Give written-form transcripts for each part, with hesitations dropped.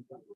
Thank you.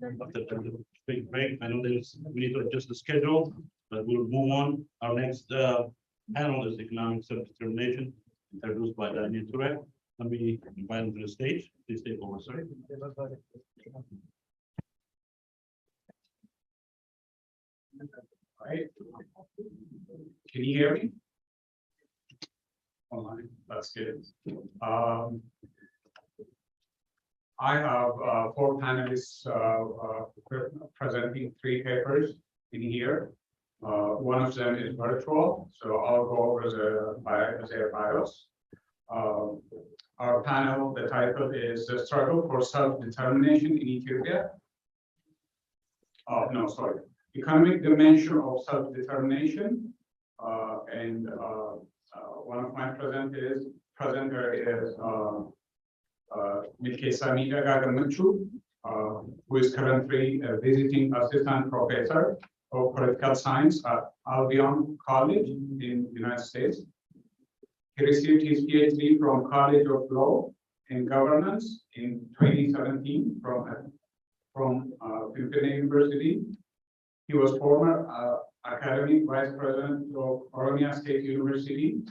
After the big break, I know we need to adjust the schedule, but we'll move on. Our next panel is economic self-determination, introduced by Daniel Touré. Let me invite him to the stage. Please take over, sir. All right. Can you hear me? Online. That's good. I have 4 panelists presenting 3 papers in here. One of them is virtual, so I'll go over their bios. Our panel, the title is The Struggle for Self-Determination in Ethiopia. No, sorry. Economic Dimension of Self-Determination. And one of my presenter is Milkesa Midaga, who is currently a visiting assistant professor of political science at Albion College in the United States. He received his PhD from College of Law and Governance in 2017 from Philippine University. He was former academic vice president of Oromo State University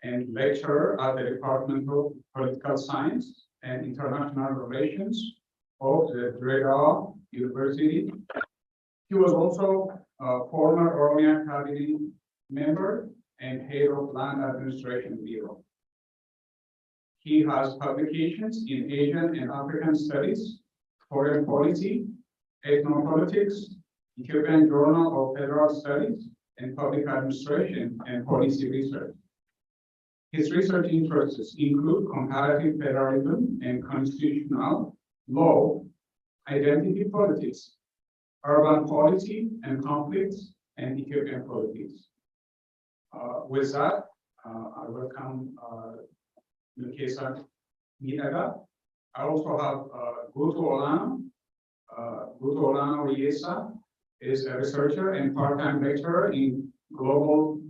and lecturer at the Department of Political Science and International Relations of the Dreddaw University. He was also a former Oromo Cabinet member and head of Land Administration Bureau. He has publications in Asian and African studies, foreign policy, ethnopolitics, Ethiopian Journal of Federal Studies, and public administration and policy research. His research interests include comparative federalism and constitutional law, identity politics, urban policy and conflicts, and Ethiopian politics. With that, I welcome Milkesa Midaga. I also have Guto Olano. Guto Olano Riesa is a researcher and part-time lecturer in global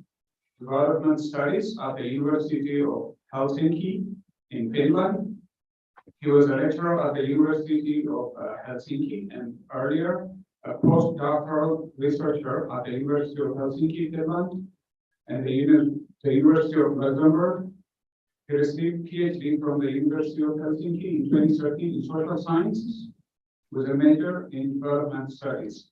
development studies at the University of Helsinki in Finland. He was a lecturer at the University of Helsinki and earlier a postdoctoral researcher at the University of Helsinki, Finland, and the University of Luxembourg. He received PhD from the University of Helsinki in 2013 in social sciences with a major in development studies.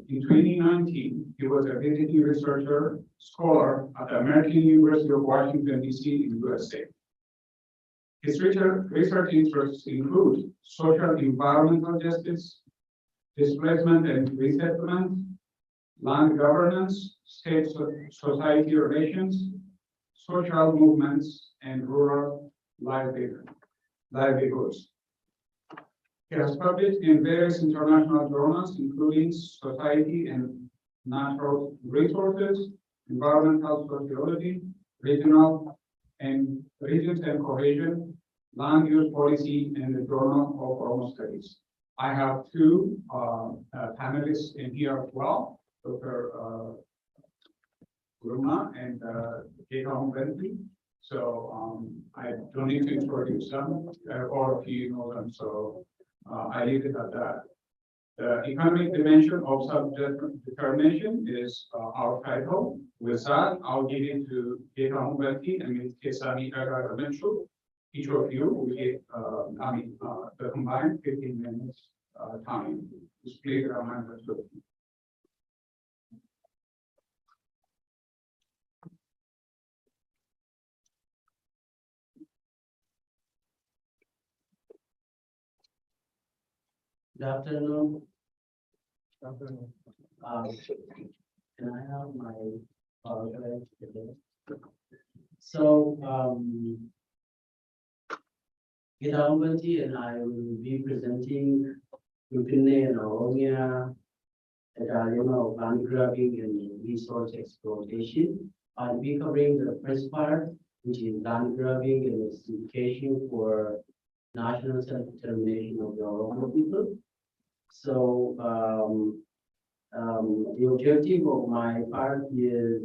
In 2019, he was a visiting researcher scholar at the American University of Washington, D.C. in the USA. His research interests include social environmental justice, displacement and resettlement, land governance, state-society relations, social movements, and rural livelihoods. He has published in various international journals, including Society and Natural Resources, Environmental Sociology, Regions and Cohesion, Land Use Policy, and the Journal of Oromo Studies. I have 2 panelists in here as well, Dr. Guruma and Keita Bentley. So I don't need to introduce them, all of you know them, so I leave it at that. The economic dimension of self-determination is our title. With that, I'll give it to Oromo and Ms. Kesami Agaramenshu. Each of you will get, the combined 15 minutes time to split around the two. Good afternoon. Can I have my PowerPoint today? So, Gidambati and I will be presenting Upine and Oromia, the dilemma of land grabbing and resource exploitation. I'll be covering the first part, which is land grabbing and its implication for national self-determination of the Oromo people. So the objective of my part is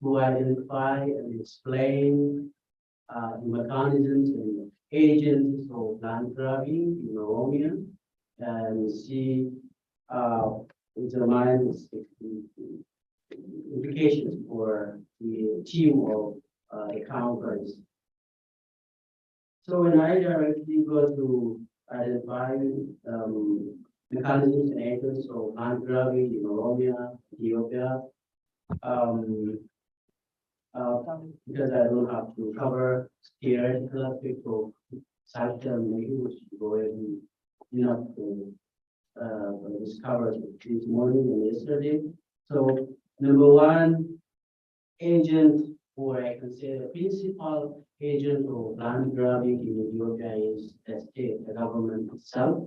to identify and explain the mechanisms and agents of land grabbing in Oromia and see examine implications for the team of the counters. So when I directly go to identify mechanisms and agents of land grabbing in Oromia, Ethiopia, because I don't have to cover theoretical aspects of self-determination, which is already enough to discovered this morning and yesterday. So number one, agent, or I can say the principal agent of land grabbing in Ethiopia is the state, the government itself.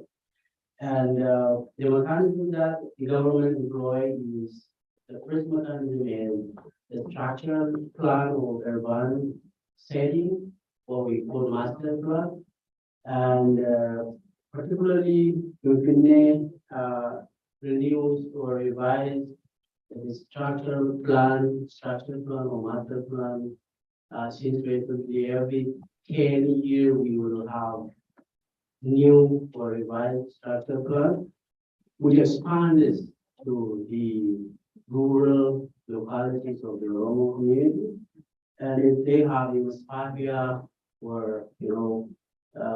And the mechanism that the government employs is the first mechanism is the structural plan of urban setting, what we call master plan. And particularly, Upine renews or revised the structural plan or master plan. Since recently, every 10 years, we will have new or revised structure plan, which expands to the rural localities of the Oromo community. And if they have in Spavia or,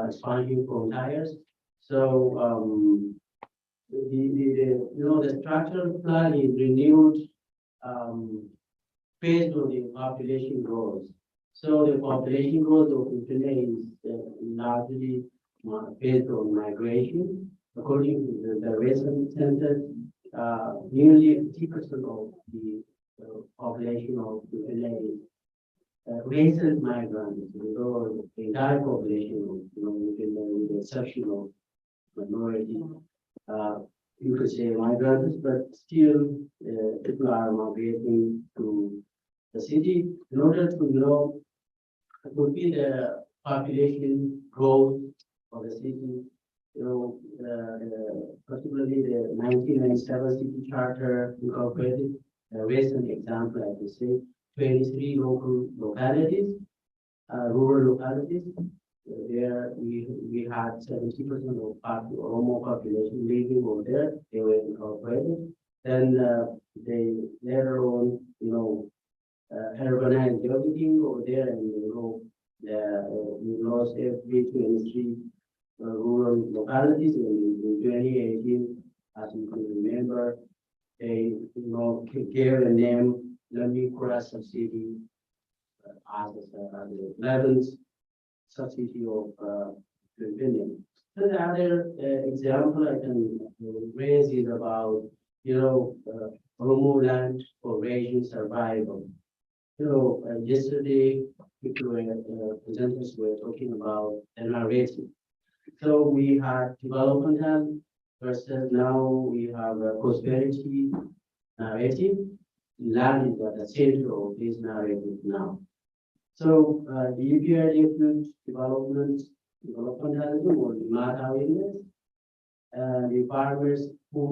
expansion from tires. So, the structural plan is renewed based on the population growth. So the population growth of Upine is largely based on migration. According to the recent census, nearly 50% of the population of Upine is recent migrants, although the entire population of Upine, with the exception of minority, you could say migrants, but still people are migrating to the city in order to would be the population growth of the city. Particularly the 1997 city charter incorporated a recent example, I would say, 23 local localities, rural localities. There we had 70% of Oromo population living over there. They were incorporated. Then they later on, urbanized everything over there, and we lost every 23 rural localities in 2018. As you can remember, they gave a name Lamikura subsidy as the 11th subsidy of Upine. So the other example I can raise is about Oromo land for region survival. Yesterday presenters were talking about the narrative. So we had developmental versus now we have a prosperity narrative. Land is at the center of this narrative now. So the EPRD developmentalism or demand awareness, the farmers who,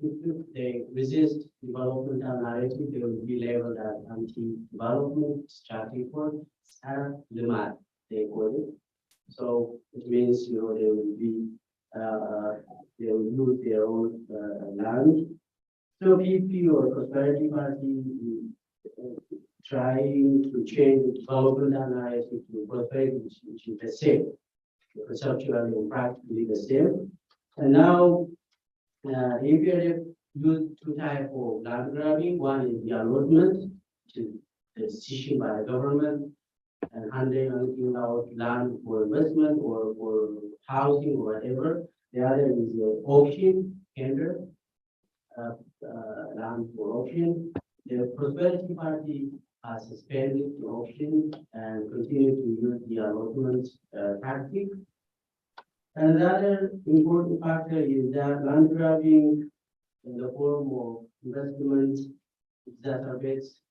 if they resist developmental narrative, they will be labeled as anti-development, strategy for self-demand, they call it. So it means, they will be they will lose their own land. So PP or Prosperity Party is trying to change the development narrative to prosperity, which is the same, conceptually and practically the same. And now, APRF used two types of land grabbing. One is the allotment, which is the decision by the government and handing out land for investment or for housing or whatever. The other is the auction, tender, land for auction. The Prosperity Party has suspended the auction and continue to use the allotment tactic. And the other important factor is that land grabbing in the form of investment exacerbates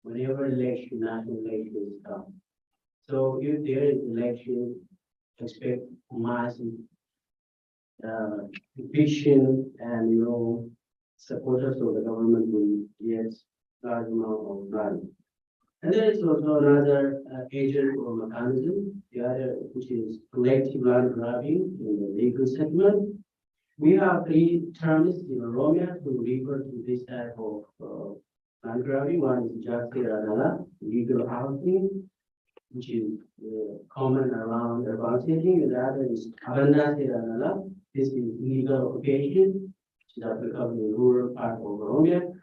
whenever national elections come. So if there is election, expect massive eviction and supporters of the government will get large amount of land. And there is also another agent or mechanism, the other which is collective land grabbing in the legal settlement. We have three terms in Oromo to refer to this type of land grabbing. One is Jakti legal housing, which is common around urban setting. The other is Abanda. This is legal occupation, which is applicable in rural part of Oromo.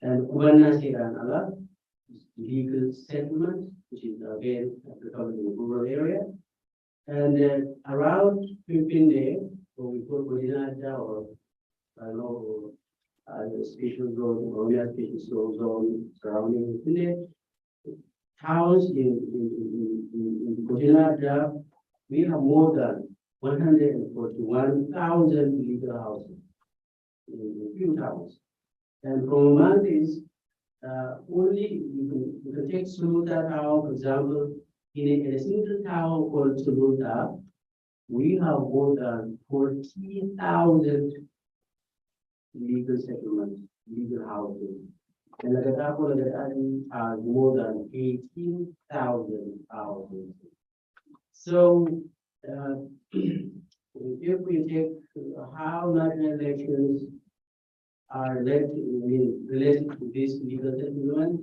And Ubanna is legal settlement, which is again applicable in the rural area. And around 15 days, so we call Kodinata or I don't know, the special zone, Oromo special zone surrounding the towns in Kodinata, we have more than 141,000 legal houses in a few towns. And from among these, only you can take Suluta town, for example, in a single town called Suluta, we have more than 14,000 legal settlements, legal houses. And Lagatapo has more than 18,000 houses. So, if we take how national elections are related to this legal settlement,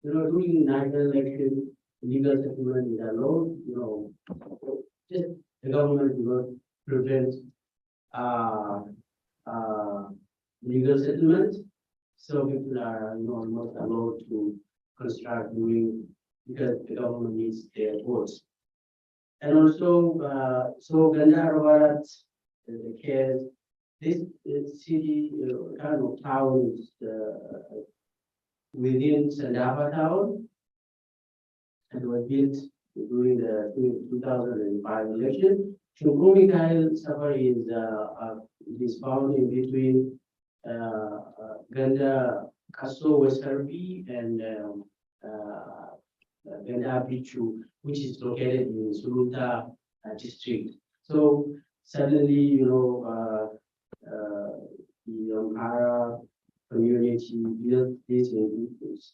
during national election, legal settlement is allowed, just the government will prevent legal settlements. So people are not allowed to construct because the government needs their votes. And also, so Gandhara, the case, this city kind of town is within Sandava town and was built during the 2005 election. Shukumi Kyle Safari is found in between Ganda Kaso West Harbi and Ganda Bichu, which is located in Suluta district. So suddenly, the Amhara community built this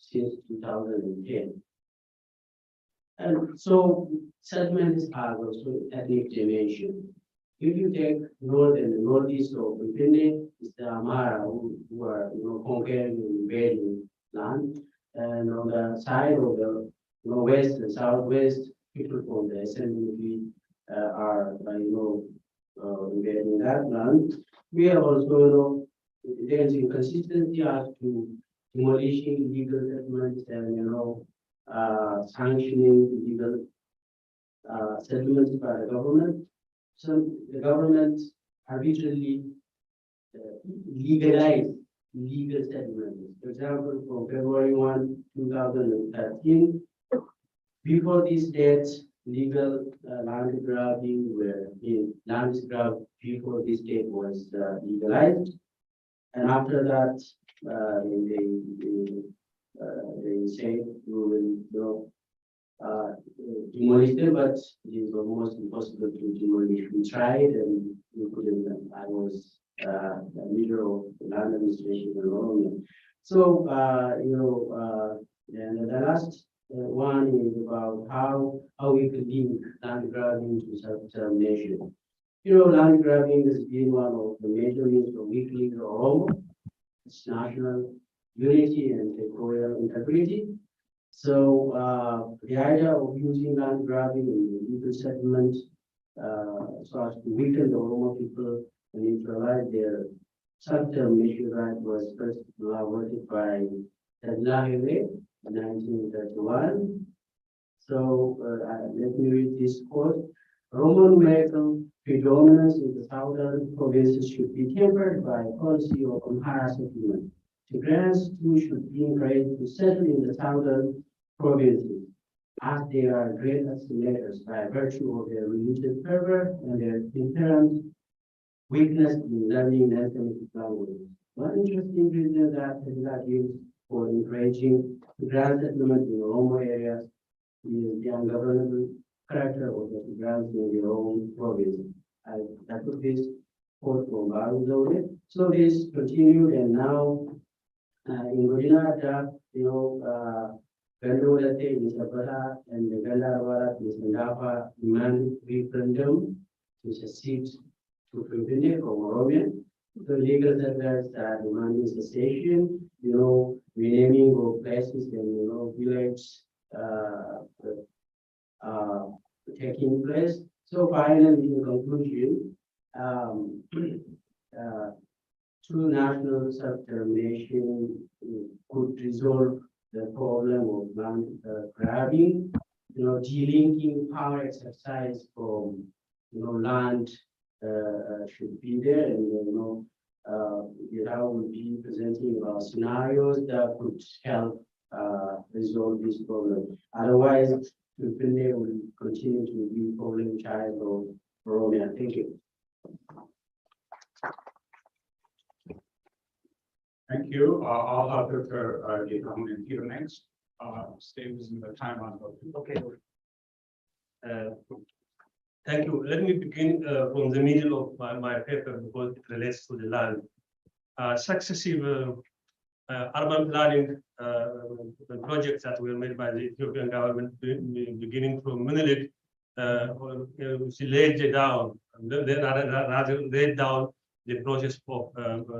since 2010. And so settlements are also ethnic dimension. If you take north and northeast of Mpinde, it's the Amhara who are conquering and invading land. And on the side of the west and southwest, people from the SNDP are invading that land. We have also there's inconsistency as to demolishing illegal settlements and sanctioning illegal settlements by the government. So the government arbitrarily legalized legal settlements. For example, from February 1, 2013, before this date, legal land grabbing land grab before this date was legalized, and after that, they say we will demolish them, but it is almost impossible to demolish. We tried and we couldn't. I was the leader of the land administration in Oromo. So and the last one is about how we could link land grabbing to self-determination. Land grabbing has been one of the major means of weakening the Oromo, its national unity and territorial integrity. So the idea of using land grabbing in the legal settlement so as to weaken the Oromo people and neutralize their self-determination right was first elaborated by Tadlahiwe in 1931. So let me read this quote. Roman numerical predominance in the southern provinces should be tempered by a policy of Amhara settlement. Tigrans too should be encouraged to settle in the southern provinces, as they are great assimilators by virtue of their religious fervor and their inherent weakness in learning national languages. One interesting reason that Tesla gives for encouraging Tigran settlement in Oromo areas is the ungovernable character of the Tigrans in their own province. I took this quote from Baruzode. So this continued, and now in Godina, Gandolate in Sabara and the Galarwara in Sandafa demand referendum to secede to Pimpine from Oromian. The legal settlers are demanding cessation, renaming of places and villages taking place. So finally, in conclusion, true national self-determination could resolve the problem of land grabbing, delinking power exercise from, land should be there, and will be presenting scenarios that could help resolve this problem. Otherwise, Finlay will continue to be problem child of Oromia. Thank you. Thank you. I'll have Dr. Gitram here next. Stay within the time on. Okay. Thank you. Let me begin from the middle of my paper because it relates to the land. Successive urban planning projects that were made by the Ethiopian government beginning from Menelik, she laid down, rather laid down the process of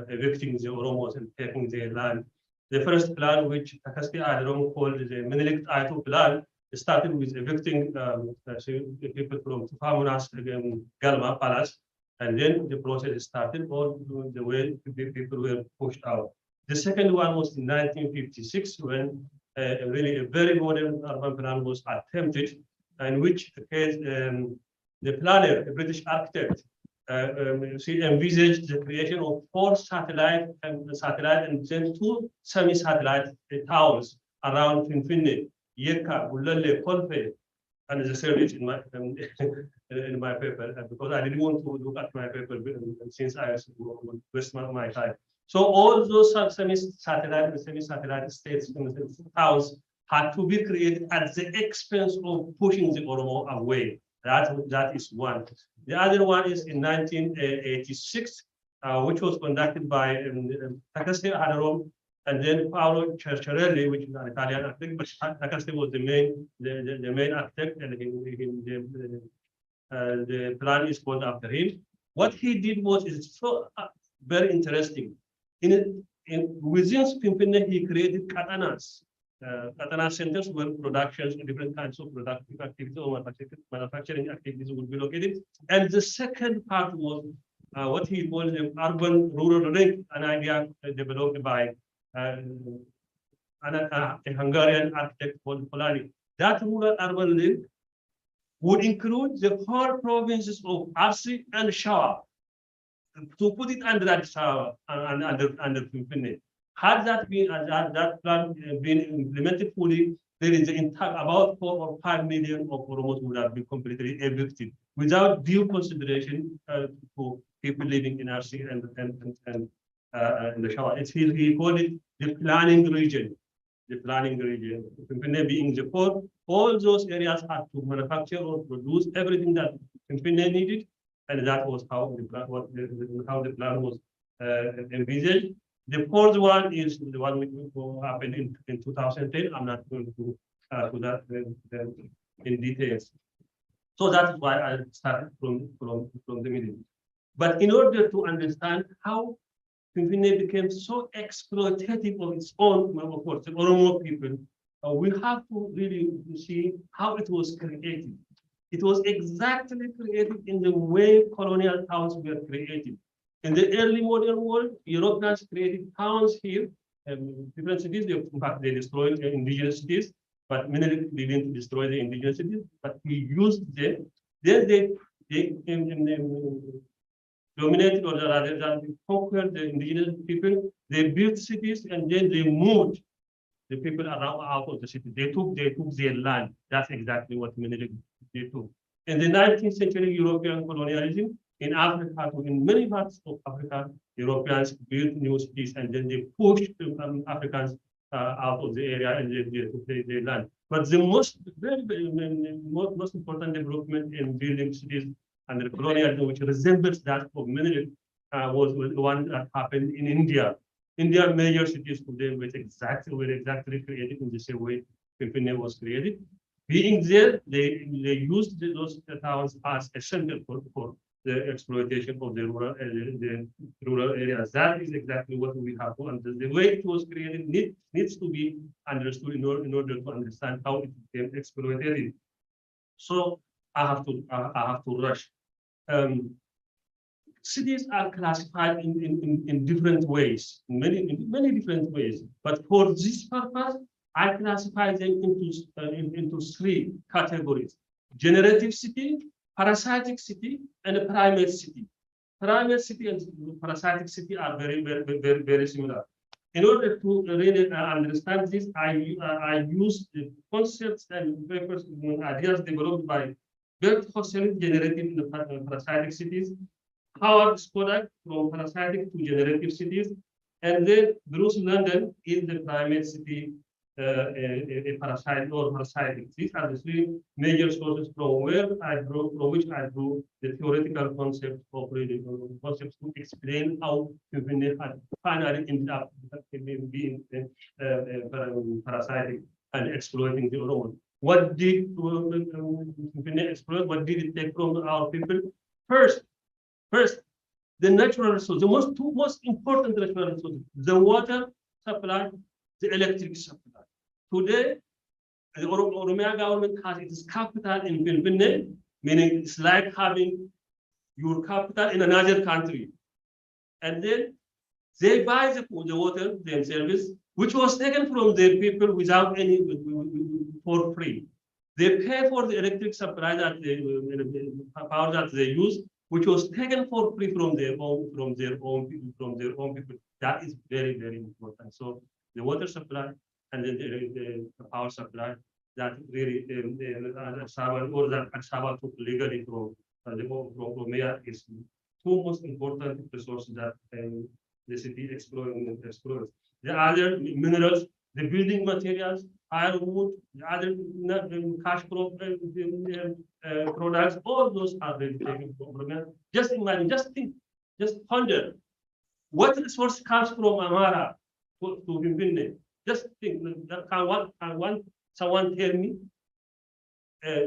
evicting the Oromos and taking their land. The first plan, which Takasti Adrom called the Menelik I2 plan, started with evicting people from Tufamunas Galma Palace, and then the process started all the way people were pushed out. The second one was in 1956 when really a very modern urban plan was attempted, in which case the planner, a British architect, she envisaged the creation of 4 satellite and then 2 semi-satellite towns around Finfinne, Yeka, Ulale, Kolfe, and the service in my paper, because I didn't want to look at my paper since I waste my time. So all those semi-satellite and semi-satellite states and towns had to be created at the expense of pushing the Oromo away. That is one. The other one is in 1986, which was conducted by Takasti Adrom and then Paolo Cerciarelli, which is an Italian architect, but Takasti was the main architect, and the plan is called after him. What he did was so very interesting. Within Pimpine, he created katanas. Katana centers where productions and different kinds of productive activities or manufacturing activities would be located. And the second part was what he called the urban-rural link, an idea developed by a Hungarian architect called Polani. That rural-urban link would include the 4 provinces of Arsi and Shawa. To put it under that Shawa and under Pimpine. Had that plan been implemented fully, there is about 4 or 5 million of Oromos would have been completely evicted without due consideration to people living in RC and the Shawa. He called it the planning region. The planning region, Pimpine being the 4, all those areas had to manufacture or produce everything that Pimpine needed, and that was how the plan was envisaged. The 4th one is the one which will happen in 2010. I'm not going to that in details. So that's why I started from the middle. But in order to understand how Pimpine became so exploitative of its own, of course, the Oromo people, we have to really see how it was created. It was exactly created in the way colonial towns were created. In the early modern world, Europeans created towns here, different cities. In fact, they destroyed indigenous cities, but many didn't destroy the indigenous cities, but we used them. Then they dominated, or rather than conquered the indigenous people. They built cities and then they moved the people around out of the city. They took their land. That's exactly what Menelik they took. In the 19th century European colonialism in Africa, in many parts of Africa, Europeans built new cities and then they pushed Africans out of the area and they took their land. But the most important development in building cities and the colonialism, which resembles that of Menelik, was the one that happened in India. Indian major cities today were exactly created in the same way Pimpine was created. Being there, they used those towns as a center for the exploitation of the rural areas. That is exactly what we have to understand. The way it was created needs to be understood in order to understand how it became exploited. So I have to rush. Cities are classified in different ways, in many different ways. But for this purpose, I classify them into three categories: generative city, parasitic city, and a primate city. Primate city and parasitic city are very similar. In order to really understand this, I use the concepts and papers, ideas developed by Bert Husserl, generative and parasitic cities, Howard Spodak from parasitic to generative cities, and then Bruce London is the primate city, a parasite or parasitic. These are the three major sources from which I drew the theoretical concepts of concepts to explain how Pimpine had finally ended up being parasitic and exploiting the Oromo. What did Pimpine exploit? What did it take from our people? First, the natural resources, the two most important natural resources, the water supply, the electric supply. Today, the Oromia government has its capital in Pimpine, meaning it's like having your capital in another country. And then they buy the water themselves, which was taken from their people without any, for free. They pay for the electric supply that power that they use, which was taken for free from their own people. That is very, very important. So the water supply and then the power supply that really Sabah took legally from Oromia is two most important resources that the city explores. The other minerals, the building materials, firewood, the other cash crop products, all those are really taken from Oromia. Just imagine, just think, just ponder, what resource comes from Amara to Pimpine? Just think, can someone tell me?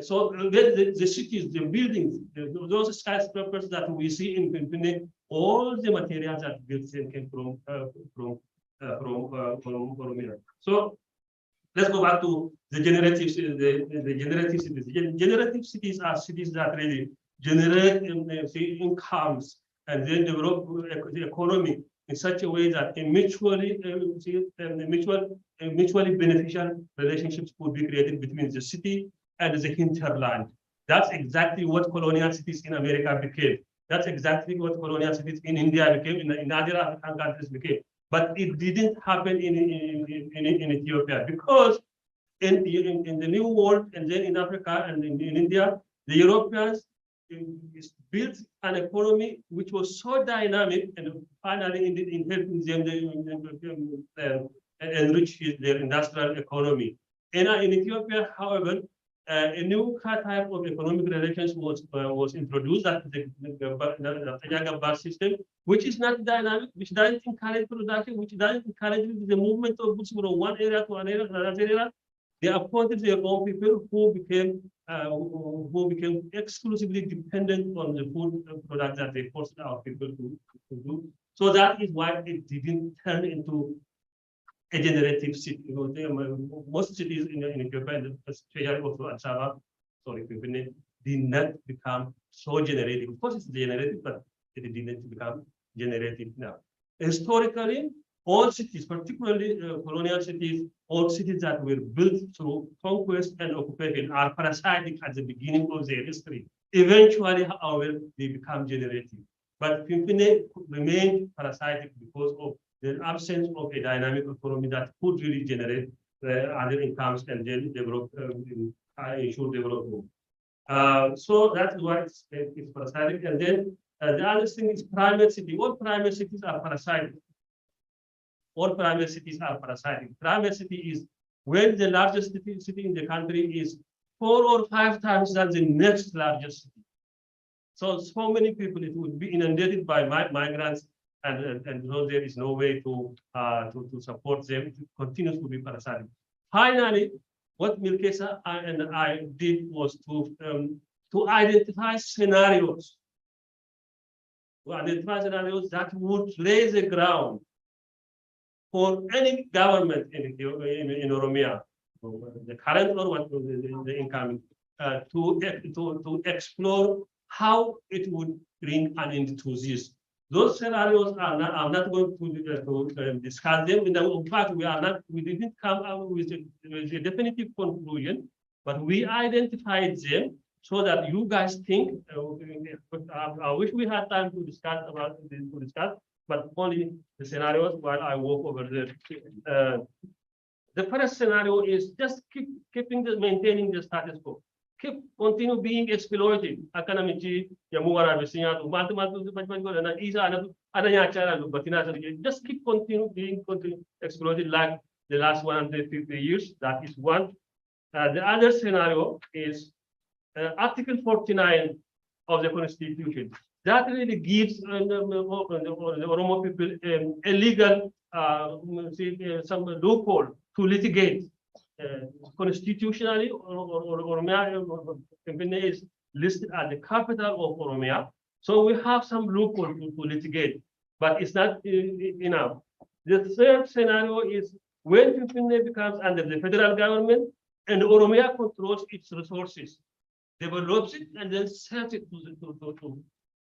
So the cities, the buildings, those skyscrapers that we see in Pimpine, all the materials that built came from Oromia. So let's go back to the generative cities. The generative cities are cities that really generate incomes and then develop the economy in such a way that mutually beneficial relationships could be created between the city and the hinterland. That's exactly what colonial cities in America became. That's exactly what colonial cities in India became, in other African countries became. But it didn't happen in Ethiopia because in the New World and then in Africa and in India, the Europeans built an economy which was so dynamic and finally in helping them enrich their industrial economy. In Ethiopia, however, a new type of economic relations was introduced, that the system, which is not dynamic, which doesn't encourage production, which doesn't encourage the movement of goods from one area to another area. They appointed their own people who became exclusively dependent on the food products that they forced our people to do. So that is why it didn't turn into a generative city. Most cities in Ethiopia, especially also Asaba, sorry, did not become so generative. Of course, it's generative, but it didn't become generative now. Historically, all cities, particularly colonial cities, all cities that were built through conquest and occupation are parasitic at the beginning of their history. Eventually, however, they become generative. But Pimpine remained parasitic because of the absence of a dynamic economy that could really generate other incomes and then develop, ensure development. So that's why it's parasitic. And then the other thing is primate city. All primate cities are parasitic. All primate cities are parasitic. Primate city is when the largest city in the country is 4 or 5 times than the next largest city. So many people, it would be inundated by migrants, and so there is no way to support them. It continues to be parasitic. Finally, what Milkesa and I did was to identify scenarios. To identify scenarios that would lay the ground for any government in Oromia, the current or what the incoming, to explore how it would bring an end to this. Those scenarios are not. I'm not going to discuss them. In fact, we didn't come out with a definitive conclusion, but we identified them so that you guys think. I wish we had time to discuss but only the scenarios while I walk over there. The first scenario is just maintaining the status quo. Continue being exploited. Just keep being exploited like the last 150 years. That is one. The other scenario is Article 49 of the Constitution. That really gives the Oromo people a legal some loophole to litigate. Constitutionally, Oromia is listed as the capital of Oromia. So we have some loophole to litigate, but it's not enough. The third scenario is when Pimpine becomes under the federal government and Oromia controls its resources, develops it, and then sells it to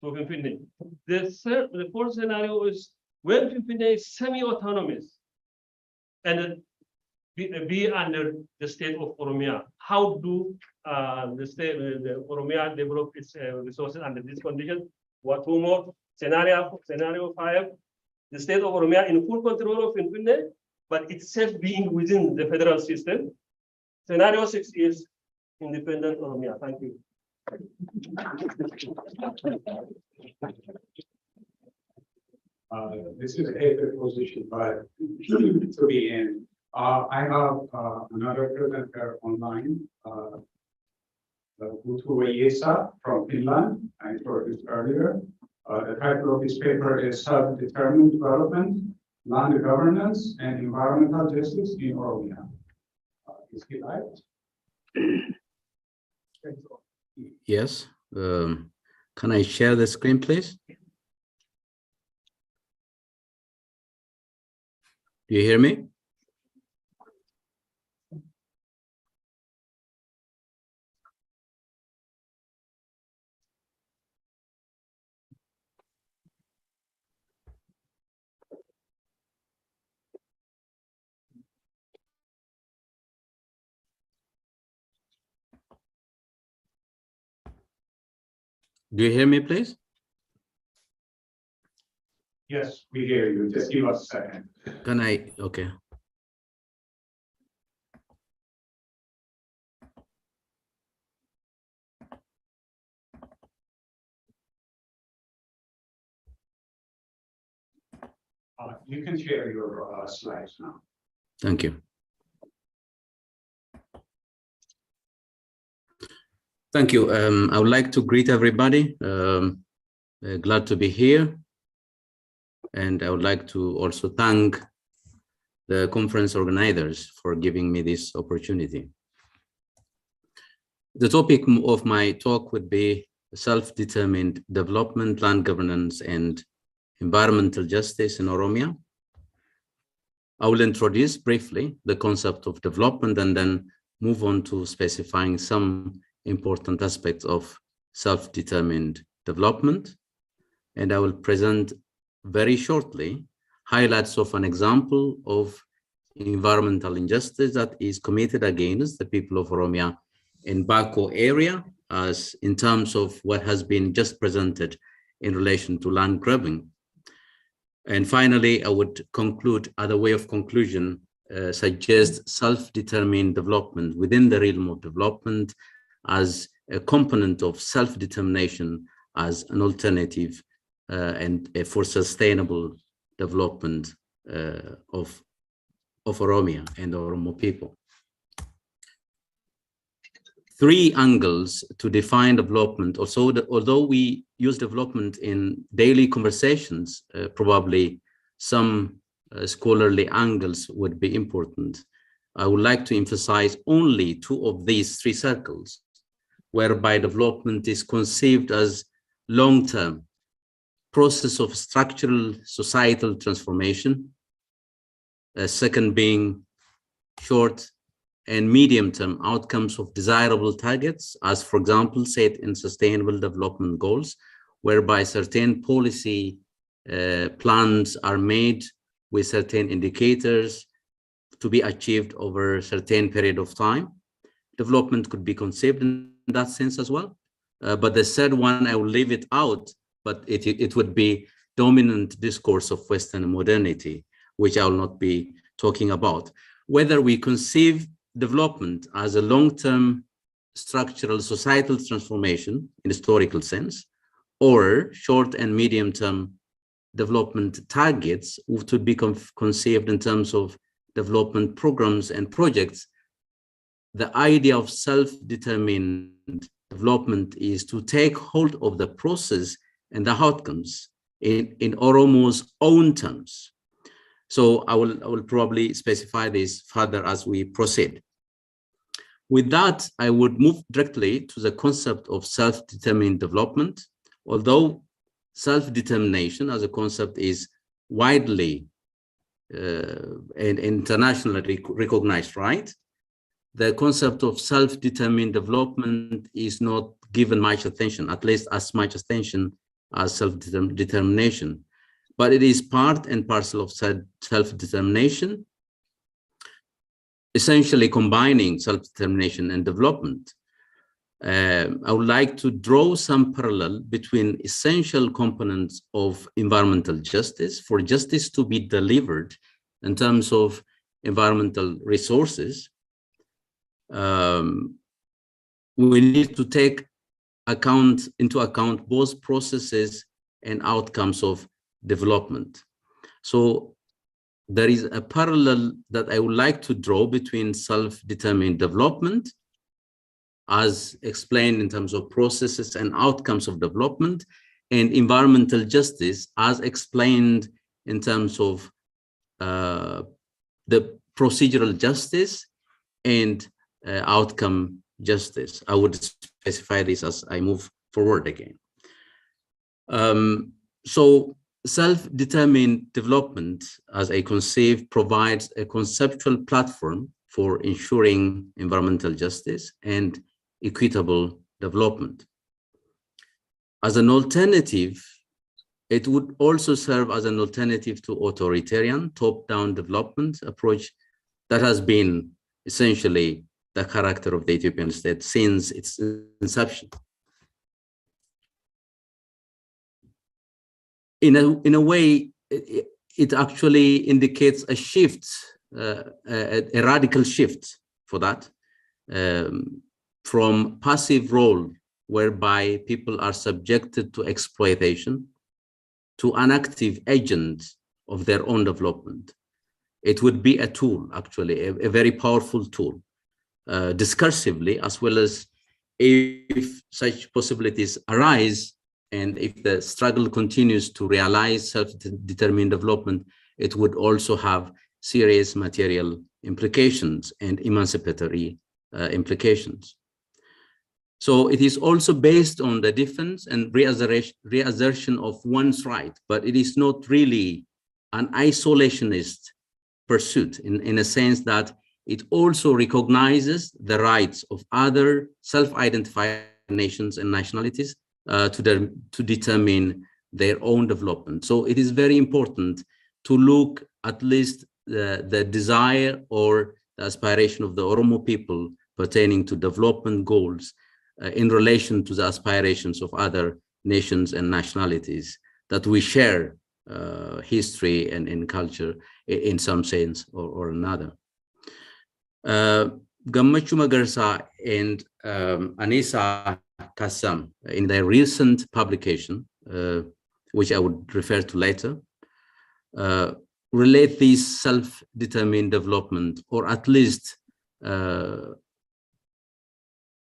Pimpine. The fourth scenario is when Pimpine is semi-autonomous and be under the state of Oromia. How do the Oromia develop its resources under this condition? Two more. Scenario 5, the state of Oromia in full control of Pimpine, but itself being within the federal system. Scenario 6 is independent Oromia. Thank you. This is a hated position, but to be in. I have another presenter online, Yesa from Finland. I introduced earlier. The title of his paper is Self-Determined Development, Land Governance, and Environmental Justice in Oromia. Is he live? Yes. Can I share the screen, please? Do you hear me? Do you hear me, please? Yes, we hear you. Just give us a second. Can I? Okay. You can share your slides now. Thank you. Thank you. I would like to greet everybody. Glad to be here. And I would like to also thank the conference organizers for giving me this opportunity. The topic of my talk would be self-determined development, land governance, and environmental justice in Oromia. I will introduce briefly the concept of development and then move on to specifying some important aspects of self-determined development. And I will present very shortly highlights of an example of environmental injustice that is committed against the people of Oromia in Bako area, as in terms of what has been just presented in relation to land grabbing. And finally, I would conclude, as a way of conclusion, suggest self-determined development within the realm of development as a component of self-determination as an alternative and for sustainable development of Oromia and Oromo people. Three angles to define development. Also, although we use development in daily conversations, probably some scholarly angles would be important. I would like to emphasize only two of these three circles, whereby development is conceived as long-term process of structural societal transformation. Second being short and medium-term outcomes of desirable targets, as for example, set in sustainable development goals, whereby certain policy plans are made with certain indicators to be achieved over a certain period of time. Development could be conceived in that sense as well. But the third one, I will leave it out, but it would be dominant discourse of Western modernity, which I will not be talking about. Whether we conceive development as a long-term structural societal transformation in historical sense, or short and medium-term development targets to be conceived in terms of development programs and projects, the idea of self-determined development is to take hold of the process and the outcomes in Oromo's own terms. So I will probably specify this further as we proceed. With that, I would move directly to the concept of self-determined development. Although self-determination as a concept is widely and internationally recognized, right? The concept of self-determined development is not given much attention, at least as much attention as self-determination. But it is part and parcel of self-determination, essentially combining self-determination and development. I would like to draw some parallel between essential components of environmental justice. For justice to be delivered in terms of environmental resources, we need to take into account both processes and outcomes of development. So there is a parallel that I would like to draw between self-determined development, as explained in terms of processes and outcomes of development, and environmental justice, as explained in terms of the procedural justice and outcome justice. I would specify this as I move forward again. So self-determined development as a concept provides a conceptual platform for ensuring environmental justice and equitable development. As an alternative, it would also serve as an alternative to authoritarian top-down development approach that has been essentially the character of the Ethiopian state since its inception. In a way, it actually indicates a shift, a radical shift for that, from passive role whereby people are subjected to exploitation to an active agent of their own development. It would be a tool, actually, a very powerful tool, discursively, as well as if such possibilities arise, and if the struggle continues to realize self-determined development, it would also have serious material implications and emancipatory implications. So it is also based on the defense and reassertion of one's right, but it is not really an isolationist pursuit in a sense that it also recognizes the rights of other self-identified nations and nationalities to determine their own development. So it is very important to look at least the desire or the aspiration of the Oromo people pertaining to development goals in relation to the aspirations of other nations and nationalities that we share history and in culture in some sense or another. Gammachuu Magarsa and Anisa Kassam, in their recent publication, which I would refer to later, relate these self-determined development, or at least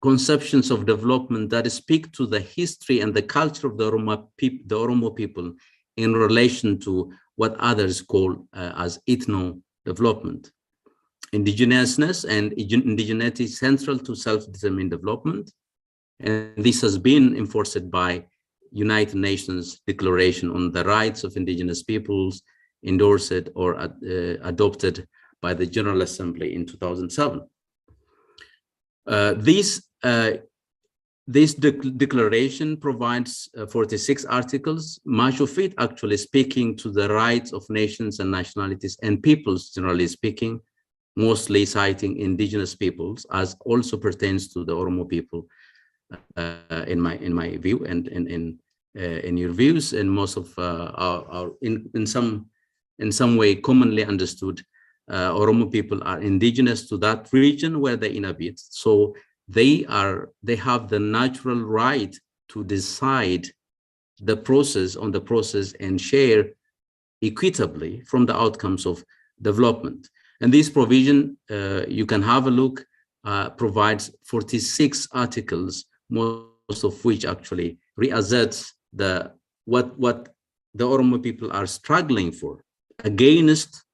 conceptions of development that speak to the history and the culture of the Oromo people in relation to what others call as ethno-development. Indigenousness and indigeneity is central to self-determined development, and this has been enforced by United Nations Declaration on the Rights of Indigenous Peoples, endorsed or adopted by the General Assembly in 2007. This declaration provides 46 articles, much of it actually speaking to the rights of nations and nationalities and peoples, generally speaking, mostly citing indigenous peoples, as also pertains to the Oromo people, in my view, and in your views, and most of our in some way commonly understood, Oromo people are indigenous to that region where they inhabit. So they have the natural right to decide the process and share equitably from the outcomes of development. And this provision, you can have a look, provides 46 articles, most of which actually reasserts what the Oromo people are struggling for against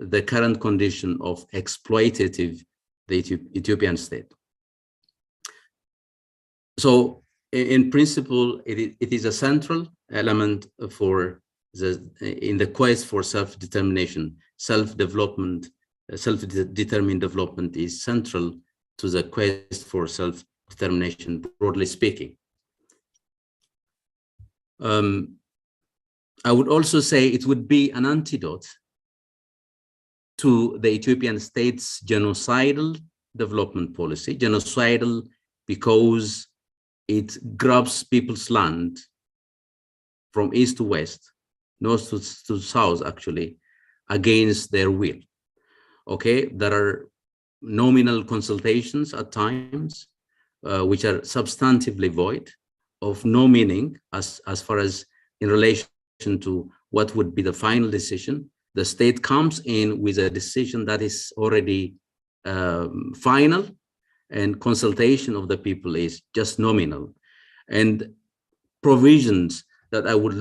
the current condition of exploitative the Ethiopian state. So in principle, it is a central element for in the quest for self-determination, self-development, self-determined development is central to the quest for self-determination, broadly speaking. I would also say it would be an antidote to the Ethiopian state's genocidal development policy, genocidal because it grabs people's land from east to west, north to south, actually, against their will. Okay, there are nominal consultations at times, which are substantively void, of no meaning as far as in relation to what would be the final decision. The state comes in with a decision that is already final, and consultation of the people is just nominal. And provisions that I would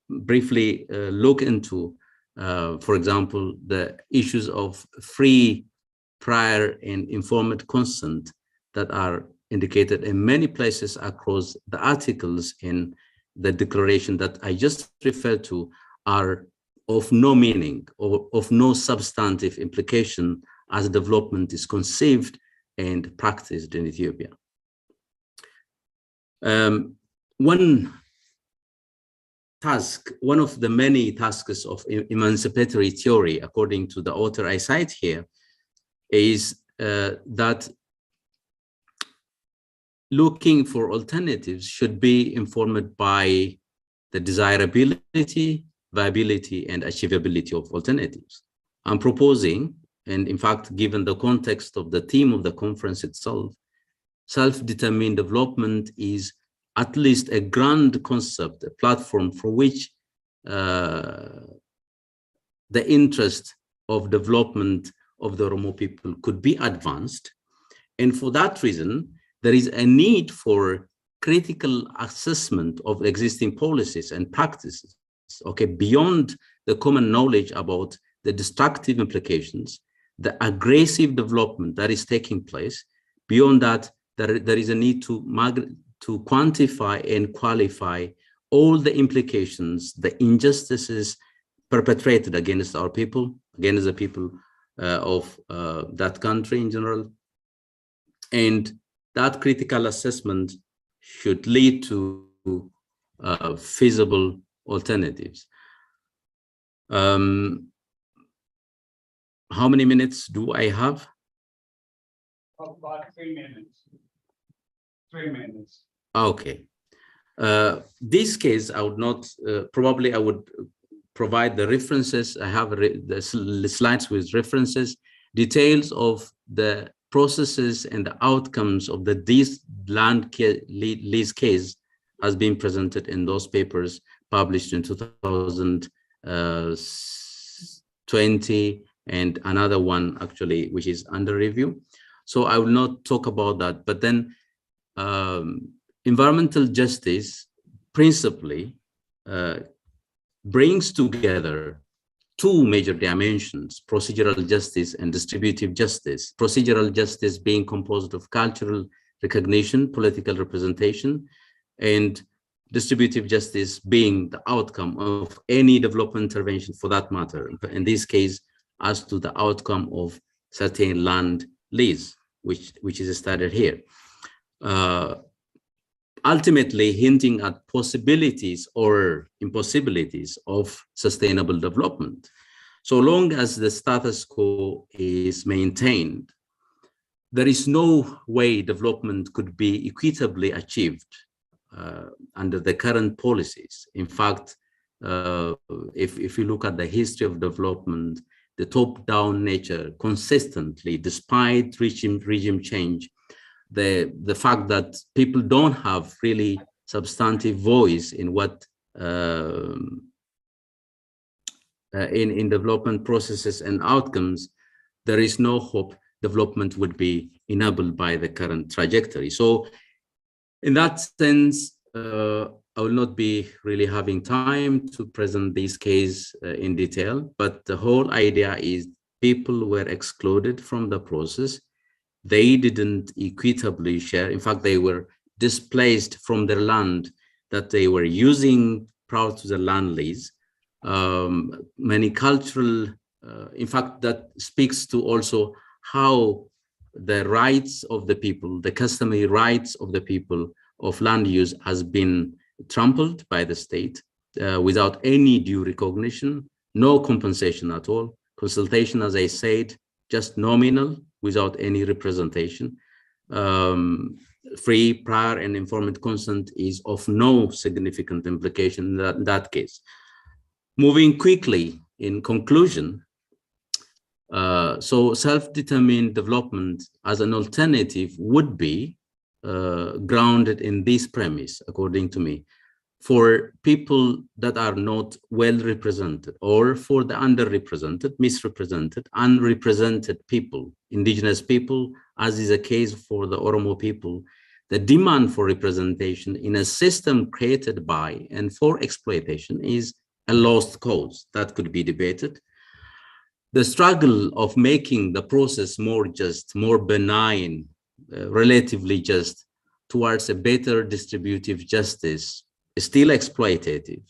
briefly look into, for example, the issues of free, prior, and informed consent that are indicated in many places across the articles in the declaration that I just referred to, are of no meaning or of no substantive implication as development is conceived and practiced in Ethiopia. One of the many tasks of emancipatory theory, according to the author I cite here, is that looking for alternatives should be informed by the desirability, viability, and achievability of alternatives. I'm proposing, and in fact, given the context of the theme of the conference itself, self-determined development is at least a grand concept, a platform for which the interest of development of the Oromo people could be advanced. And for that reason, there is a need for critical assessment of existing policies and practices, okay, beyond the common knowledge about the destructive implications, the aggressive development that is taking place. Beyond that, there is a need to quantify and qualify all the implications, the injustices perpetrated against our people, against the people of that country in general. And that critical assessment should lead to feasible alternatives. How many minutes do I have? About 3 minutes. 3 minutes. Okay. This case, I would not, probably I would provide the references. I have the slides with references, details of the processes and the outcomes of this land lease case has been presented in those papers published in 2020 and another one actually, which is under review. So I will not talk about that, but then environmental justice principally brings together two major dimensions: procedural justice and distributive justice. Procedural justice being composed of cultural recognition, political representation, and distributive justice being the outcome of any development intervention for that matter. In this case, as to the outcome of certain land lease, which is studied here. Ultimately hinting at possibilities or impossibilities of sustainable development. So long as the status quo is maintained, there is no way development could be equitably achieved under the current policies. In fact, if you look at the history of development, the top-down nature consistently, despite regime change, the fact that people don't have really substantive voice in what in development processes and outcomes, there is no hope development would be enabled by the current trajectory. So in that sense, I will not be really having time to present this case in detail, but the whole idea is people were excluded from the process. They didn't equitably share. In fact, they were displaced from their land that they were using prior to the land lease. Many cultural, in fact, that speaks to also how the rights of the people, the customary rights of the people of land use has been trampled by the state without any due recognition, no compensation at all. Consultation, as I said, just nominal, without any representation. Free, prior, and informed consent is of no significant implication in that case. Moving quickly, in conclusion, so self-determined development as an alternative would be grounded in this premise, according to me, for people that are not well represented, or for the underrepresented, misrepresented, unrepresented people, indigenous people, as is the case for the Oromo people. The demand for representation in a system created by and for exploitation is a lost cause that could be debated. The struggle of making the process more just, more benign, relatively just, towards a better distributive justice, still exploitative,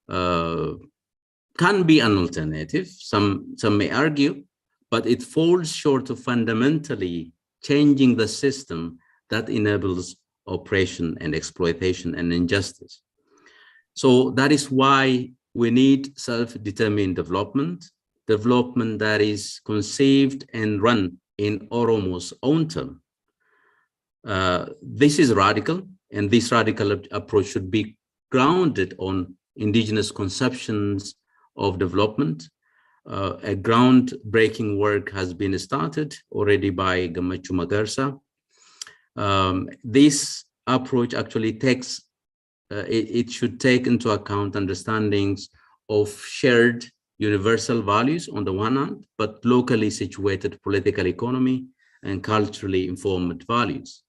can be an alternative, some may argue, but it falls short of fundamentally changing the system that enables oppression and exploitation and injustice. So that is why we need self-determined development that is conceived and run in Oromo's own term. This is radical, and this radical approach should be grounded on indigenous conceptions of development. A groundbreaking work has been started already by Gamachu Magarsa. This approach actually takes, it should take into account understandings of shared universal values on the one hand, but locally situated political economy and culturally informed values.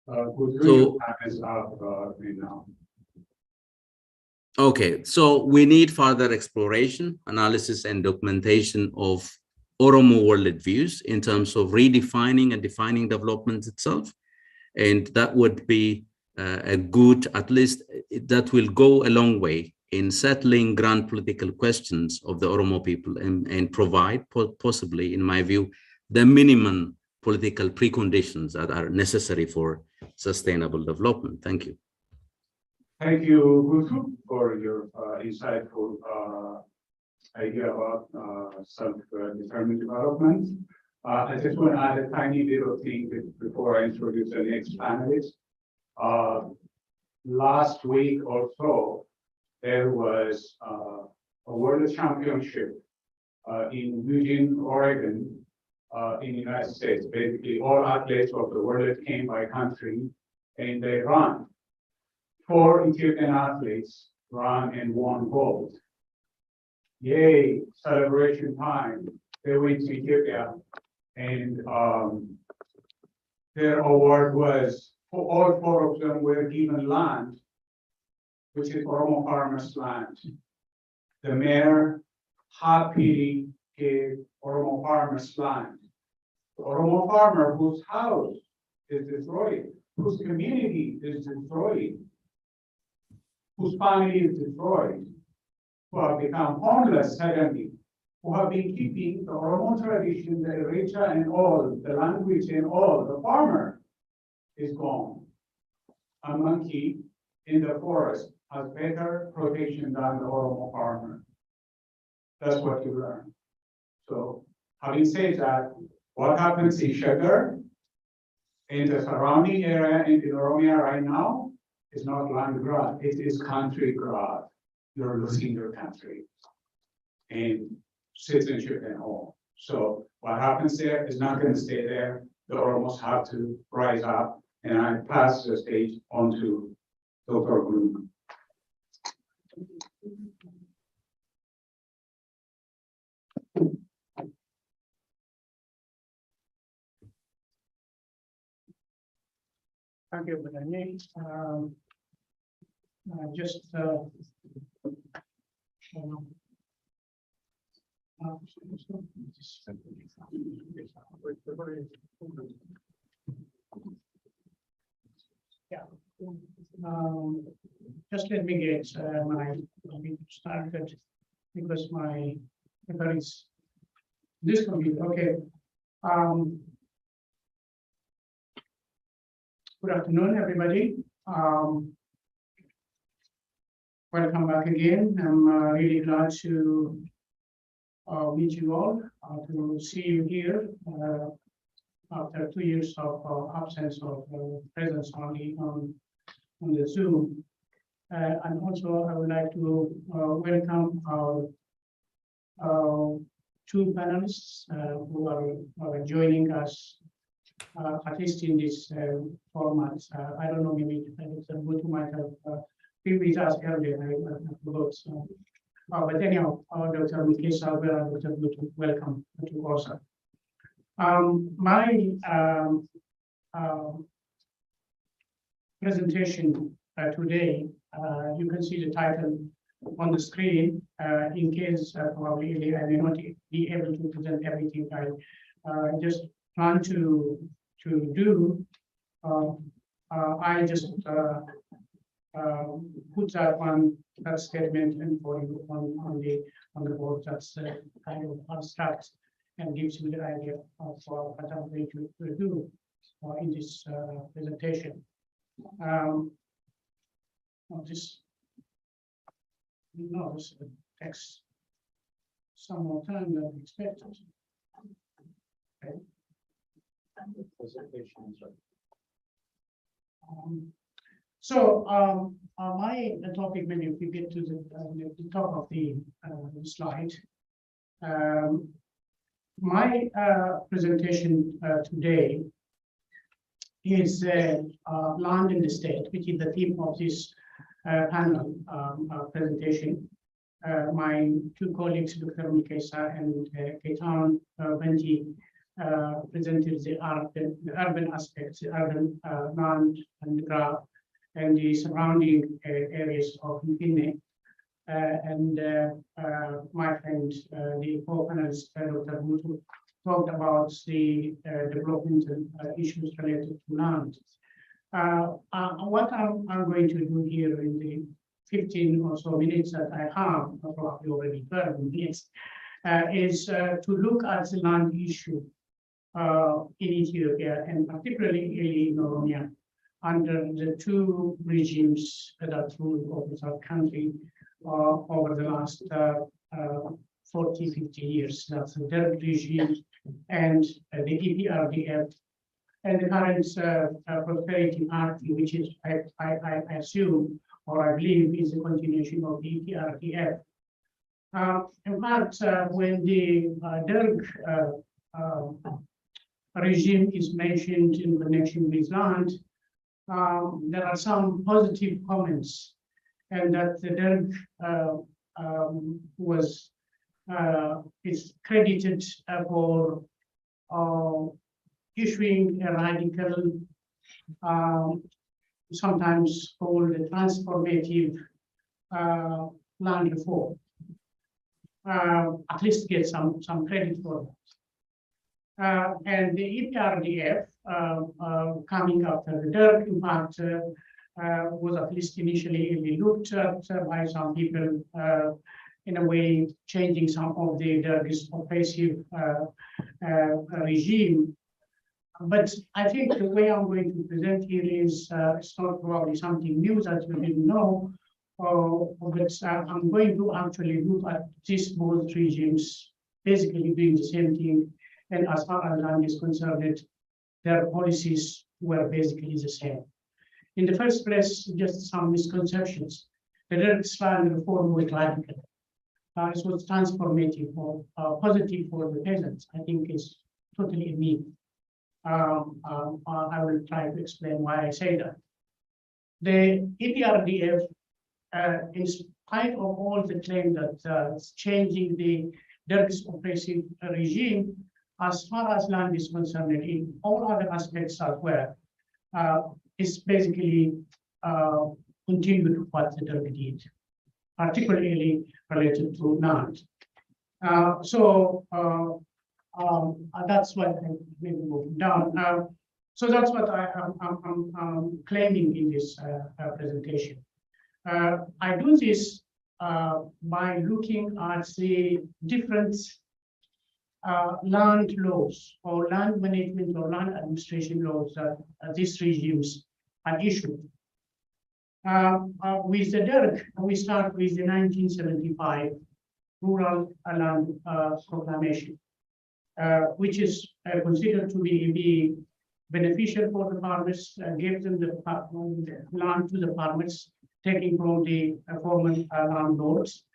Could you time is up now? Okay, so we need further exploration, analysis, and documentation of Oromo worldviews in terms of redefining and defining development itself. And that would be a good, at least that will go a long way in settling grand political questions of the Oromo people and provide possibly, in my view, the minimum political preconditions that are necessary for sustainable development. Thank you. Thank you, Gutu, for your insightful idea about self-determined development. I just want to add a tiny little thing before I introduce the next panelist. Last week or so, there was a World Championship in Eugene, Oregon, in the United States. Basically, all athletes of the world came by country, and they ran. 4 Ethiopian athletes ran and won gold. Yay, celebration time. They went to Ethiopia, and their award was, for all 4 of them were given land, which is Oromo farmers' land. The mayor happily gave Oromo farmers land. The Oromo farmer whose house is destroyed, whose community is destroyed, whose family is destroyed, who have become homeless suddenly, who have been keeping the Oromo tradition, the Eritrea and all, the language and all, the farmer is gone. A monkey in the forest has better protection than the Oromo farmer. That's what you learn. So having said that, what happens in Sugar, in the surrounding area in Oromia right now, is not land grab, it is country grab. You're losing your country and citizenship and all. So what happens there is not going to stay there. The Oromos have to rise up, and I pass the stage on to Dr. Bloom. Thank you, Badani. Just let me get my started because my paper is this computer. Okay. Good afternoon, everybody. Welcome back again. I'm really glad to meet you all, to see you here after 2 years of absence of presence only on the Zoom. And also, I would like to welcome our 2 panelists who are joining us, at least in this format. I don't know, maybe Dr. Butu might have been with us earlier. I forgot. But anyhow, Dr. Mukesa and Dr. Butu, welcome to also. My presentation today, you can see the title on the screen. In case probably I may not be able to present everything I just plan to do. I just put that statement in for you on the board. That's kind of abstract and gives you the idea of what I'm going to do in this presentation. This takes some more time than expected. Okay. My topic, maybe if we get to the top of the slide, my presentation today is land in the state, which is the theme of this panel presentation. My 2 colleagues, Dr. Mukesa and Ketan Benji, presented the urban aspects, the urban land and graph, and the surrounding areas of Mpine. and my friend, the co-panelist, Dr. Mutu, talked about the developmental issues related to land. What I'm going to do here in the 15 or so minutes that I have, probably already 12 minutes, is to look at the land issue in Ethiopia, and particularly in Oromo, under the two regimes that ruled over our country over the last 40, 50 years. That's the Derg regime and the EPRDF, and the current Prosperity Party, which is, I assume, or I believe, is a continuation of the EPRDF. In fact, when the Derg regime is mentioned in connection with land, there are some positive comments, and that the Derg is credited for issuing a radical, sometimes called a transformative land reform. At least get some credit for that. And the EPRDF coming after the Derg, in fact, was at least initially looked at by some people in a way changing some of the Derg's oppressive regime. But I think the way I'm going to present here is it's not probably something new that you didn't know, but I'm going to actually look at these both regimes basically doing the same thing. And as far as land is concerned, their policies were basically the same. In the first place, just some misconceptions. The Derg's land reform was radical. It was transformative or positive for the peasants. I think it's totally a myth. I will try to explain why I say that. The EPRDF, in spite of all the claim that it's changing the Derg's oppressive regime, as far as land is concerned, in all other aspects as well, is basically continued what the Derg did, particularly related to land. That's what I maybe moving down. So that's what I'm claiming in this presentation. I do this by looking at the different land laws or land management or land administration laws that these regimes are issued. With the Derg, we start with the 1975 Rural Land Proclamation, which is considered to be beneficial for the farmers, gave them the land to the farmers, taking from the former landlords.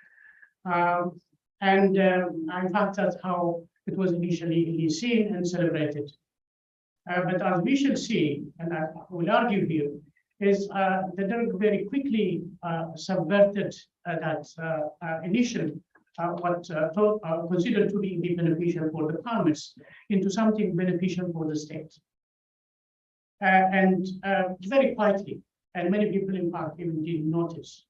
And in fact, that's how it was initially seen and celebrated. But as we shall see, and I will argue here, is the Derg very quickly subverted that initial what considered to be beneficial for the farmers into something beneficial for the state. And very quietly, and many people in fact even didn't notice.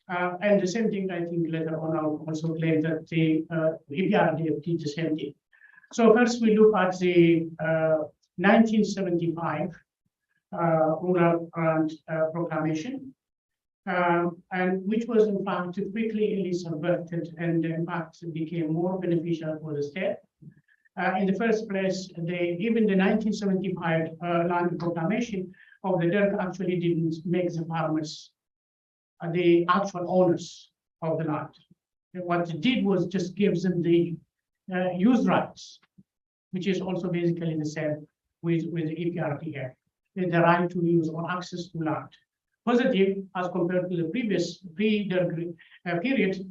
And the same thing, I think later on I'll also claim that the EPRDF did the same thing. So first we look at the 1975 Rural Land Proclamation, and which was in fact quickly subverted and in fact became more beneficial for the state. In the first place, even the 1975 Land Proclamation of the Derg actually didn't make the farmers the actual owners of the land. And what it did was just give them the use rights, which is also basically the same with the EPRDF, the right to use or access to land. Positive as compared to the previous pre-Derg period,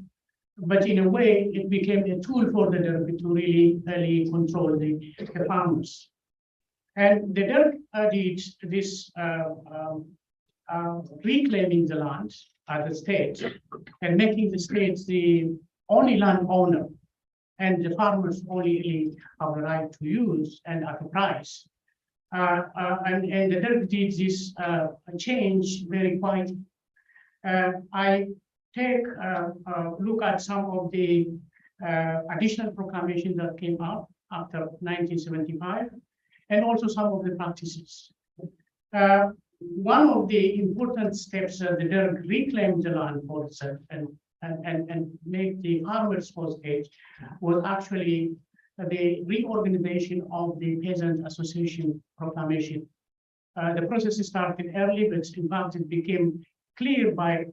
but in a way it became a tool for the Derg to really control the farmers. And the Derg did this reclaiming the land as a state and making the state the only landowner, and the farmers only have the right to use and at a price. And the Derg did this change very quietly. I take a look at some of the additional proclamations that came up after 1975, and also some of the practices. One of the important steps the Derg reclaimed the land for itself and make the farmers for state was actually the reorganization of the Peasant Association proclamation. The process started early, but in fact it became clear by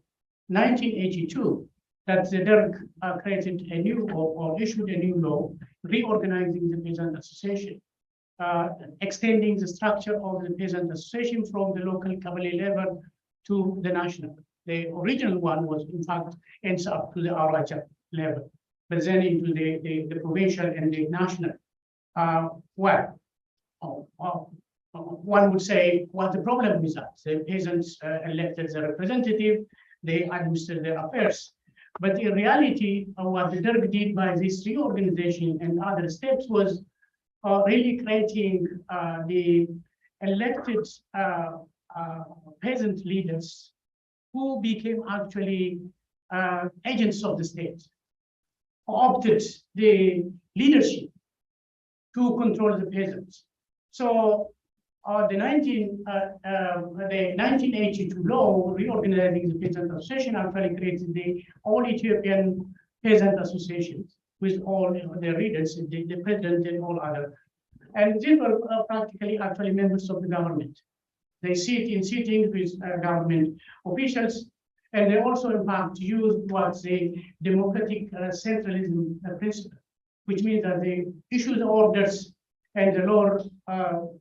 1982 that the Derg created a new or issued a new law reorganizing the Peasant Association, extending the structure of the Peasant Association from the local Kabyle level to the national. The original one was, in fact, ends up to the Araja level, but then into the provincial and the national. One would say, what the problem is that the peasants elected the representative, they administer their affairs. But in reality, what the Derg did by this reorganization and other steps was really creating the elected peasant leaders who became actually agents of the state, opted the leadership to control the peasants. So the 1982 law reorganizing the Peasant Association actually created the all Ethiopian Peasant Associations with all their leaders, the president and all other. And these were practically actually members of the government. They sit in sittings with government officials, and they also in fact use what's the democratic centralism principle, which means that they issue the orders and the lower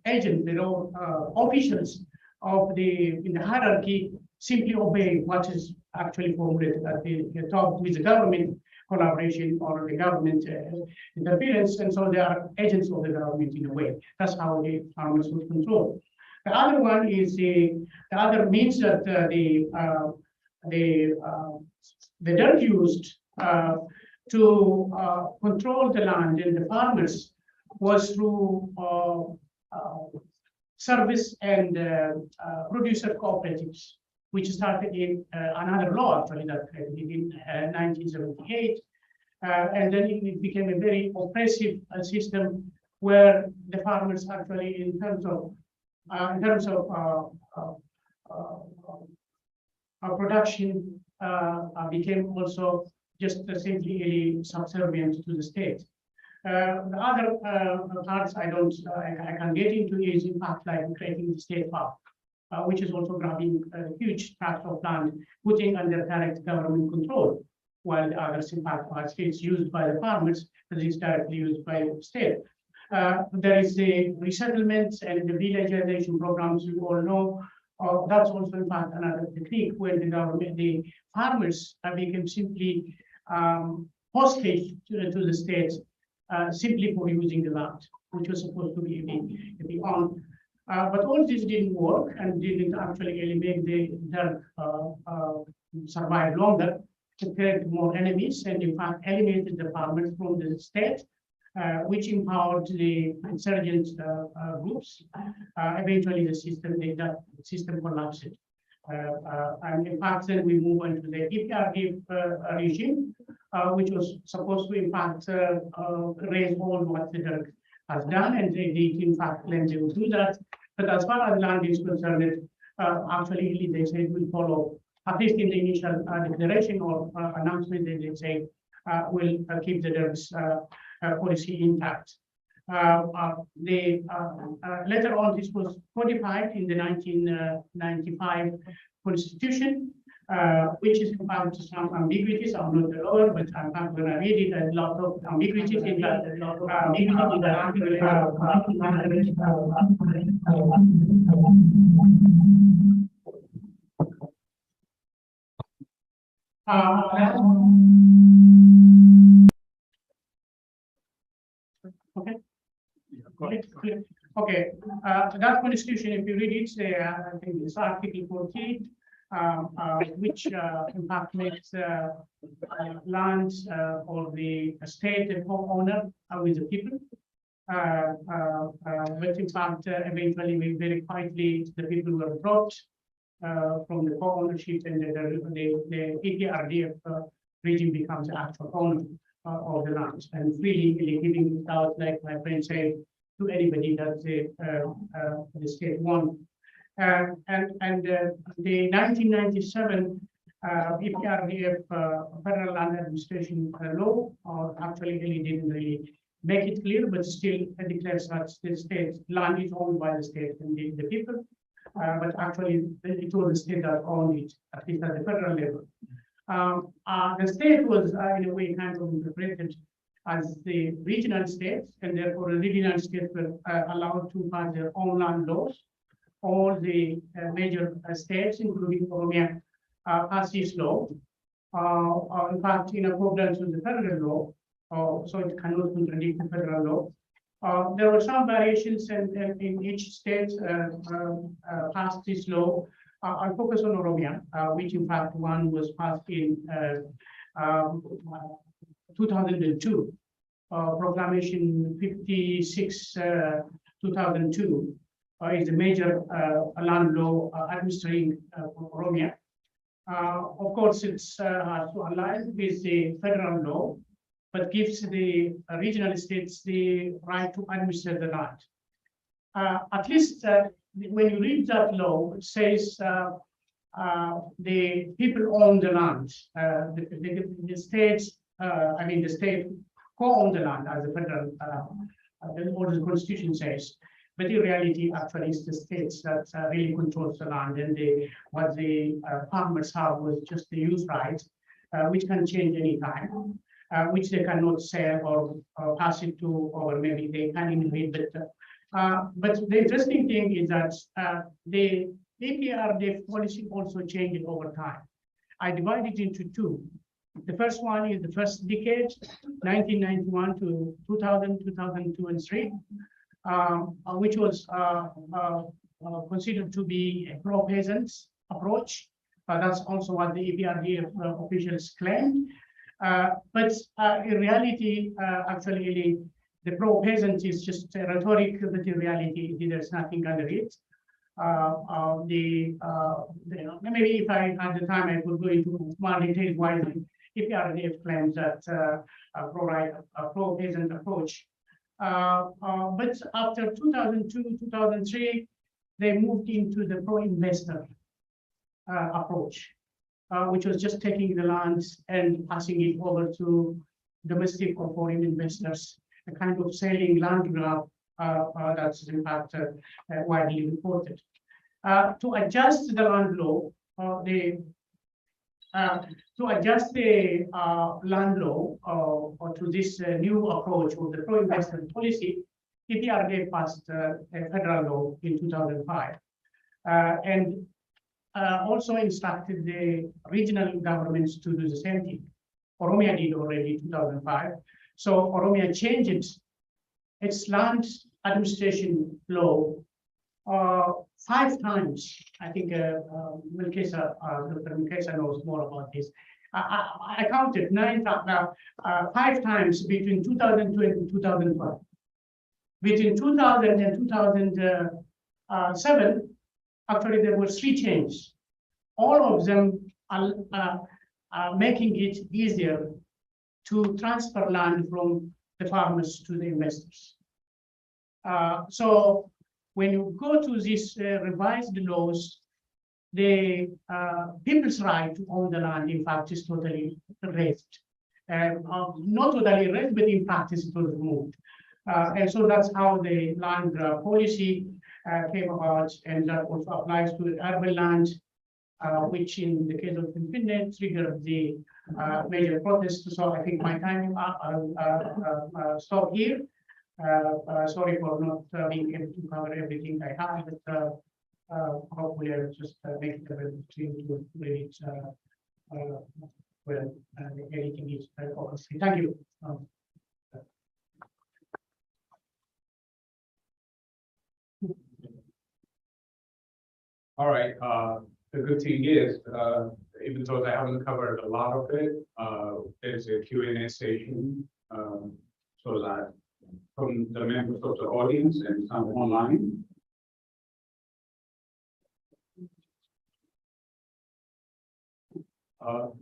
agents, the lower officials of in the hierarchy simply obey what is actually formulated at the top with the government collaboration or the government interference, and so they are agents of the government in a way. That's how the farmers would control. The other one is the other means that the Derg used to control the land and the farmers was through service and producer cooperatives, which started in another law actually that created in 1978. And then it became a very oppressive system where the farmers actually in terms of production became also just simply subservient to the state. The other parts I can get into is in fact like creating the state park, which is also grabbing a huge tract of land, putting under direct government control, while the others in fact are states used by the farmers, but it's directly used by the state. There is the resettlements and the villageization programs you all know. That's also in fact another technique where the government, the farmers became simply hostage to the state simply for using the land, which was supposed to be on. But all this didn't work and didn't actually make the Derg survive longer. It created more enemies and in fact eliminated the farmers from the state, which empowered the insurgent groups. Eventually, the system collapsed. And in fact, then we move on to the EPRD regime, which was supposed to, in fact, raise all what the Derg has done, and they did, in fact, claim they will do that. But as far as land is concerned, actually, they say we follow, at least in the initial declaration or announcement, they say we'll keep the Derg's policy intact. Later on, this was codified in the 1995 Constitution, which is about some ambiguities. I'm not the lawyer, but I'm not going to read it. A lot of ambiguities in that. Okay. Okay. That constitution, if you read it, I think it's Article 14, which in fact makes lands or the state a homeowner with the people. But in fact, eventually, very quietly, the people were brought from the co-ownership, and the EPRDF regime becomes the actual owner of the land and freely giving it out, like my friend said, to anybody that the state wants. And the 1997 EPRDF Federal Land Administration Law actually really didn't really make it clear, but still declares that the state land is owned by the state and the people. But actually, it was the state that owned it, at least at the federal level. The state was, in a way, kind of interpreted as the regional states, and therefore the regional states were allowed to pass their own land laws. All the major states, including Oromia, passed this law. In fact, in accordance with the federal law, so it cannot contradict the federal law. There were some variations in each state passed this law. I'll focus on Oromia, which in fact one was passed in 2002. Proclamation 56, 2002 is the major land law administering Oromia. Of course, it's has to align with the federal law, but gives the regional states the right to administer the land. At least when you read that law, it says the people own the land. The states, I mean, the state co-own the land as the federal, or the constitution says. But in reality, actually, it's the states that really controls the land, and what the farmers have was just the use right, which can change any time. Which they cannot sell or pass it to, or maybe they can inherit. But the interesting thing is that the APRDF policy also changed over time. I divide it into two. The first one is the first decade, 1991 to 2000, 2002, and 3, which was considered to be a pro-peasants approach. That's also what the APRDF officials claimed. But in reality, actually, the pro-peasant is just a rhetoric, but in reality, there's nothing under it. Maybe if I had the time, I could go into more detail why the APRDF claims that provide a pro-peasant approach. But after 2002, 2003, they moved into the pro-investor approach. Which was just taking the lands and passing it over to domestic or foreign investors, a kind of selling land grab that's in fact widely reported. To adjust the land law, land law or to this new approach of the pro-investment policy, EPRDF passed a federal law in 2005. And also instructed the regional governments to do the same thing. Oromia did already in 2005. So Oromia changed its land administration law 5 times. I think Dr. Milkesa knows more about this. I counted 5 times between 2002 and 2005. Between 2000 and 2007, actually, there were 3 changes. All of them are making it easier to transfer land from the farmers to the investors. So when you go to these revised laws, the people's right to own the land, in fact, is totally raised. Not totally raised, but in practice, it was removed. And so that's how the land policy came about, and that also applies to urban land, which in the case of Finland triggered the major protests. So I think my time I'll stop here. Sorry for not being able to cover everything I have, but hopefully I'll just make it available to you to read it well. Anything is obviously. Thank you. All right. The good thing is, even though I haven't covered a lot of it, there's a Q&A session so that from the members of the audience and some online.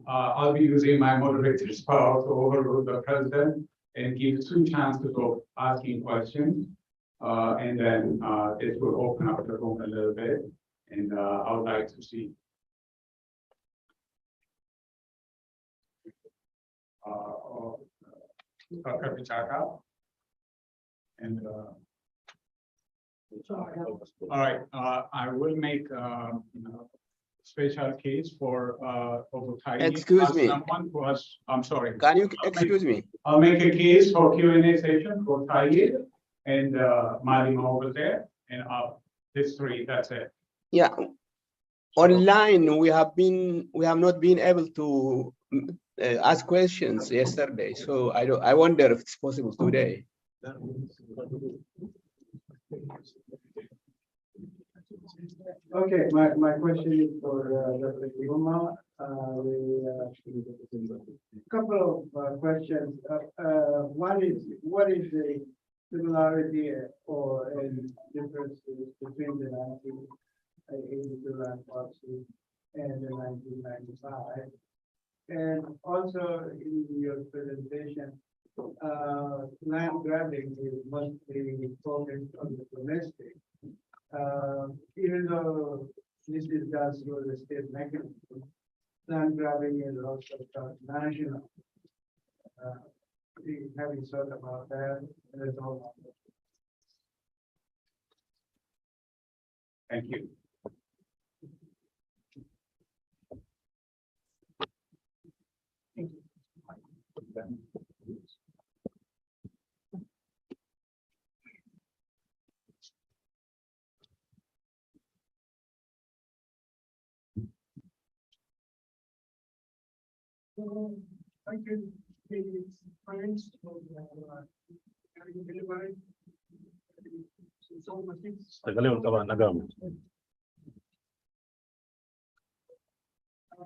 I'll be using my moderator's power to overrule the president and give 2 chances of asking questions. And then this will open up the room a little bit. And I would like to see Dr. Pichaka. And all right, I will make special case for Excuse me. Someone who was, I'm sorry. Can you excuse me? I'll make a case for Q&A session for Tayyid and Malima over there, and this 3, that's it. Yeah. Online, we have not been able to ask questions yesterday, so I wonder if it's possible today. Okay, my question is for Dr. Oromo. Couple of questions. One is, what is the similarity or differences between the 1982 land policy and the 1995? And also in your presentation, land grabbing is mostly focused on the domestic. Even though this is done through the state mechanism, land grabbing is also transnational. Having thought about that, that's all. Thank you. I can take friends delivery. Tagalog ka ba? Nagam. I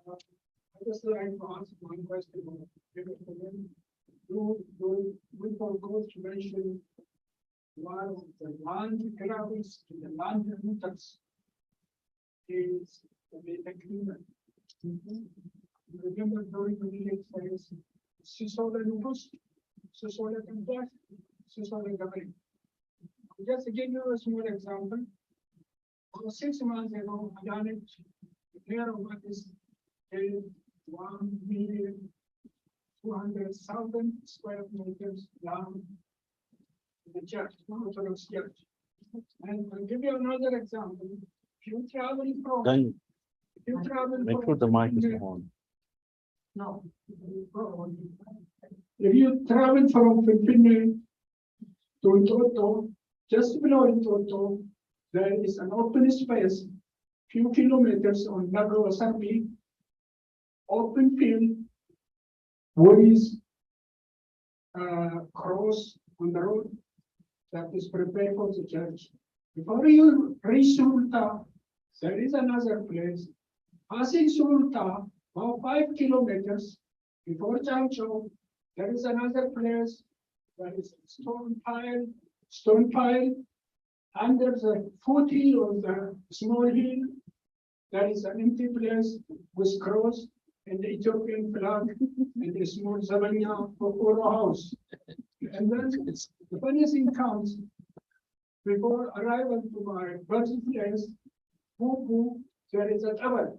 just like to ask one question. We forgot to mention one of the land grabbers and the land looters is the agreement. Remember during the meeting says, Sisola Lupus, Sisola Contact, Sisola Gabri. Just to give you a small example, about 6 months ago, I done it, clear of what is 1,200,000 square meters down the church, Orthodox church. And I'll give you another example. If you travel from, Then if you travel make sure the mic is on. no. If you travel from Finland to Toto, just below Toto, there is an open space, few kilometers on Lago Sarpi, open field, woods, cross on the road that is prepared for the church. Before you reach Sulta, there is another place. Passing Sulta, about 5 kilometers before Chancho, there is another place. There is stone pile, under the foothill of the small hill. There is an empty place with cross and the Ethiopian flag and a small Zavanya for house. And then the funny thing comes, before arrival to my birthplace, there is a tower.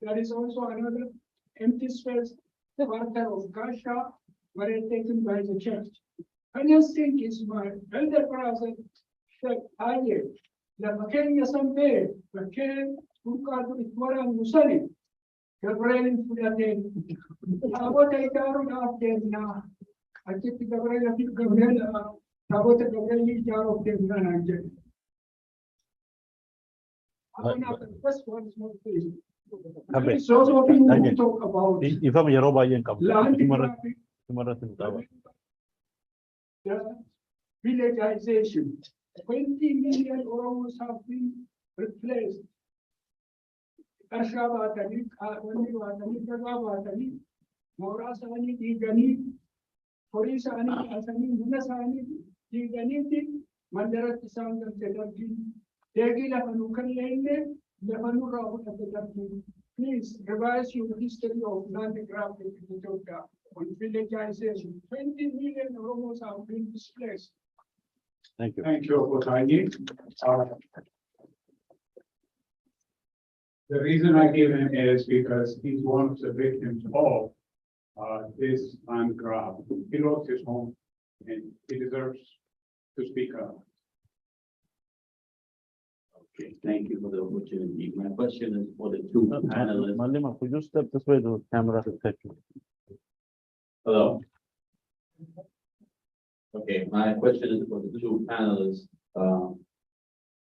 There is also another empty space, the water of Gasha, where it taken by the church. Funniest thing is my elder brother said, "Aye, the Makan Yasambe, Makan Ukadu Itwaran Musari, Gabriel Fulade, what I got out there now. I think the Gabriel, what the Gabriel jar of them nan. First one is not please. So we talk about Ifam Yaroba yan kam. land Tumarat grabbing, tumarat ng tawa. the villagization. 20 million Oromos have been replaced. Kashabatani, Kawani, Kagabatani, Morasani, Igani, Horisani, Asani, Munasani, Igani, Mandara Sound of the Dagi, Degila Hanukan Lane, the Hanura of the Dagi. please revise your history of land grab in Ethiopia on villagization. 20 million Oromos have been displaced. Thank you. Thank you, Otayi. The reason I give him is because he's one of the victims of this land grab. He lost his home and he deserves to speak up. Okay, thank you for the opportunity. My question is for the two panelists. Malima, could you step this way, the camera to take you? Hello. Okay, my question is for the two panelists.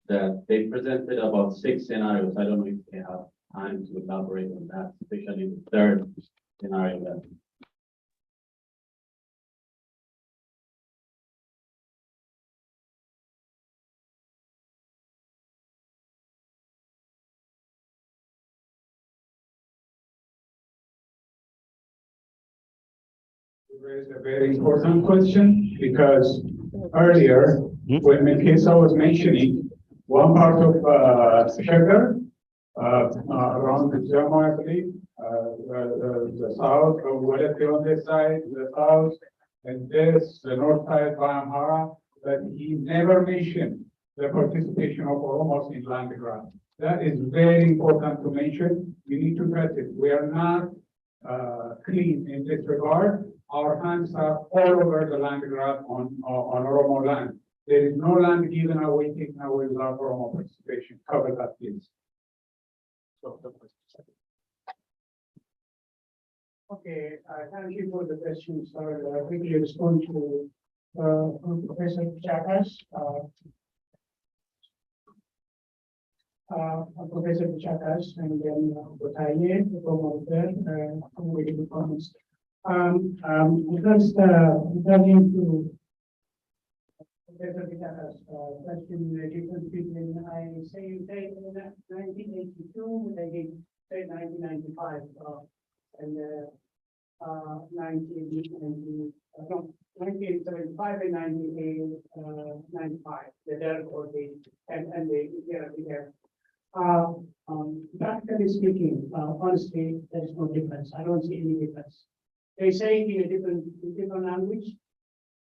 That they presented about 6 scenarios. I don't know if they have time to elaborate on that, especially the third scenario that. You raised a very important question because earlier, when Mikesa was mentioning one part of Sugar, around the Jama, I believe, the south of Waleti on this side, the south, and this, the north side by Amhara, but he never mentioned the participation of Oromos in land grab. That is very important to mention. We need to address it. We are not clean in this regard. Our hands are all over the land grab on Oromo land. There is no land given away, taken away without Oromo participation. Cover that, please. Okay, thank you for the question, sir. I quickly respond to Professor Chakas. Professor Chakas, and then Otaye from there, with comments. First, regarding to Professor Chakas' question, the difference between I say in 1982, they did say 1995, and 1975 and 1995, the dearth or the and the year here. Practically speaking, honestly, there is no difference. I don't see any difference. They say in a different language,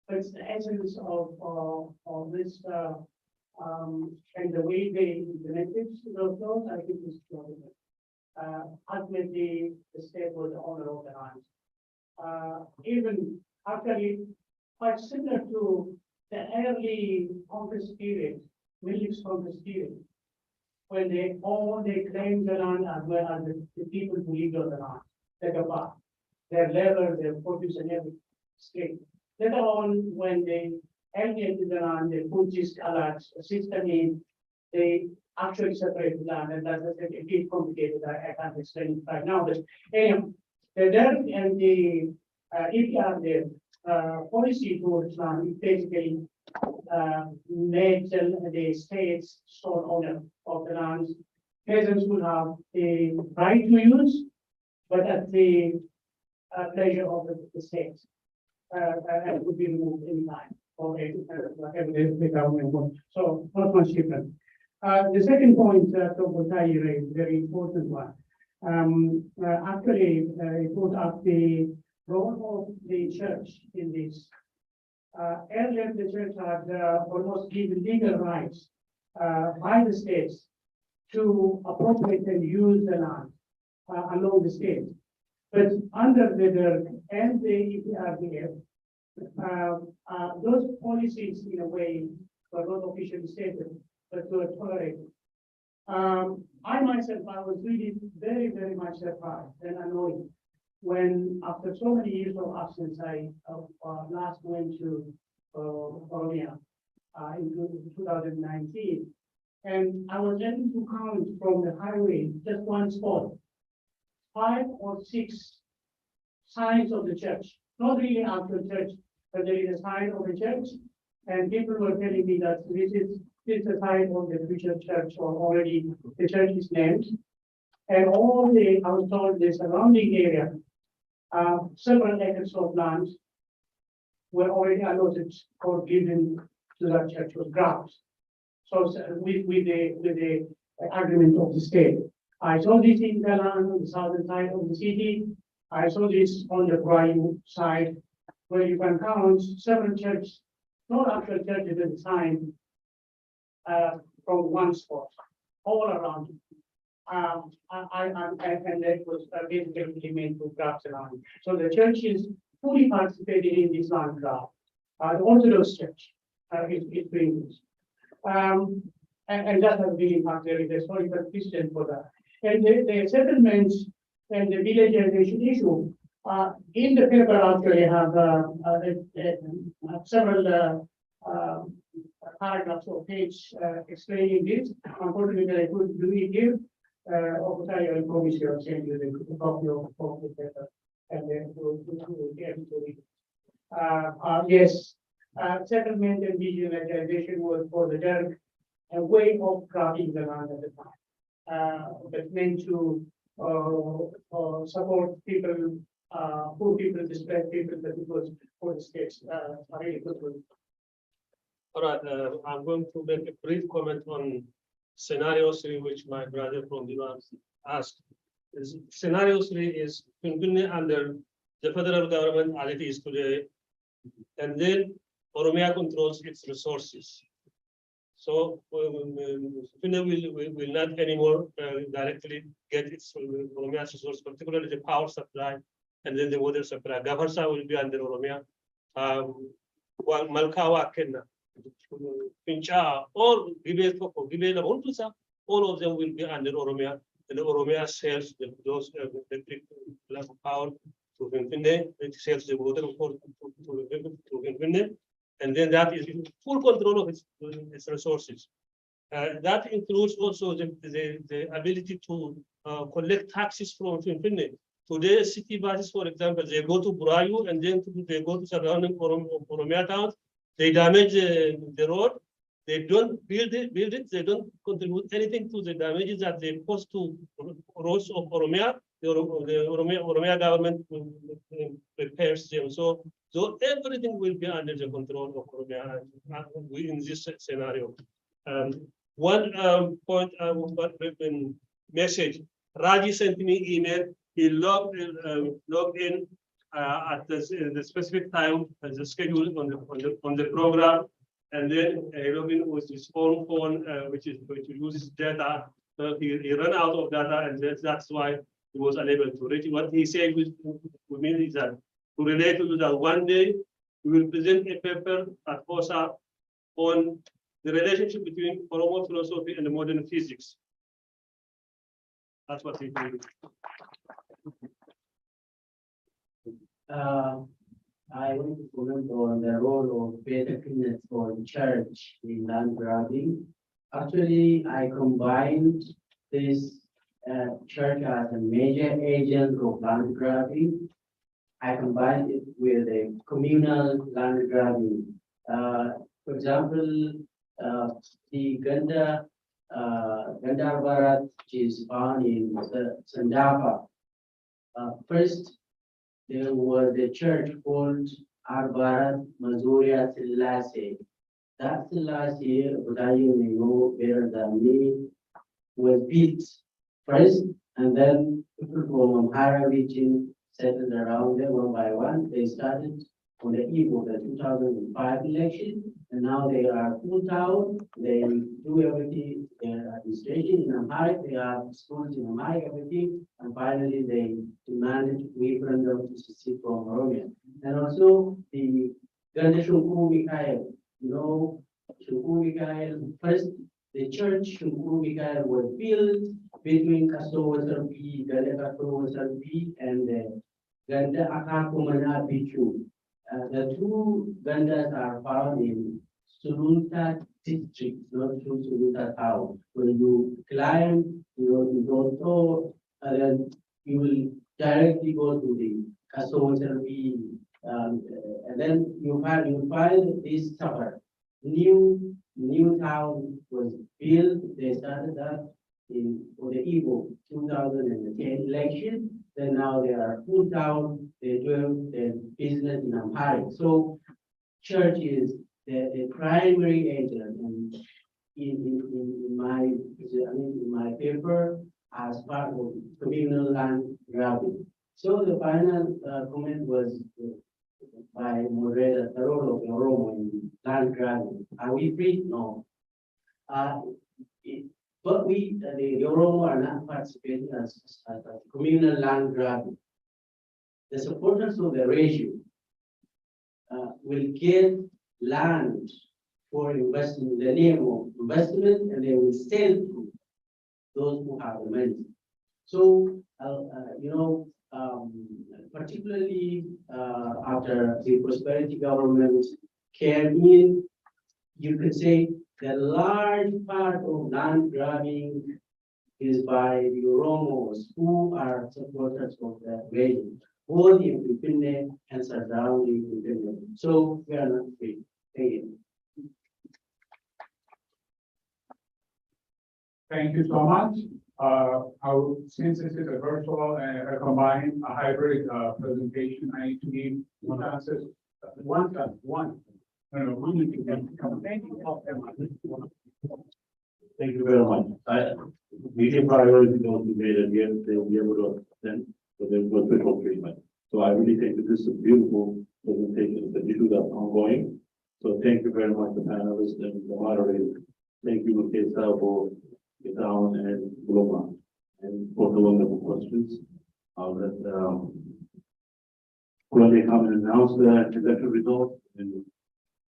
but it's the essence of this and the way they implemented those laws, I think is different. Ultimately, the state was the owner of the land. Even actually, quite similar to the early conquest period, Middle East conquest period, when they claimed the land as well as the people who lived on the land, the Gabah, their labor, their produce, and every state. Later on, when they alienated the land, they put this system in, they actually separate the land, and that's a bit complicated. I can't explain it right now, but anyway, the DERG and the EPR, the policy towards land is basically made the states sole owner of the land. Peasants will have the right to use, but at the pleasure of the state. And would be removed anytime or whatever the government wants. So not much different. The second point Dr. Tayi raised, very important one. Actually, it put up the role of the church in this. Earlier, the church had almost given legal rights by the states to appropriate and use the land along the state. But under the DERG and the EPRDF, those policies, in a way, were not officially stated, but were tolerated. I myself, I was really very, very much surprised and annoyed when, after so many years of absence, I last went to Oromo in 2019, and I was able to count from the highway just one spot, 5 or 6 signs of the church, not really actual church, but there is a sign of the church, and people were telling me that this is the sign of the future church, or already the church is named, and all the, I was told, the surrounding area, several acres of land were already allotted or given to that church, was grounds. So with the agreement of the state. I saw this in Galan, on the southern side of the city. I saw this on the Brayu side, where you can count several churches, not actual churches at the time, from one spot, all around. And that was basically made to grab the land. So the church is fully participated in this land grab. The Orthodox Church is doing this. And that has been impact there is a historical precedent for that. And the settlements and the villageization issue, in the paper actually have several paragraphs or page explaining this. Unfortunately, I couldn't do it here. I promise you, I'll send you the copy of the paper and then we'll be able to read it. Yes, settlement and visualization was for the Derg a way of grabbing the land at the time. But meant to support people, poor people, displaced people, that it was for the states. Really good one. All right, I'm going to make a brief comment on scenario 3, which my brother from the US asked. Scenario 3 is continuing under the federal government as it is today, and then Oromia controls its resources. So will not anymore directly get its Oromia resource, particularly the power supply and then the water supply. Gavarsa will be under Oromia. Malkawa Kenna, Pincha, or Gibela Montusa, all of them will be under Oromia. And Oromia sells those electric power to Finfinde, it sells the water to Finfinde. And then that is in full control of its resources. That includes also the ability to collect taxes from Finfinde. Today, city buses, for example, they go to Burayu and then they go to surrounding Oromia towns. They damage the road. They don't build it. They don't contribute anything to the damages that they cause to roads of Oromia. The Oromia government repairs them. So everything will be under the control of Oromia in this scenario. One point I want to message. Raji sent me email. He logged in at the specific time as the schedule on the program, and then he logged in with his own phone, which uses data. So he ran out of data, and that's why he was unable to reach. What he said with me is that to relate to that, one day we will present a paper at OSA on the relationship between Oromo philosophy and modern physics. That's what he did. I want to comment on the role of faithfulness for the church in land grabbing. Actually, I combined this church as a major agent of land grabbing. I combined it with a communal land grabbing. For example, the Gandhar Barat, which is found in Sandafa. First, there was a church called Arbarat Mazuria Selassie. That Selassie, Budayu may know better than me, was built first, and then people from Amhara region settled around them one by one. They started on the eve of the 2005 election, and now they are full town. They do everything, their administration in Amharic, they have schools in Amharic, everything, and finally they demanded referendum to secede from Oromia. And also the Ganda Shunku Mikhail, Shunku Mikhail, first the church Shunku Mikhail was built between Kasowa Sarpi, Ganda Kasowa Sarpi, and Ganda Akakumana Pichu. The two Gandas are found in Sulunta district, not Sulunta town. When you climb, you don't go, and then you will directly go to the Kasowaservi, and then you find this suffer. New town was built. They started that for the eve of 2010 election. Then now they are full town. They do their business in Amharic. So church is the primary agent. And in my paper, as part of communal land grabbing. So the final comment was by moderator Oromo in land grabbing. Are we free? No. But the Oromo are not participating as communal land grabbing. The supporters of the regime will get land for investment in the name of investment, and they will sell to those who have the money. So, particularly after the prosperity government came in, you could say the large part of land grabbing is by the Oromos who are supporters of the regime, both in Pipine and surrounding Pipine. So we are not free. Thank you. Thank you so much. Since this is a virtual and a combined, a hybrid presentation, I need to give one answer. One. No, we need to get. Thank you very much. We give priority to those who made it yet, they will be able to attend, so there's no special treatment. So I really think that this is a beautiful presentation, the issue that's ongoing. So thank you very much, the panelists and the moderators. Thank you, Mukesa, for the town and Global, and for the wonderful questions. I'll let Kwame come and announce the election results in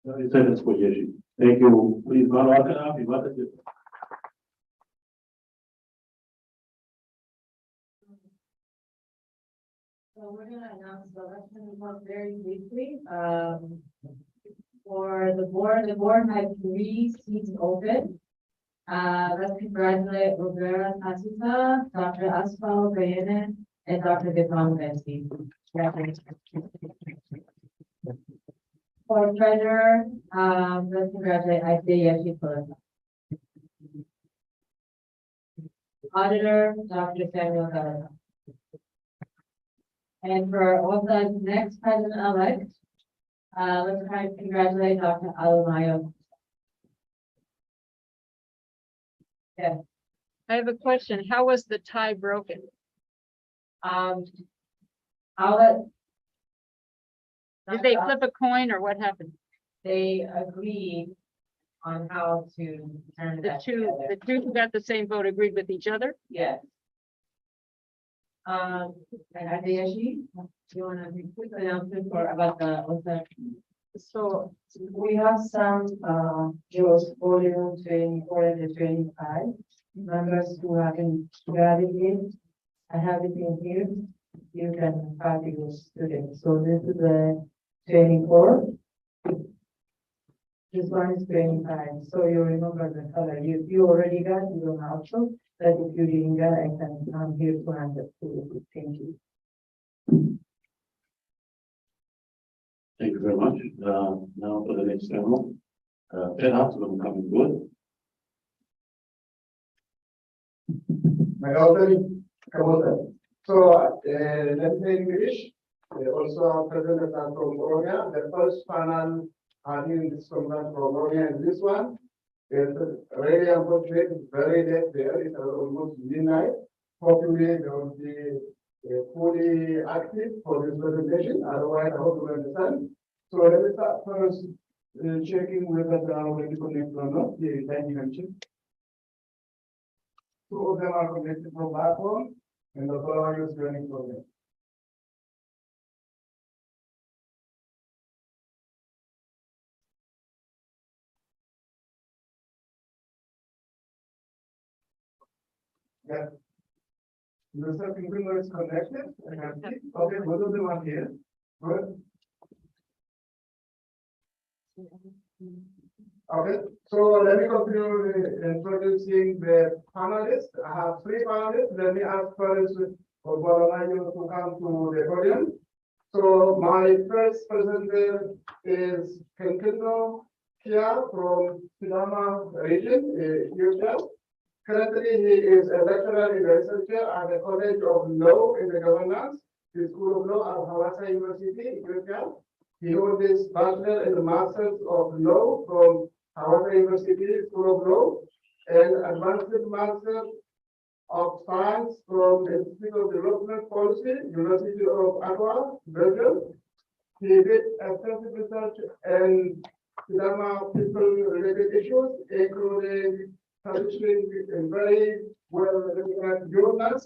30 seconds for Yeshi. Thank you. Please, Malaka, So we're gonna announce the election results very briefly. For the board had 3 seats open. Let's congratulate Rivera Tasita, Dr. Asfal Bayanen, and Dr. Vipan Bensky. For treasurer, let's congratulate Isaiah Shipula. Auditor, Dr. Samuel Galata. And for also next president-elect, let's try to congratulate Dr. Alamayo. Yeah. I have a question. How was the tie broken? I'll let. Did they flip a coin or what happened? They agreed on how to turn The that two together. who got the same vote agreed with each other? Yes. And Adeyashi, you want to quick announcement for about the. So we have some Joe's volume 24 and 25 members who haven't graduated. I have it in here. You can copy your students. So this is the 24. This one is 25. So you remember the color. You already got, you don't have to. But if you didn't get, I can come here to answer to you. Thank you. Thank you very much. Now for the next demo. Perhaps will come in good. My daughter, come on. So, let's say English. Also present from Oromo. The first panel having this conference from Oromo and this one. It's really unfortunate, it's very late there, it's almost midnight. Hopefully they will be fully active for this presentation, otherwise I hope you understand. So let me start first checking whether they are already connected or not. The time you can check. 2 of them are connected from platform and the following is joining from them. Yeah. Mr. Pinguino is connected. I can see. Okay, both of them are here. Good. Okay, so let me continue introducing the panelists. I have 3 panelists. Let me ask first for Bolanayo to come to the podium. So my first presenter is Kenkino Kia from Sidama region, Ethiopia. Currently, he is a lecturer in researcher at the College of Law in the Governance, the School of Law at Hawassa University, Ethiopia. He holds his bachelor and master's of law from Hawassa University School of Law and advanced master of Science from the Institute of Development Policy, University of Ottawa, Belgium. He did extensive research and Sidama people-related issues, including publishing in very well-recognized journals.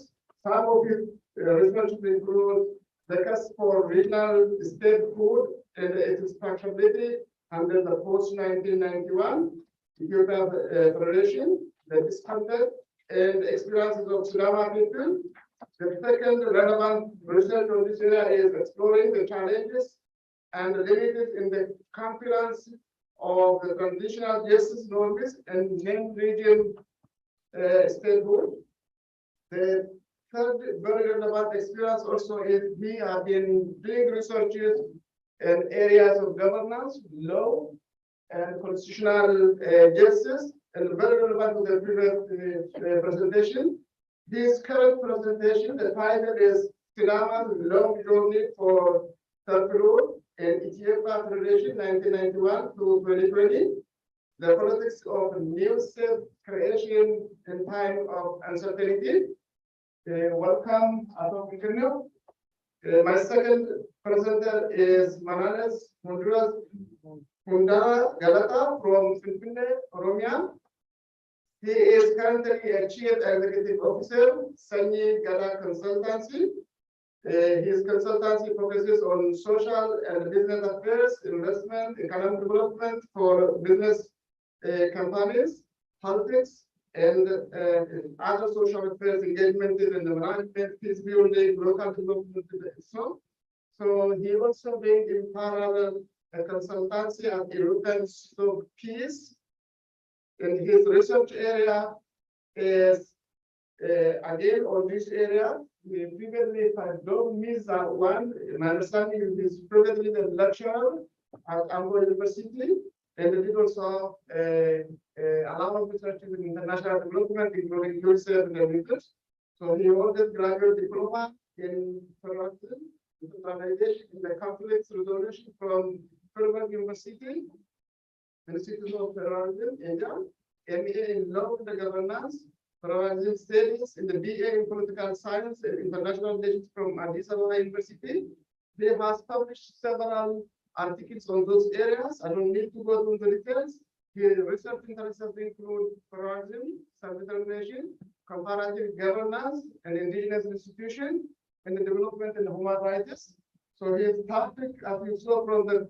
Some of his research include the case for regional statehood and its structurability under the post-1991 Ethiopia Federation, the discontent and experiences of Sidama people. The second relevant research on this area is exploring the challenges and limited in the confidence of the transitional justice norms and named region statehood. The third very relevant experience also is we have been doing researches in areas of governance, law, and constitutional justice, and very relevant to the previous presentation. This current presentation, the title is Sidama's Long Journey for Self-Rule in Ethiopia Federation 1991 to 2020, the politics of new state creation in time of uncertainty. Welcome, Ato Kikino. My second presenter is Mananes Hundara Galata from Finland, Oromia. He is currently a Chief Executive Officer, Sanyi Gala Consultancy. His consultancy focuses on social and business affairs, investment, economic development for business companies, politics, and other social affairs engagement in the management, peace building, local development. So he also being in parallel a consultancy at European Institute of Peace. And his research area is again on this area. We previously, if I don't miss that one, my understanding is previously the lecturer at Ambo University, and he did also a lot of research in international development, including UNICEF and others. So he holds a graduate diploma in internationalization in the conflict resolution from Furman University, Institute of Terrorism, India, MA in Law and Governance, Terrorism Studies in the BA in Political Science and International Relations from Addis Ababa University. They have published several articles on those areas. I don't need to go into the details. His research interests include terrorism, self-determination, comparative governance, and indigenous institutions, and the development and human rights. So his topic, as you saw from the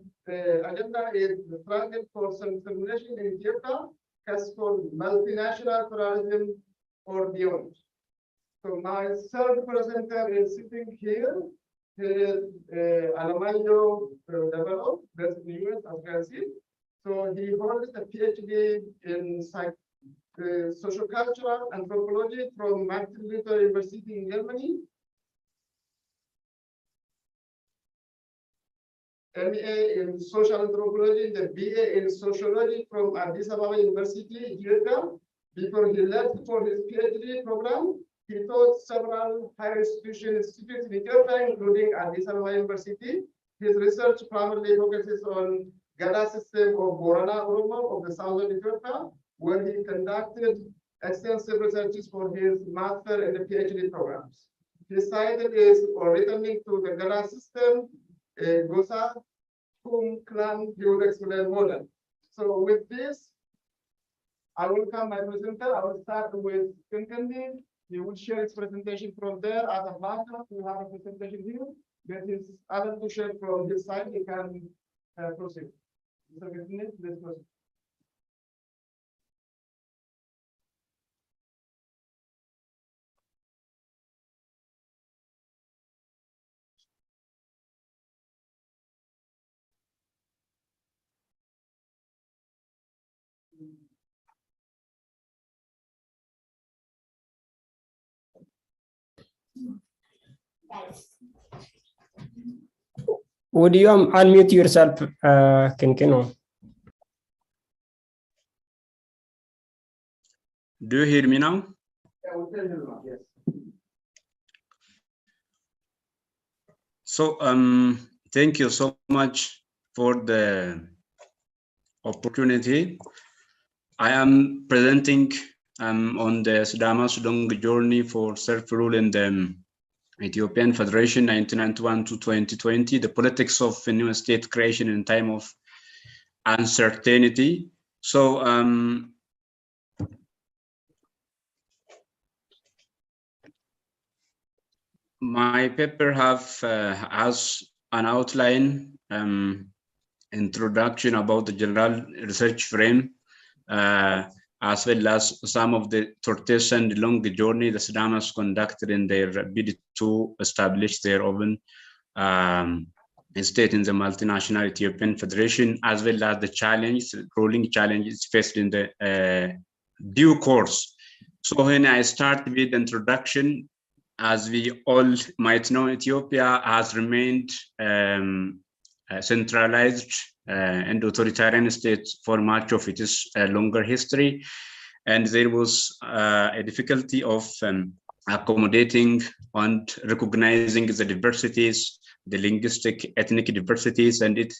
agenda, is the struggle for self-determination in Ethiopia, as for multinational terrorism or beyond. So my third presenter is sitting here. He is Alamayo Develo, based in the US, as you can see. So he holds a PhD in sociocultural anthropology from Martin Luther University in Germany. MA in social anthropology, the BA in sociology from Addis Ababa University, Ethiopia. Before he left for his PhD program, he taught several higher institutions in Ethiopia, including Addis Ababa University. His research primarily focuses on Gada system of Borana Oromo of the southern Ethiopia, where he conducted extensive researches for his master and PhD programs. His title is on returning to the Gada system, Gosa, whom clan he would explain more than. So with this, I will come my presenter. I will start with Kenkandi. He will share his presentation from there. As a backup, we have a presentation here. That is other to share from his side. He can proceed. Mr. Kenkandi, please proceed. Would you unmute yourself, Kenkeno? Do you hear me now? Yes. So thank you so much for the opportunity. I am presenting on the Sidama's long journey for self-rule in the Ethiopian Federation 1991 to 2020, the politics of a new state creation in time of uncertainty. So my paper has an outline, introduction about the general research frame, as well as some of the tortoise and long journey the Sidamas conducted in their bid to establish their own state in the multinational Ethiopian Federation, as well as the ruling challenges faced in the due course. So when I start with introduction, as we all might know, Ethiopia has remained centralized and authoritarian state for much of its longer history. And there was a difficulty of accommodating and recognizing the diversities, the linguistic, ethnic diversities, and it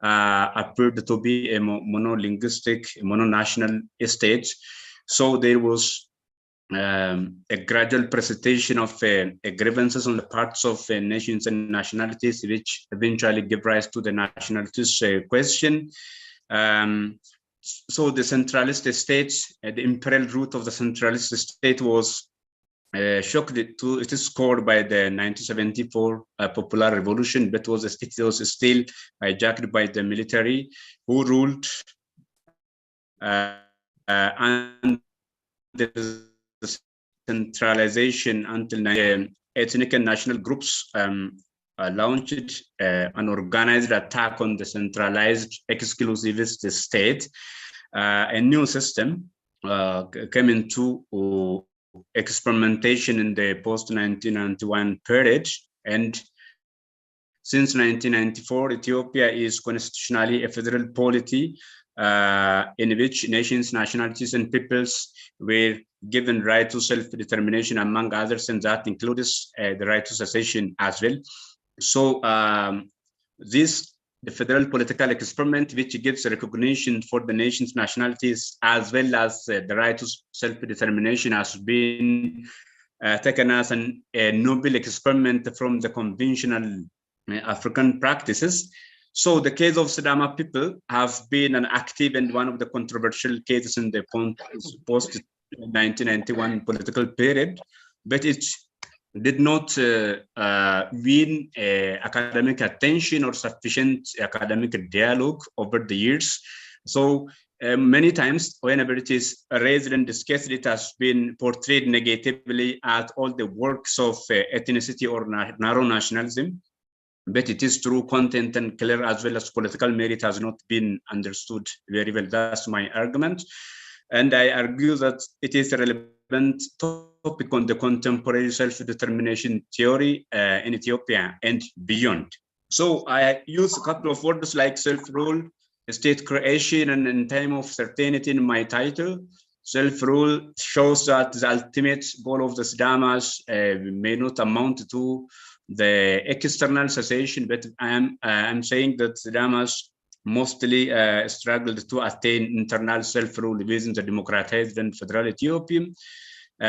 appeared to be a monolinguistic, mononational state. So there was a gradual precipitation of grievances on the parts of nations and nationalities, which eventually gave rise to the nationalities question. So the centralist states, the imperial root of the centralist state was shocked to its core by the 1974 popular revolution, but it was still hijacked by the military, who ruled and the centralization until ethnic and national groups launched an organized attack on the centralized exclusivist state. A new system came into experimentation in the post-1991 period, and since 1994, Ethiopia is constitutionally a federal polity in which nations, nationalities, and peoples were given right to self-determination, among others, and that includes the right to secession as well. So the federal political experiment, which gives recognition for the nation's nationalities as well as the right to self-determination, has been taken as a noble experiment from the conventional African practices. So the case of Sidama people have been an active and one of the controversial cases in the post-1991 political period, but it did not win academic attention or sufficient academic dialogue over the years. So many times whenever it is raised and discussed, it has been portrayed negatively at all the works of ethnicity or narrow nationalism. But it is true, content and clear as well as political merit has not been understood very well. That's my argument. And I argue that it is a relevant topic on the contemporary self-determination theory in Ethiopia and beyond. So I use a couple of words like self-rule, state creation, and in time of certainty in my title. Self-rule shows that the ultimate goal of the Sidamas may not amount to the external cessation, but I'm saying that Sidamas mostly struggled to attain internal self-rule within the democratized and federal Ethiopia.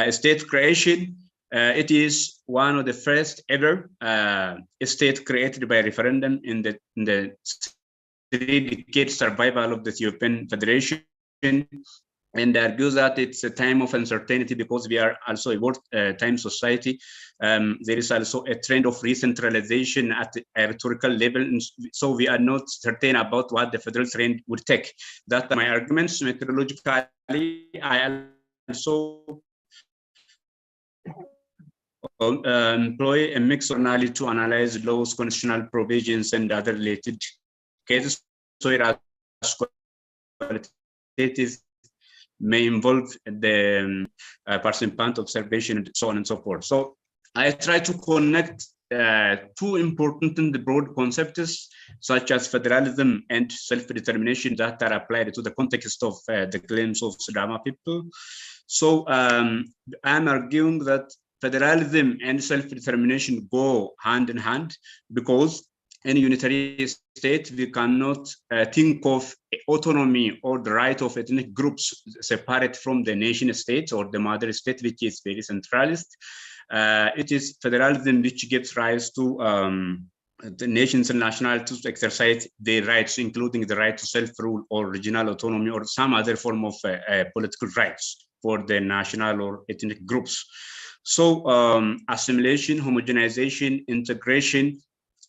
State creation, it is one of the first ever state created by referendum in the 3-decade survival of the Ethiopian Federation, and argues that it's a time of uncertainty because we are also a wartime society. There is also a trend of re-centralization at a rhetorical level, and so we are not certain about what the federal trend would take. That are my arguments. Methodologically, I also employ a mix of analysis to analyze laws, constitutional provisions, and other related cases. So it has qualitative may involve the participant observation and so on and so forth. So I try to connect two important and broad concepts such as federalism and self-determination that are applied to the context of the claims of Sidama people. So I'm arguing that federalism and self-determination go hand in hand because any unitary state, we cannot think of autonomy or the right of ethnic groups separate from the nation state or the mother state, which is very centralist. It is federalism which gives rise to the nations and nationalities to exercise their rights, including the right to self-rule or regional autonomy or some other form of political rights for the national or ethnic groups. So assimilation, homogenization, integration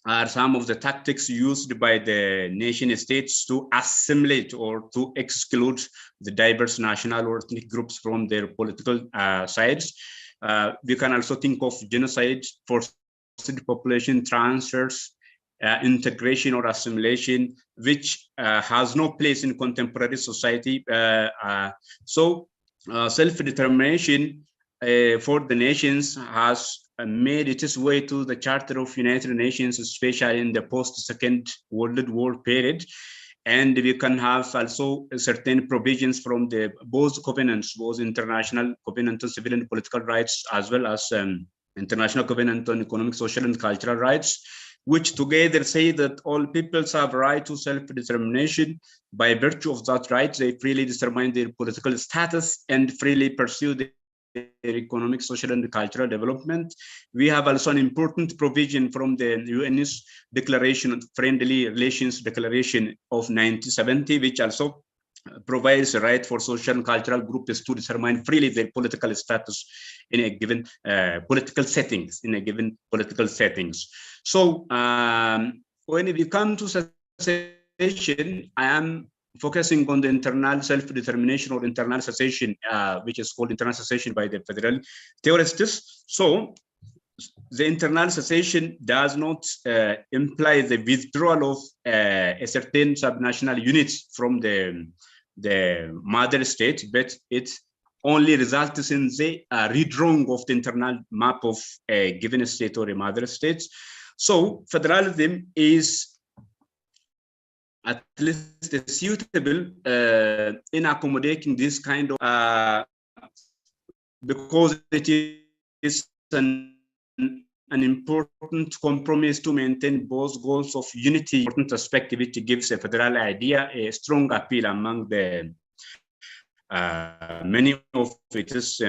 are some of the tactics used by the nation states to assimilate or to exclude the diverse national or ethnic groups from their political sides. We can also think of genocide, forced population transfers, integration or assimilation, which has no place in contemporary society. So self-determination for the nations has made its way to the Charter of United Nations, especially in the post-Second World War period. And we can have also certain provisions from the both covenants, both international covenant on civil and political rights, as well as international covenant on economic, social, and cultural rights, which together say that all peoples have right to self-determination. By virtue of that right, they freely determine their political status and freely pursue their economic, social, and cultural development. We have also an important provision from the UN's Declaration of Friendly Relations Declaration of 1970, which also provides a right for social and cultural groups to determine freely their political status in a given political settings, So when we come to secession, I am focusing on the internal self-determination or internal secession, which is called internal secession by the federal theorists. So the internal secession does not imply the withdrawal of a certain subnational units from the mother state, but it only results in the redrawing of the internal map of a given state or a mother state. So federalism is at least suitable in accommodating this kind of, because it is an important compromise to maintain both goals of unity. Important aspect which gives a federal idea a strong appeal among the many of its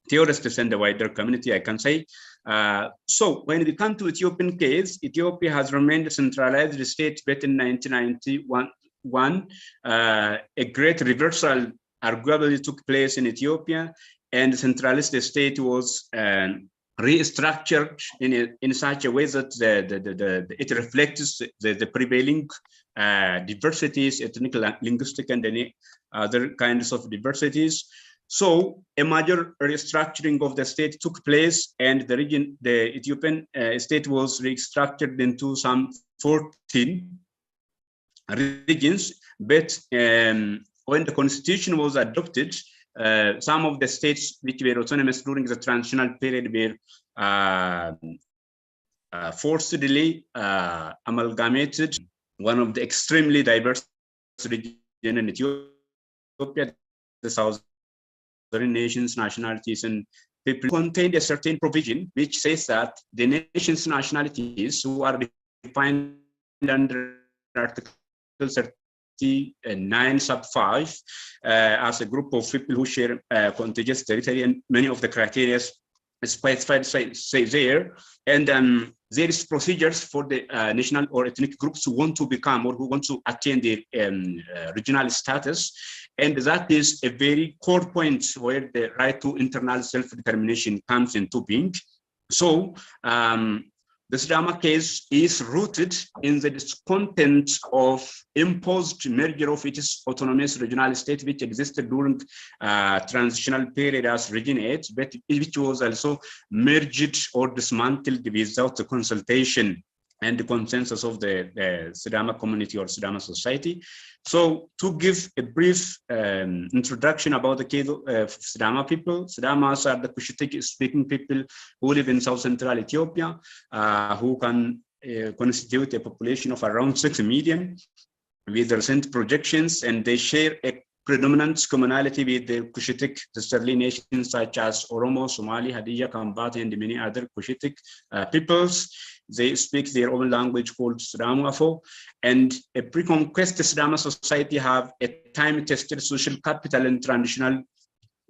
theorists and the wider community, I can say. So when we come to Ethiopian case, Ethiopia has remained a centralized state, but in 1991, a great reversal arguably took place in Ethiopia, and the centralist state was restructured in such a way that it reflects the prevailing diversities, ethnic, linguistic, and any other kinds of diversities. So a major restructuring of the state took place, and the Ethiopian state was restructured into some 14 regions. But when the constitution was adopted, some of the states which were autonomous during the transitional period were forcibly amalgamated. One of the extremely diverse regions in Ethiopia, the Southern nations, nationalities, and people, contained a certain provision which says that the nations' nationalities who are defined under Article 39 sub 5 as a group of people who share contiguous territory, and many of the criteria specified say there, and there is procedures for the national or ethnic groups who want to become or who want to attain their regional status, and that is a very core point where the right to internal self-determination comes into being. So the Sidama case is rooted in the discontent of imposed merger of its autonomous regional state, which existed during transitional period as Region 8, but which was also merged or dismantled without the consultation and the consensus of the Sidama community or Sidama society. So to give a brief introduction about the case of Sidama people, Sidamas are the Cushitic speaking people who live in South Central Ethiopia, who can constitute a population of around 6 million with recent projections, and they share a predominant commonality with the Cushitic sisterly nations such as Oromo, Somali, Hadiyya, Kambati, and many other Cushitic peoples. They speak their own language called Sidamo. And a pre-conquest Sidama society have a time-tested social capital and traditional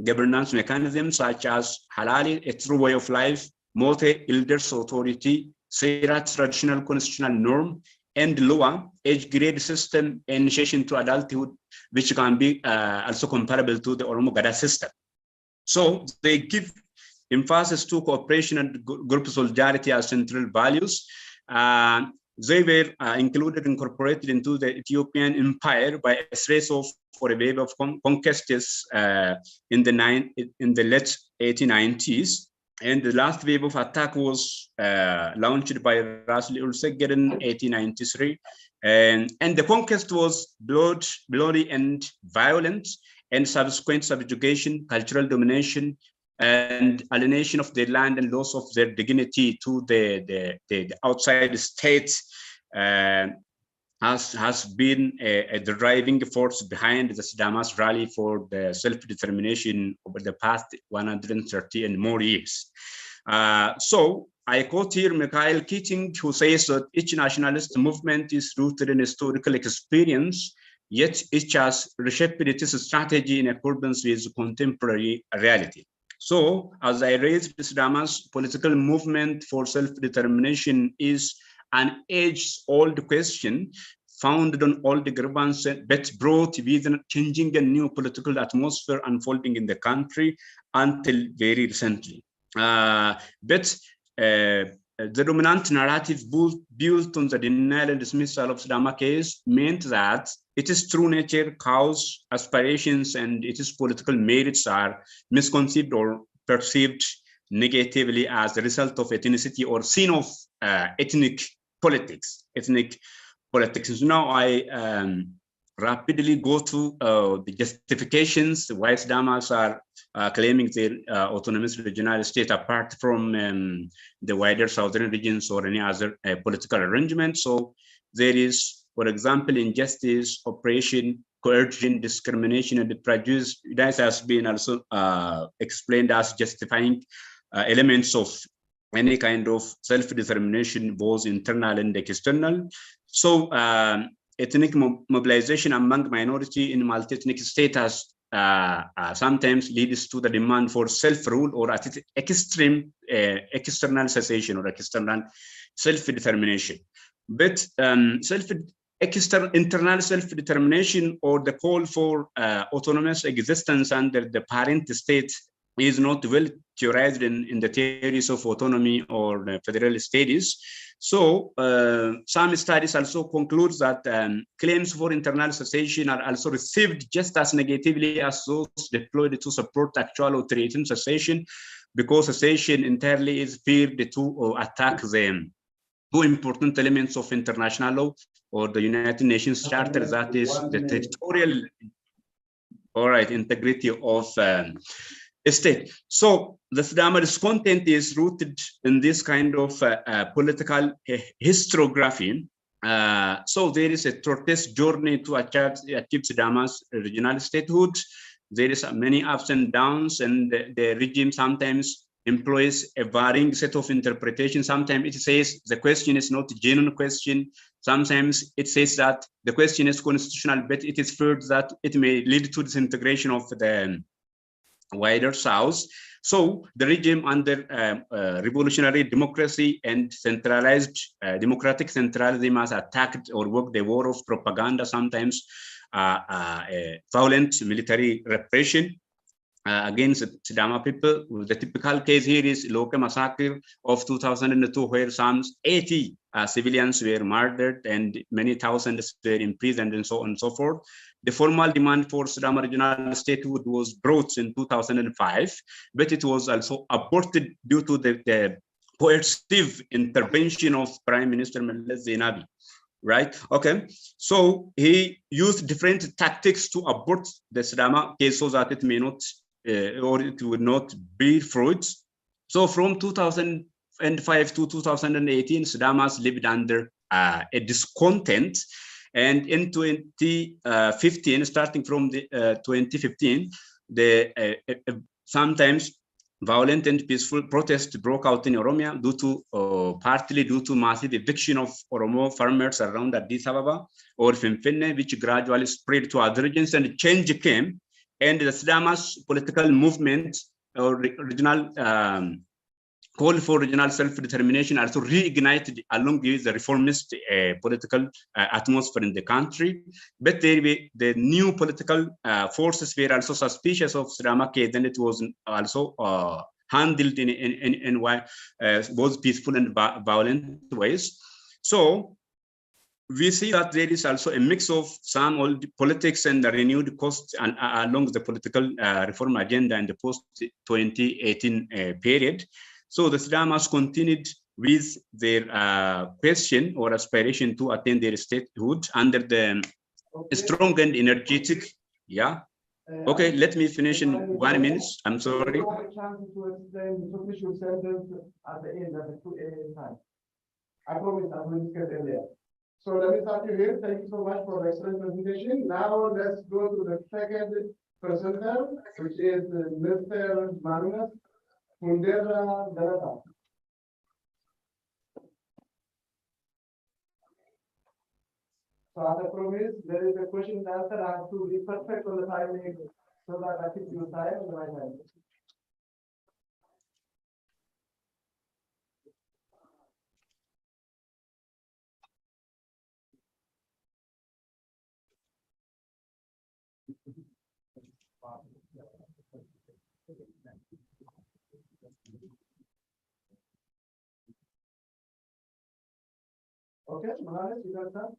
governance mechanisms such as halali, a true way of life, mote, elders authority, sera, traditional constitutional norm, and lower age grade system initiation to adulthood, which can be also comparable to the Oromo Gada system. So they give emphasis to cooperation and group solidarity as central values. They were incorporated into the Ethiopian empire by a series of or a wave of conquests in the late 1890s. And the last wave of attack was launched by Rasli Ulseger in 1893. And the conquest was bloody and violent, and subsequent subjugation, cultural domination, and alienation of their land and loss of their dignity to the outside states has been a driving force behind the Sidama's rally for the self-determination over the past 130 and more years. So I quote here Mikhail Keating, who says that each nationalist movement is rooted in historical experience, yet each has reshaped its strategy in accordance with contemporary reality. So, as I raised, Sidama's political movement for self-determination is an age-old question founded on old grievances, but brought with changing a new political atmosphere unfolding in the country until very recently. The dominant narrative built on the denial and dismissal of Sidama case meant that its true nature, cause, aspirations, and its political merits are misconceived or perceived negatively as a result of ethnicity or seen of ethnic politics. Now I rapidly go to the justifications why Sidamas are claiming their autonomous regional state apart from the wider southern regions or any other political arrangement. So there is, for example, injustice, oppression, coercion, discrimination, and prejudice. That has been also explained as justifying elements of any kind of self-determination, both internal and external. So ethnic mobilization among minority in multi-ethnic status sometimes leads to the demand for self-rule or extreme external cessation or external self-determination. But internal self-determination or the call for autonomous existence under the parent state is not well theorized in the theories of autonomy or federal studies. So some studies also conclude that claims for internal cessation are also received just as negatively as those deployed to support actual or threatened cessation, because cessation entirely is feared to attack them. Two important elements of international law or the United Nations Charter, that is the territorial integrity of state. So the Sidama's content is rooted in this kind of political historiography. So there is a tortoise journey to achieve Sidama's regional statehood. There is many ups and downs, and the regime sometimes employs a varying set of interpretations. Sometimes it says the question is not a genuine question. Sometimes it says that the question is constitutional, but it is feared that it may lead to disintegration of the wider South. So the regime under revolutionary democracy and centralized democratic centralism has attacked or worked a war of propaganda, sometimes violent military repression against Sidama people. The typical case here is Loke massacre of 2002, where some 80 civilians were murdered and many thousands were imprisoned and so on and so forth. The formal demand for Sidama regional statehood was brought in 2005, but it was also aborted due to the coercive intervention of Prime Minister Meles Zenawi. Right? Okay. So he used different tactics to abort the Sidama case so that it may not or it would not bear fruit. So from 2005 to 2018, Sidamas lived under a discontent. And in 2015, starting from the 2015, sometimes violent and peaceful protests broke out in Oromia partly due to massive eviction of Oromo farmers around Addis Ababa or Finfinne, which gradually spread to other regions, and change came. And the Sidamas political movement or regional call for regional self-determination also reignited along with the reformist political atmosphere in the country. But the new political forces were also suspicious of Sidama case, and it was also handled in both peaceful and violent ways. So we see that there is also a mix of some old politics and the renewed costs along the political reform agenda in the post-2018 period. So the Sidamas continued with their question or aspiration to attain their statehood under the strong and energetic, yeah. Okay, let me finish in 1 minute. I'm sorry. You have a chance to explain the official sentence at the end of the 2 a.m. time. I promise I will discuss earlier. So let me start you here. Thank you so much for the excellent presentation. Now let's go to the second presenter, which is Mr. Manuel Fundera Dalata. So as I promised, there is a question and answer. I have to be perfect on the timing so that I keep you time on the right hand. Okay, Maharaj, you got that?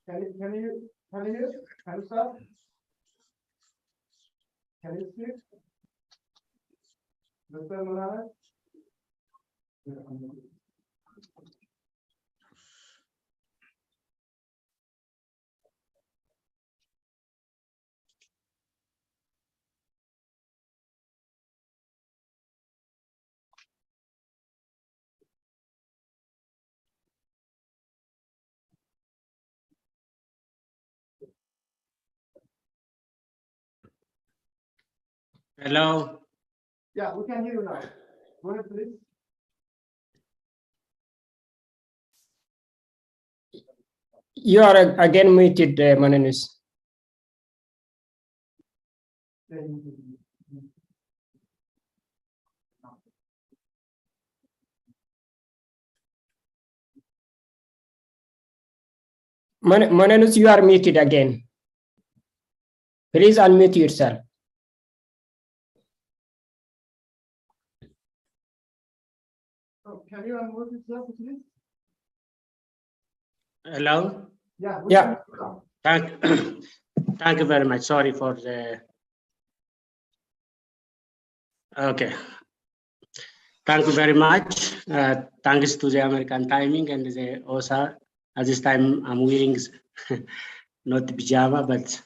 Can you hear? Can you start? Can you speak? Mr. Maharaj? Hello. Yeah, we can hear you now. Go ahead, please. You are again muted, Manenus. Manenus, you are muted again. Please unmute yourself. Oh, can you unmute yourself, please? Hello. Yeah. Yeah. Thank you very much. Sorry for the. Okay. Thank you very much. Thanks to the American timing and the OSA. At this time, I'm wearing not pajama, but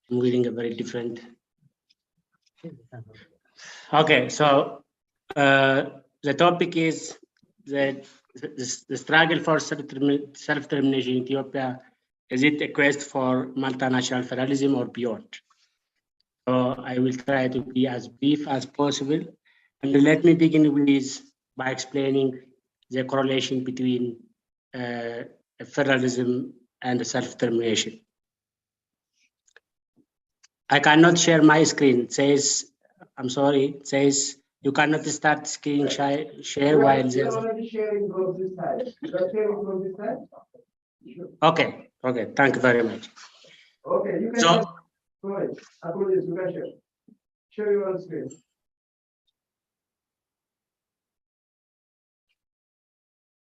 I'm wearing a very different. Okay, so the topic is the struggle for self-determination in Ethiopia. Is it a quest for multinational federalism or beyond? So I will try to be as brief as possible. And let me begin by explaining the correlation between federalism and self-determination. I cannot share my screen. It says, I'm sorry, it says you cannot start screen share while you're already sharing from this side. You're sharing from this side? Okay, thank you very much. Okay, you can share. Go ahead. Apologies, you can share. Share your screen.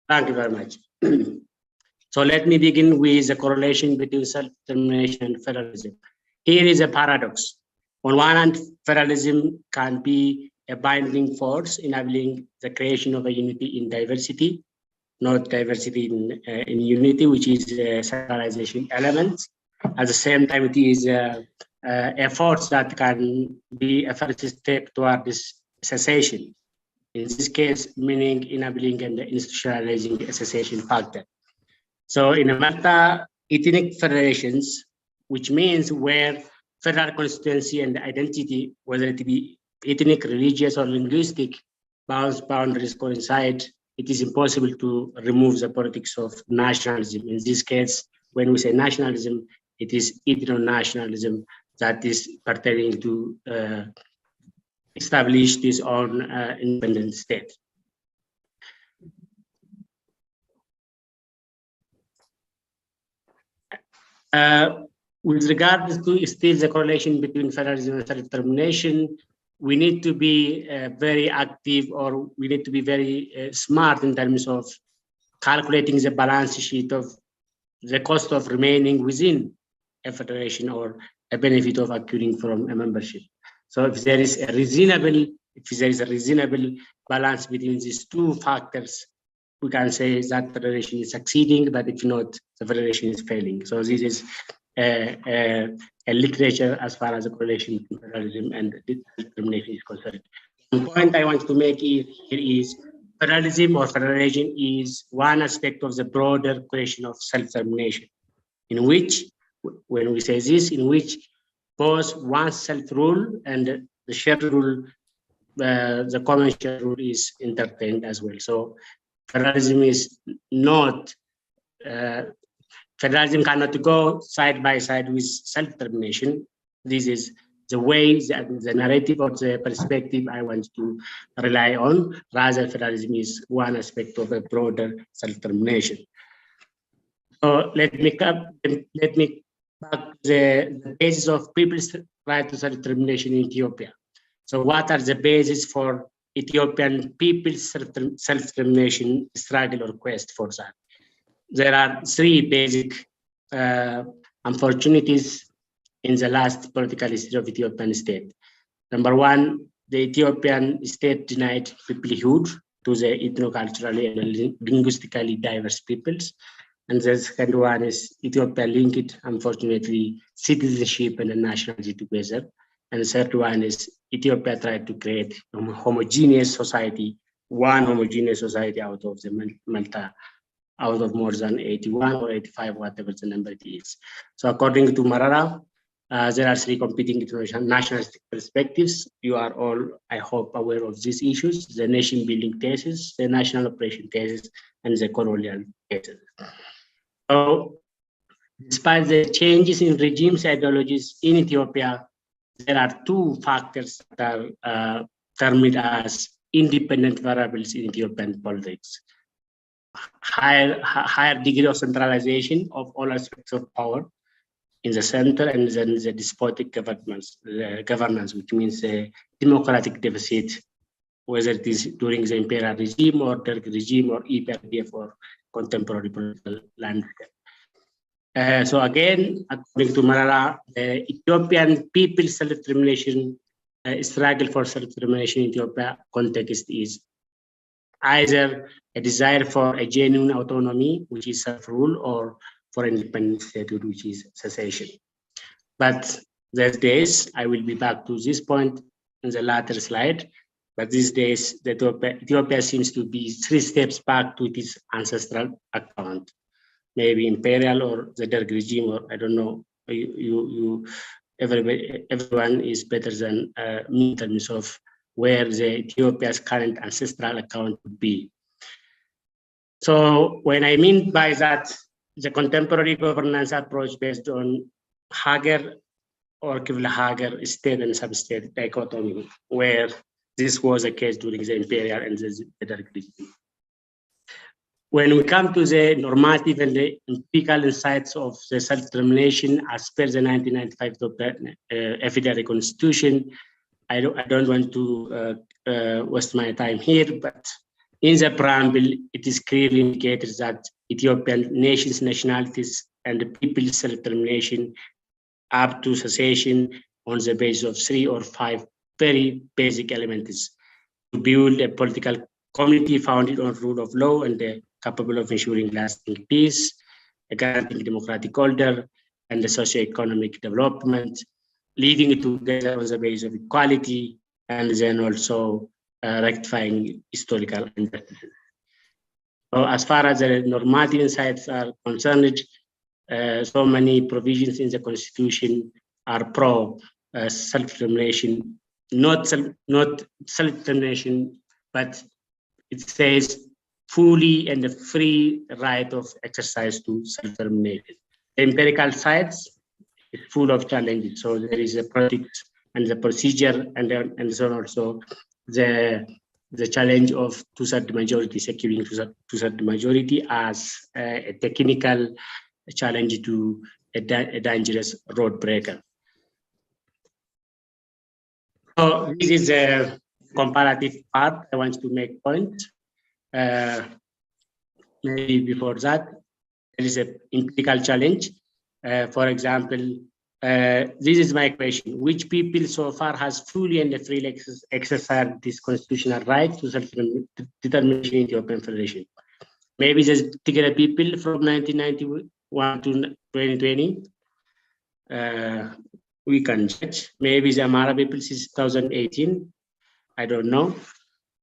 Thank you very much. So let me begin with the correlation between self-determination and federalism. Here is a paradox. On one hand, federalism can be a binding force enabling the creation of a unity in diversity, not diversity in unity, which is a centralization element. At the same time, it is a force that can be a first step toward this cessation. In this case, meaning enabling and institutionalizing a cessation factor. So in Malta, ethnic federations, which means where federal constituency and identity, whether it be ethnic, religious, or linguistic boundaries coincide, it is impossible to remove the politics of nationalism. In this case, when we say nationalism, it is ethno-nationalism that is pertaining to establish this own independent state. With regards to still the correlation between federalism and self-determination, we need to be very active, or we need to be very smart in terms of calculating the balance sheet of the cost of remaining within a federation or a benefit of accruing from a membership. So if there is a reasonable balance between these two factors, we can say that federation is succeeding, but if not, the federation is failing. So this is a literature as far as the correlation between federalism and determination is concerned. The point I want to make here is federalism or federation is one aspect of the broader question of self-determination, in which, when we say this, in which both one's self-rule and the shared rule, the common shared rule is entertained as well. So federalism is not, federalism cannot go side by side with self-determination. This is the way, the narrative or the perspective I want to rely on. Rather, federalism is one aspect of a broader self-determination. So let me back the basis of people's right to self-determination in Ethiopia. So what are the basis for Ethiopian people's self-determination struggle or quest for that? There are three basic unfortunities in the last political history of Ethiopian state. Number one, the Ethiopian state denied peoplehood to the ethno-culturally and linguistically diverse peoples. And the second one is Ethiopia linked, unfortunately, citizenship and nationality together. And the third one is Ethiopia tried to create a homogeneous society, one homogeneous society out of the Malta, out of more than 81 or 85, whatever the number it is. So according to Marara, there are three competing nationalistic perspectives. You are all, I hope, aware of these issues: the nation building thesis, the national operation thesis, and the colonial thesis. So despite the changes in regimes ideologies in Ethiopia, there are two factors that are termed as independent variables in Ethiopian politics. Higher degree of centralization of all aspects of power in the center, and then the despotic governance, which means a democratic deficit, whether it is during the imperial regime or Derg regime or EPRDF or contemporary political landscape. So again, according to Marara, the Ethiopian people's self-determination struggle for self-determination in Ethiopia context is either a desire for a genuine autonomy, which is self-rule, or for independent statehood, which is secession. But these days, I will be back to this point in the latter slide, but these days, Ethiopia seems to be 3 steps back to its ancestral account, maybe imperial or the Derg regime, or I don't know, everyone is better than me in terms of where the Ethiopia's current ancestral account would be. So when I mean by that, the contemporary governance approach based on Hager or Kivla Hager state and sub-state dichotomy, where this was the case during the imperial and the Derg regime. When we come to the normative and the empirical insights of the self-determination as per the 1995 FDR Constitution, I don't want to waste my time here, but in the preamble, it is clearly indicated that Ethiopian nations, nationalities, and the people's self-determination up to secession on the basis of 3 or 5 very basic elements. to build a political community founded on rule of law and capable of ensuring lasting peace, guaranteeing democratic order, and the socio-economic development, leading together on the basis of equality, and then also rectifying historical injustices. So as far as the normative sides are concerned, so many provisions in the Constitution are pro self-determination, not self-determination, but it says fully and the free right of exercise to self-determination. The empirical sides is full of challenges. So there is a politics and the procedure, and so also the challenge of two-thirds majority, securing two-thirds majority as a technical challenge to a dangerous road breaker. So this is a comparative part. I want to make point. Maybe before that, there is an empirical challenge. For example, this is my question: which people so far has fully and freely exercised this constitutional right to self-determination in the Ethiopian Federation? Maybe the Tigray people from 1991 to 2020. We can judge. Maybe the Amara people since 2018. I don't know.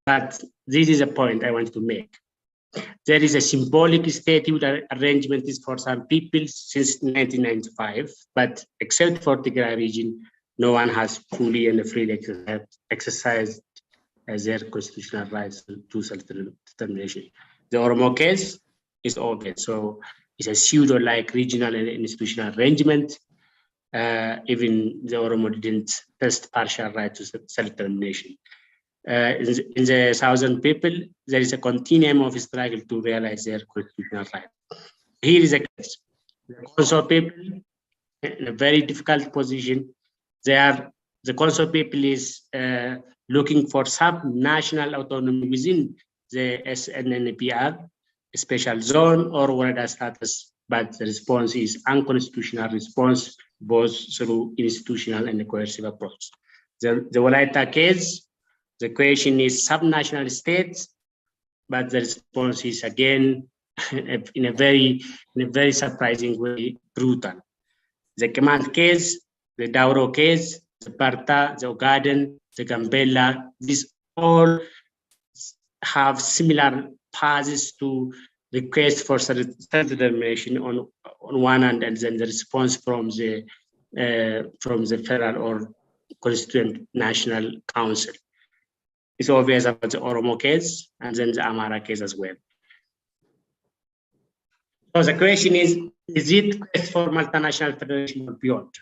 But this is a point I want to make. There is a symbolic statute arrangement for some people since 1995, but except for the Tigray region, no one has fully and freely exercised their constitutional rights to self-determination. The Oromo case is obvious. So it's a pseudo-like regional and institutional arrangement. Even the Oromo didn't test partial right to self-determination. In the southern people, there is a continuum of struggle to realize their constitutional right. Here is a case. The Conso people in a very difficult position. The Conso people is looking for sub-national autonomy within the SNNPR, a special zone or Warada status, but the response is unconstitutional response, both through institutional and coercive approach. The Walaita case, the question is sub-national states, but the response is again in a very surprising way brutal. The Kemant case, the Dauro case, the Parta, the Ogaden, the Gambella, these all have similar paths to request for self-determination on one hand, and then the response from the federal or constituent national council. It's obvious about the Oromo case and then the Amara case as well. So the question is it quest for multinational federation or beyond?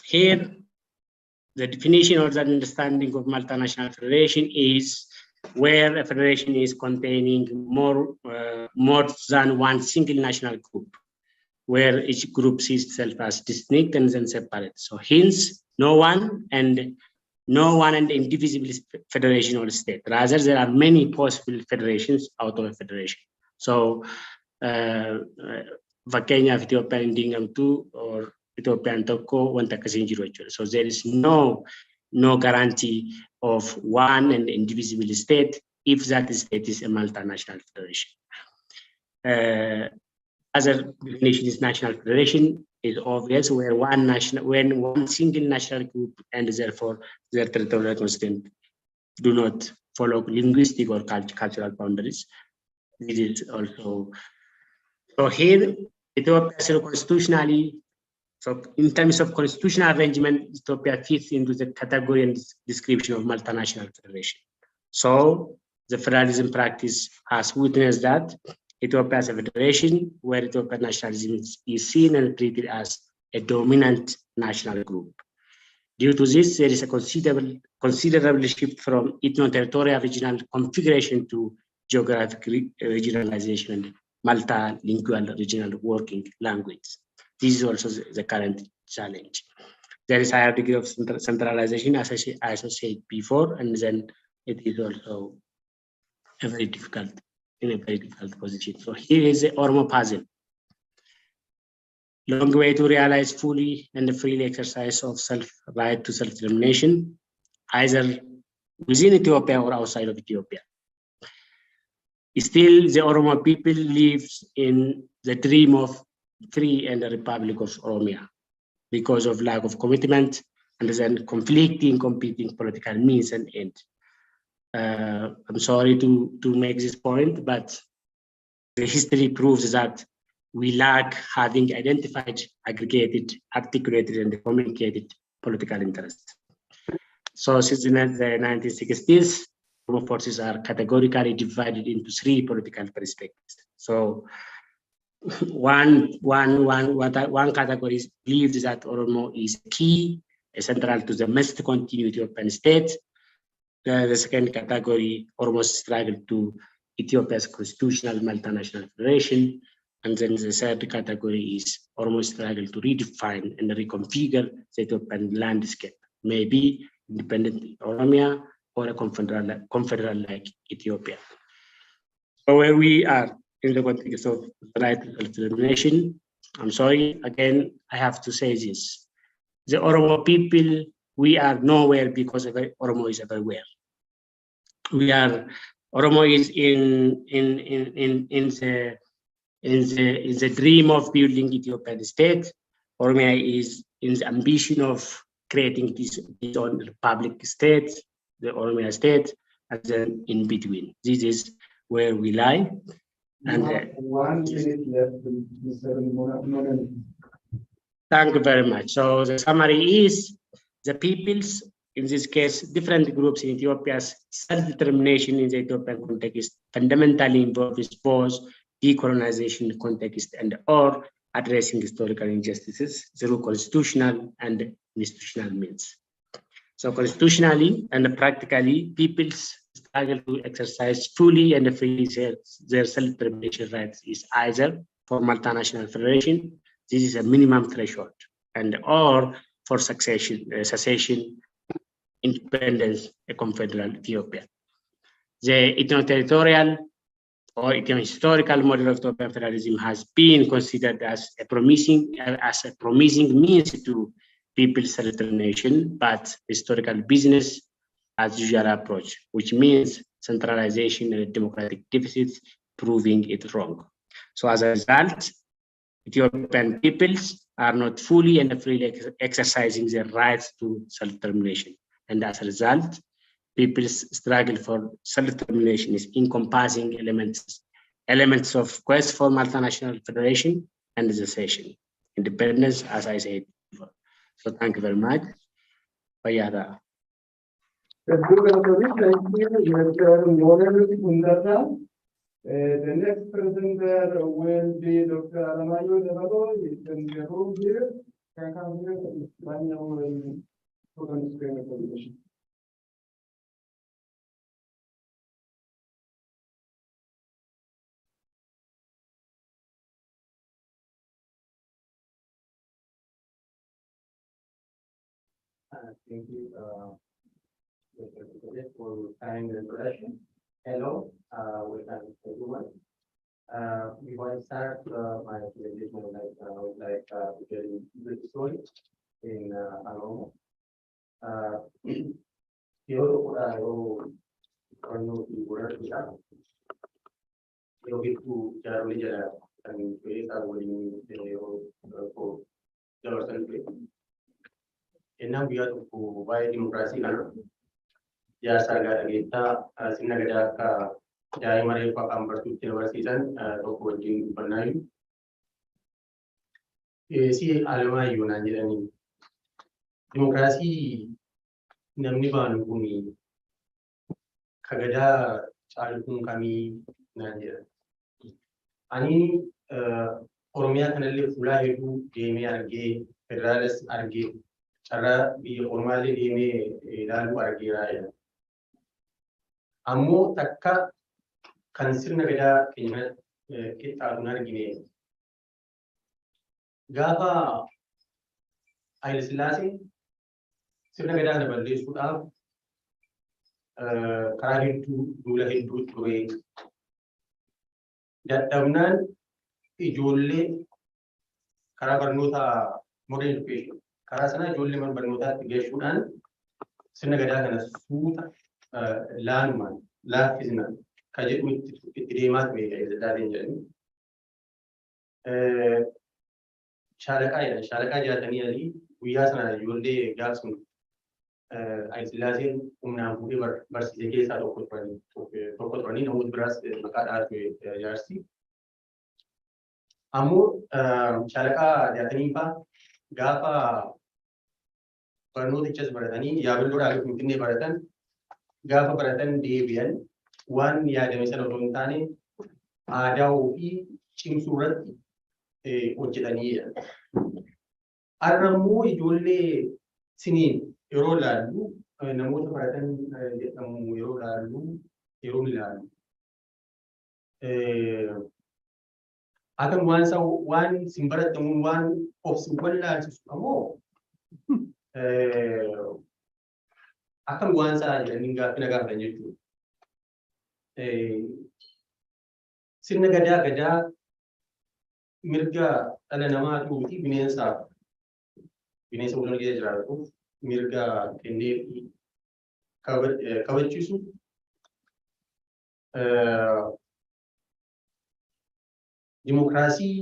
Here, the definition or the understanding of multinational federation is where a federation is containing more than one single national group, where each group sees itself as distinct and then separate. So hence, no one and indivisible federation or state. Rather, there are many possible federations out of a federation. So, Vakenya, Ethiopian Dingam 2 or Ethiopian Toko, Wanta Kasinjiro. So there is no guarantee of one and indivisible state if that state is a multinational federation. Other definition is national federation is obvious, where one single national group and therefore their territorial constraints do not follow linguistic or cultural boundaries. This is also so here Ethiopia constitutionally. So in terms of constitutional arrangement, Ethiopia fits into the category and description of multinational federation. So the federalism practice has witnessed that Ethiopia as a federation where Ethiopian nationalism is seen and treated as a dominant national group. Due to this, there is a considerable shift from ethno-territorial regional configuration to geographic regionalization and multilingual regional working language. This is also the current challenge. There is a higher degree of centralization, as I said before, and then it is also in a very difficult position. So here is the Oromo puzzle. Long way to realize fully and freely exercise of right to self-determination. Either within Ethiopia or outside of Ethiopia. Still, the Oromo people lives in the dream of free and the Republic of Oromia because of lack of commitment and then competing political means and end. I'm sorry to make this point, but the history proves that we lack having identified, aggregated, articulated, and communicated political interests. So since the 1960s, Oromo forces are categorically divided into three political perspectives. So one category believes that Oromo is key, central to the must continuity of Ethiopian state. The second category, Oromo's struggle to Ethiopia's constitutional multinational federation. And then the third category is Oromo's struggle to redefine and reconfigure the Ethiopian landscape, maybe independent Oromia or a confederal like Ethiopia. So where we are in the context of right of determination, I'm sorry, again, I have to say this. The Oromo people, we are nowhere because Oromo is everywhere. Oromo is in the dream of building Ethiopian state. Oromia is in the ambition of creating this own republic state, the Oromia state, and then in between. This is where we lie. And 1 minute left, Mr. Monan. Thank you very much. So the summary is the peoples, in this case, different groups in Ethiopia's self-determination in the Ethiopian context fundamentally involves both decolonization context and or addressing historical injustices through constitutional and institutional means. So constitutionally and practically, peoples struggle to exercise fully and freely their self-determination rights is either for multinational federation, this is a minimum threshold, and or for secession, independence, a confederal Ethiopia. The ethno-territorial or ethno-historical model of Ethiopian federalism has been considered as a promising means to people's self-determination, but historical business as usual approach, which means centralization and democratic deficits, proving it wrong. So as a result, Ethiopian peoples are not fully and freely exercising their rights to self-determination. And as a result, people's struggle for self-determination is encompassing elements of quest for multinational federation and secession, independence, as I said before. So thank you very much. Bayada. The next presenter will be Dr. Oromo Devado. He's in the room here. Can come here. Will put on the screen the presentation. Thank you, for kind introduction. Hello, welcome everyone. Before I start my presentation, I would like to tell you a brief story in Oromo. Innam biyya tokko waa'ee dimokiraasii kana jaarsa argaa dhageettaa sirna gadaa akka daa'ima reeffaa kan barsiisutti barsiisan tokko wajjin dubbannaa jiru. Si Alamaayyoo naan jedhanii dimokiraasii namni baanu kun ka gadaa caalu kun kamii naan jedhan. Ani Oromiyaa kanallee fuulaa hedduu deemee argee federaalas argee carraa biyya Oromaallee deemee ilaaluu argeera. Ammoo takka kan sirna gadaa keenya qixxaatu hin argine. Gaafa Haile Sillaaseen sirna gadaa kana balleessuudhaaf karaa hedduu duula hedduu ture. Dadhabnaan ijoollee karaa barnoota modern education karaa sana ijoollee mana barnootaatti geessuudhaan sirna gadaa kana suuta laanumaan laaffisnaan kan jedhu itti deemaa ture Daadhiin jedhanii. Shaalaqaa jedhan shaalaqaa jaatanii alii guyyaa sana ijoollee gaafsun Hayilasillaaseen humnaan fuudhee barsiise keessaa tokko turanii namoota biraas maqaa dhaatu jaarsi. Ammoo shaalaqaa jaatanii fa'aa gaafa barnootichas baratanii yaaballoodhaa Finfinnee baratan gaafa baratan deebi'an waan yaadame sana otoo hin taane aadaa ofii cimsuu irratti hojjetanii jedhan. Har'a immoo ijoollee siniin yeroo ilaallu namoota baratan jedhamu yeroo ilaallu yeroo ilaallu akkam waan sin baratamuun waan of sin wallaalchisu ammoo akkam waan isaa jedhanii gaaffina gaafatan jechuudha. Sirna gadaa mirga dhala namaatii fi bineensa bosona keessa jiraatuuf mirga kennee fi kabachiisu dimokiraasii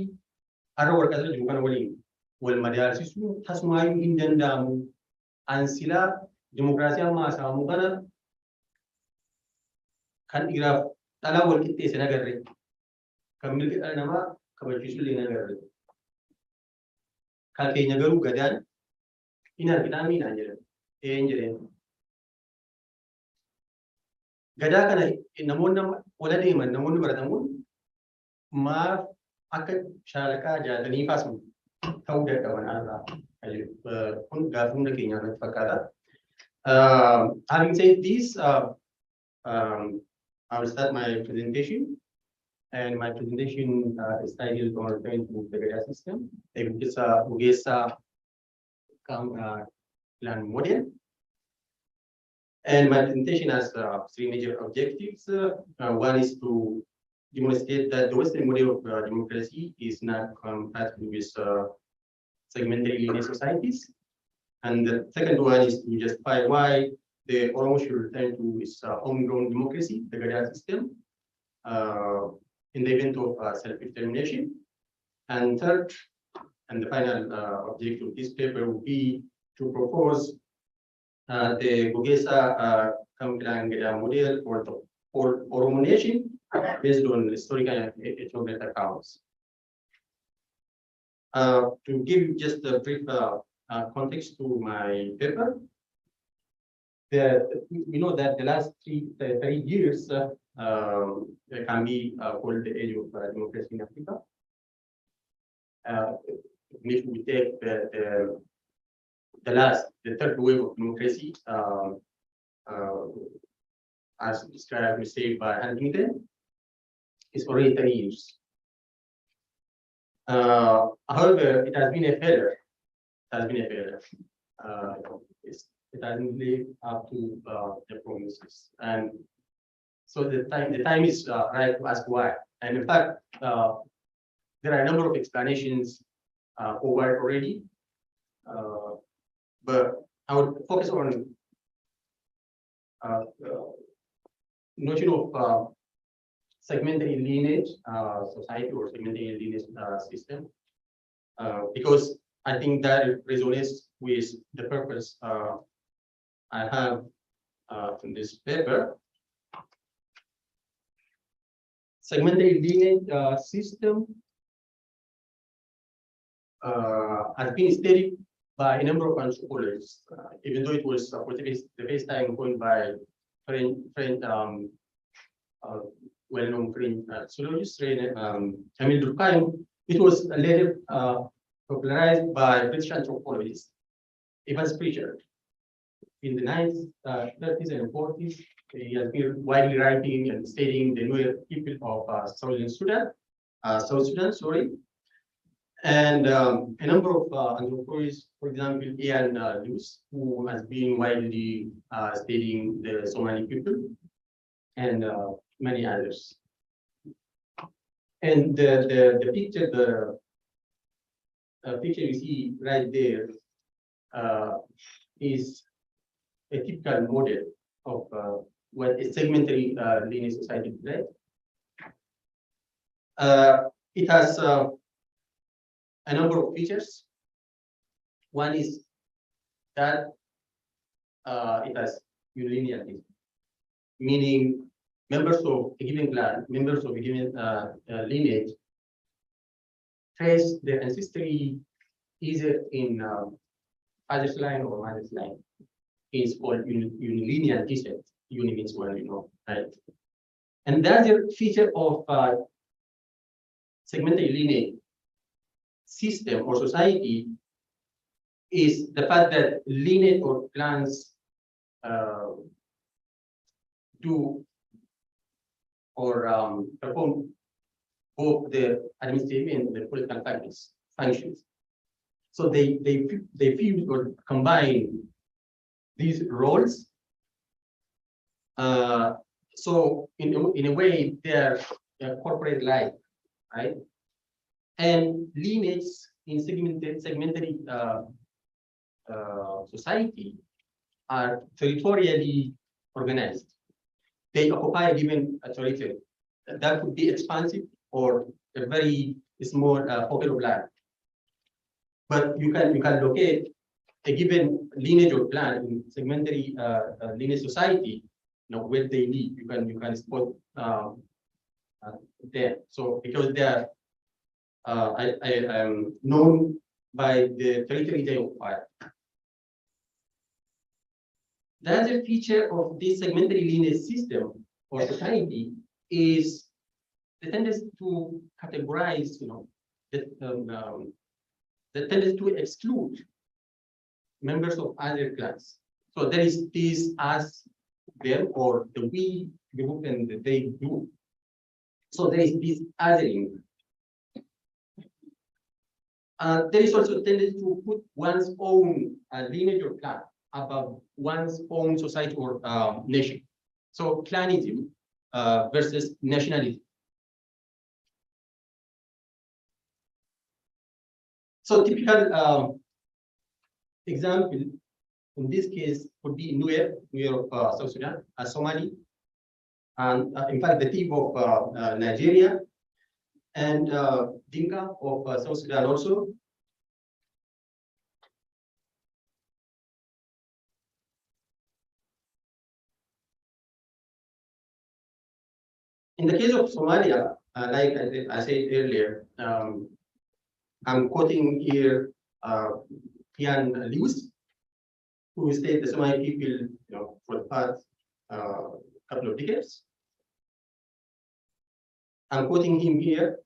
har'a warqata jiru kana waliin wal madaalsisuu tasumaayyuu hin danda'amu. Ansilaa dimokiraasii amma haasa'amu kana kan dhiiraaf dhalaa wal qixxeesse nagarre kan mirga dhala namaa kabachiisu illee nagarre. Kan keenya garuu gadaan hin arginaa miidhaan jedhan een jedheen. Gadaa kana namoonni wala deeman namoonni baratamuun maaf akka shaalaqaa jaatanii faasu ta'uu dadhaban irraa kun gaafa hunda keenyaa irratti fakkaata. Having said this, I will start my presentation. And my presentation is titled on return to the Gada system. It's a Ugesa plan model. And my presentation has three major objectives. One is to demonstrate that the Western model of democracy is not compatible with segmentary linear societies. And the second one is to justify why the Oromo should return to its homegrown democracy, the Gada system, in the event of self-determination. And third, and the final objective of this paper would be to propose the Gogesa Kamkilangeda model for the Oromo nation based on historical and ethnographic accounts. To give just a brief context to my paper, we know that the last 30 years can be called the age of democracy in Africa. If we take the third wave of democracy, as described and said by Huntington, is already 30 years. However, it has been a failure. It has been a failure. It hasn't lived up to the promises, and so the time is right to ask why. And in fact, there are a number of explanations over already, but I would focus on notion of segmentary lineage society or segmentary lineage system, because I think that resonates with the purpose I have in this paper. Segmentary lineage system has been studied by a number of anthropologists, even though it was for the first time coined by French well-known French sociologist Emile Durkheim. It was later popularized by British anthropologist Evans Pritchard in the 1930s and 40s. He has been widely writing and studying the new people of South Sudan, and a number of anthropologists, for example, Ian Lewis, who has been widely studying the Somali people, and many others. And the picture you see right there is a typical model of what a segmentary linear society is like. It has a number of features. One is that it has unilinearity, meaning members of a given clan, members of a given lineage, trace their ancestry either in father's line or mother's line. It's called unilinear descent. Uni means well, you know, right? And the other feature of segmented lineage system or society is the fact that lineage or clans do or perform both the administrative and the political functions. So they fuse or combine these roles. So in a way, they're corporate like, right? And lineage in segmented society are territorially organized. They occupy a given territory. That could be expansive or a very small pocket of land. But you can locate a given lineage or clan in segmentary lineage society, you know, where they live. You can spot there. So because they are known by the territory they occupy. The other feature of this segmentary lineage system or society is the tendency to categorize, you know, the tendency to exclude members of other clans. So there is this us, them, or the we group and the they group. So there is this othering. There is also a tendency to put one's own lineage or clan above one's own society or nation. So clanism versus nationalism. So typical example in this case would be Nuer of South Sudan, Somali, and in fact the tip of Nigeria, and Dinka of South Sudan also. In the case of Somalia, like I said earlier, I'm quoting here Ian Lewis, who said the Somali people, you know, for the past couple of decades. I'm quoting him here.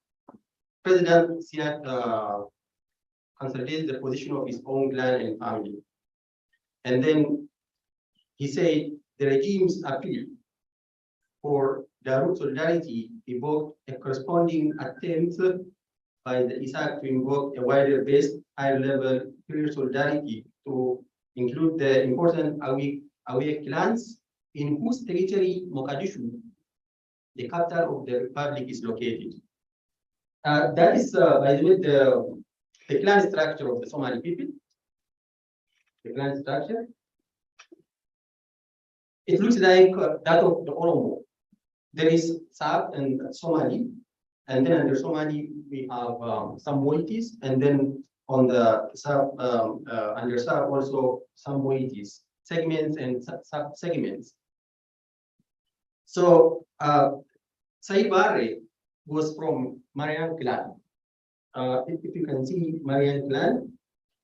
President Siad consolidated the position of his own clan and family. And then he said the regime's appeal for Darut solidarity evoked a corresponding attempt by the ISAC to invoke a wider based higher level peer solidarity to include the important Awie clans in whose territory Mogadishu, the capital of the republic, is located. That is, by the way, the clan structure of the Somali people. The clan structure. It looks like that of the Oromo. There is Sab and Somali, and then under Somali we have some Moitis, and then on the Sab under Sab also some Moitis, segments and sub segments. So Said Barre was from Marian clan. If you can see Marian clan,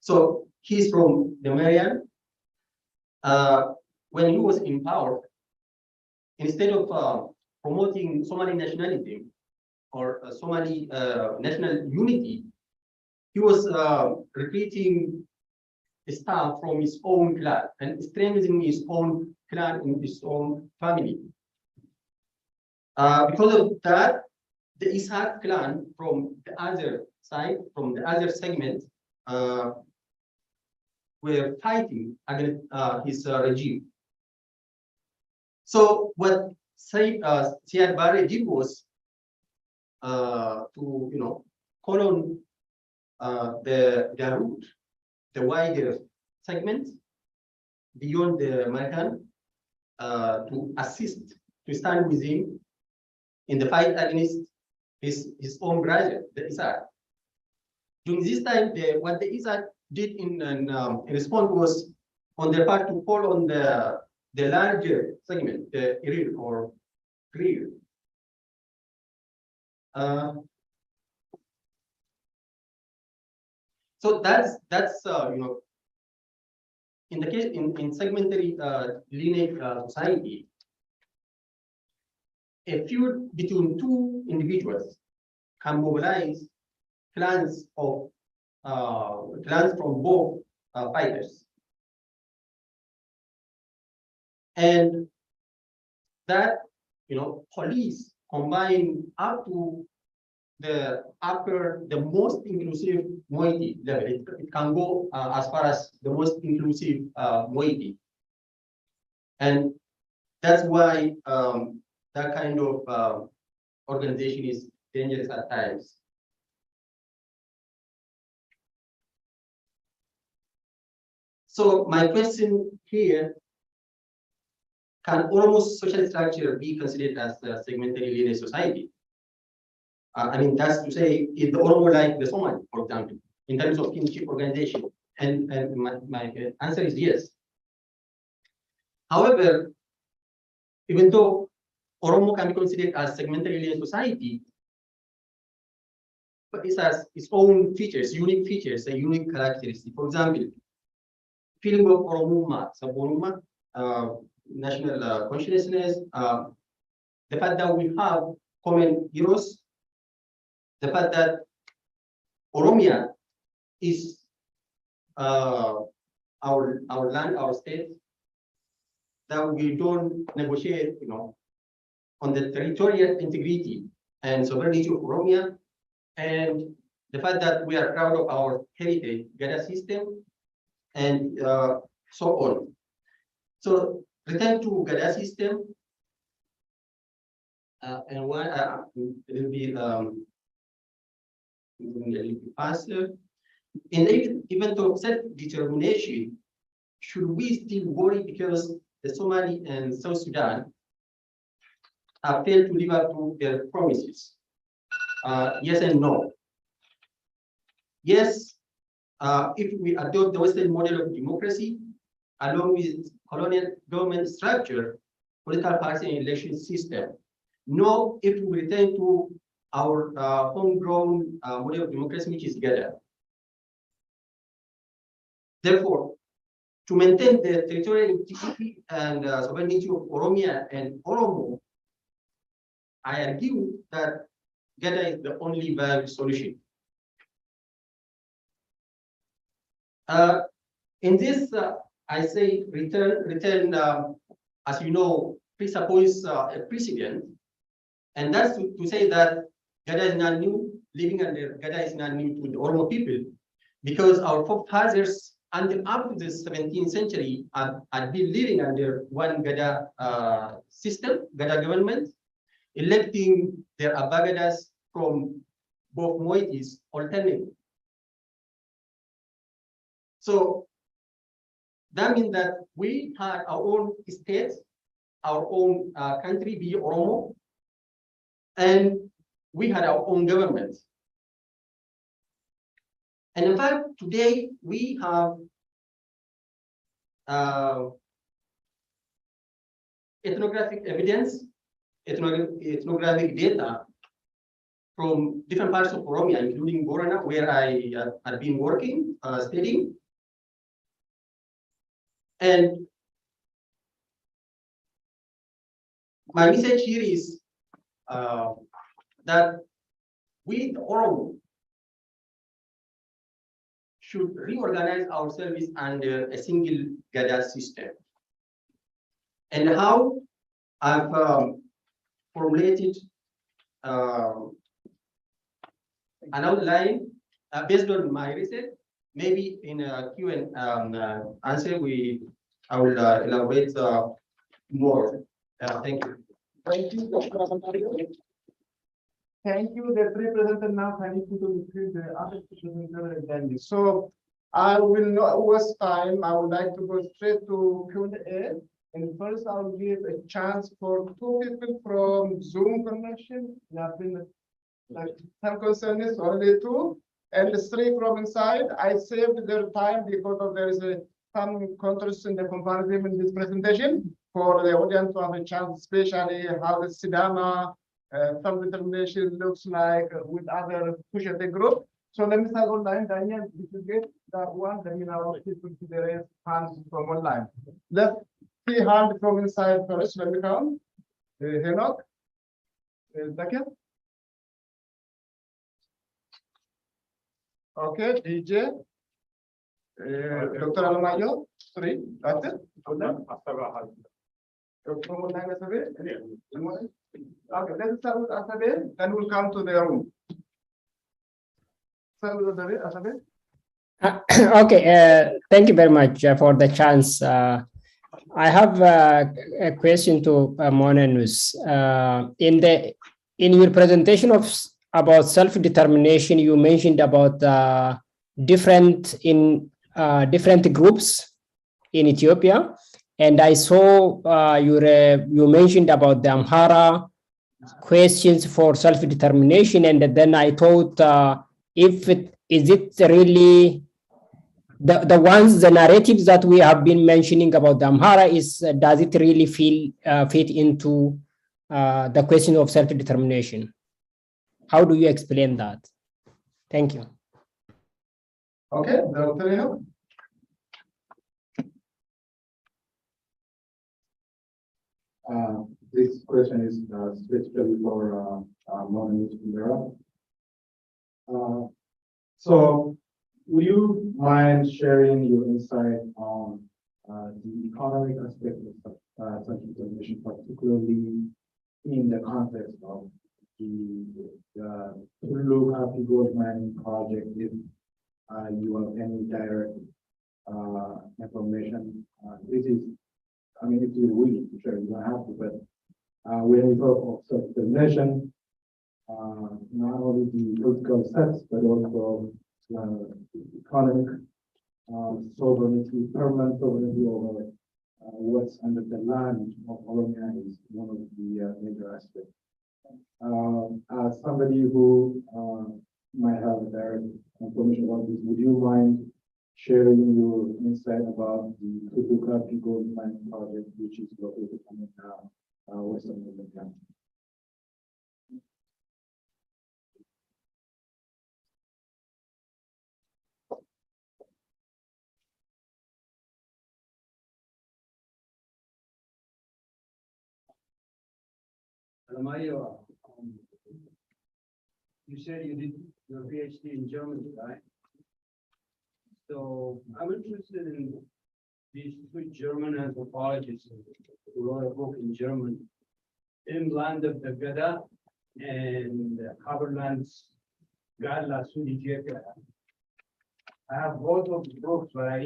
so he's from the Marian. When he was in power, instead of promoting Somali nationalism or Somali national unity, he was recruiting staff from his own clan and strengthening his own clan in his own family. Because of that, the Ishaq clan from the other side, from the other segment, were fighting against his regime. So what Siad Barre did was to, you know, call on the route, the wider segment beyond the American, to assist, to stand with him in the fight against his own brother, the ISAC. During this time, what the ISAC did in response was on their part to call on the larger segment, the IRIL or GRIL. So that's you know, in the case in segmentary lineage society, a feud between two individuals can mobilize clans of clans from both fighters, and that, you know, police combine up to the most inclusive moiety level. It can go as far as the most inclusive moiety, and that's why that kind of organization is dangerous at times. So my question here: can Oromo social structure be considered as a segmentally linear society? I mean, that's to say, is the Oromo like the Somali, for example, in terms of kinship organization? And my answer is yes. However, even though Oromo can be considered as segmentally linear society, but it has its own features, unique features, a unique characteristic. For example, feeling of Oromuma, Sabonuma, national consciousness, the fact that we have common heroes, the fact that Oromia is our land, our state, that we don't negotiate, you know, on the territorial integrity and sovereignty of Oromia, and the fact that we are proud of our heritage, Gada system, and so on. So return to Gada system, and one it will be a little bit faster. In the event of self-determination, should we still worry because the Somali and South Sudan have failed to live up to their promises? Yes and no. Yes, if we adopt the Western model of democracy, along with colonial government structure, political party and election system. No, if we return to our homegrown model of democracy, which is Gada. Therefore, to maintain the territorial integrity and sovereignty of Oromia and Oromo, I argue that Gada is the only viable solution. In this, I say return, as you know, presuppose a precedent, and that's to say that Gada is not new. Living under Gada is not new to the Oromo people, because our forefathers until up to the 17th century had been living under one Gada system, Gada government, electing their abagadas from both moieties alternately. So that means that we had our own state, our own country, be Oromo, and we had our own government. And in fact, today we have ethnographic evidence, ethnographic data from different parts of Oromia, including Borana, where I had been working, studying. And my message here is that we, the Oromo, should reorganize ourselves under a single Gada system. And how I've formulated an outline based on my research. Maybe in a Q&A answer, I will elaborate more. Thank you. Thank you, Dr. Thank you. The three presenters now can you to increase the other presenter. So I will not waste time. I would like to go straight to Q&A. And first I'll give a chance for two people from Zoom connection. There have been like some concerns, only two, and the three from inside. I saved their time because of there is some contrast in the comparison in this presentation for the audience to have a chance, especially how the Sidama self-determination looks like with other push at the group. So let me start online. Daniel, did you get that one? Then you know people to the raise hands from online. Let's see hand from inside first. Let me come. Henok. Second. Okay, DJ. Dr. Alamayo, three. That's it. From online, Asabe? Okay, let's start with Asabe, then we'll come to the room. Start with Asabe. Okay, thank you very much for the chance. I have a question to Monenus. In your presentation about self-determination, you mentioned about different groups in Ethiopia, and I saw you mentioned about the Amhara questions for self-determination, and then I thought is it really the narratives that we have been mentioning about the Amhara does it really fit into the question of self-determination? How do you explain that? Thank you. Okay, Dr. This question is specifically for Monenus Kundera. So would you mind sharing your insight on the economic aspect of self-determination, particularly in the context of the Tulu Happy Gold Mining project, if you have any direct information? This is, I mean, if you're willing to share, you don't have to, but when we talk of self-determination, not only the political steps, but also economic sovereignty, permanent sovereignty over what's under the land of Oromia is one of the major aspects. As somebody who might have a direct information about this, would you mind sharing your insight about the Tutuka Gold Mining project, which is located in Western Oromia? Alamayo, you said you did your PhD in Germany, right? So I'm interested in these two German anthropologists who wrote a book in German, In Land of the Gada and Haberland's Gala Sudijeka. I have both of the books, but I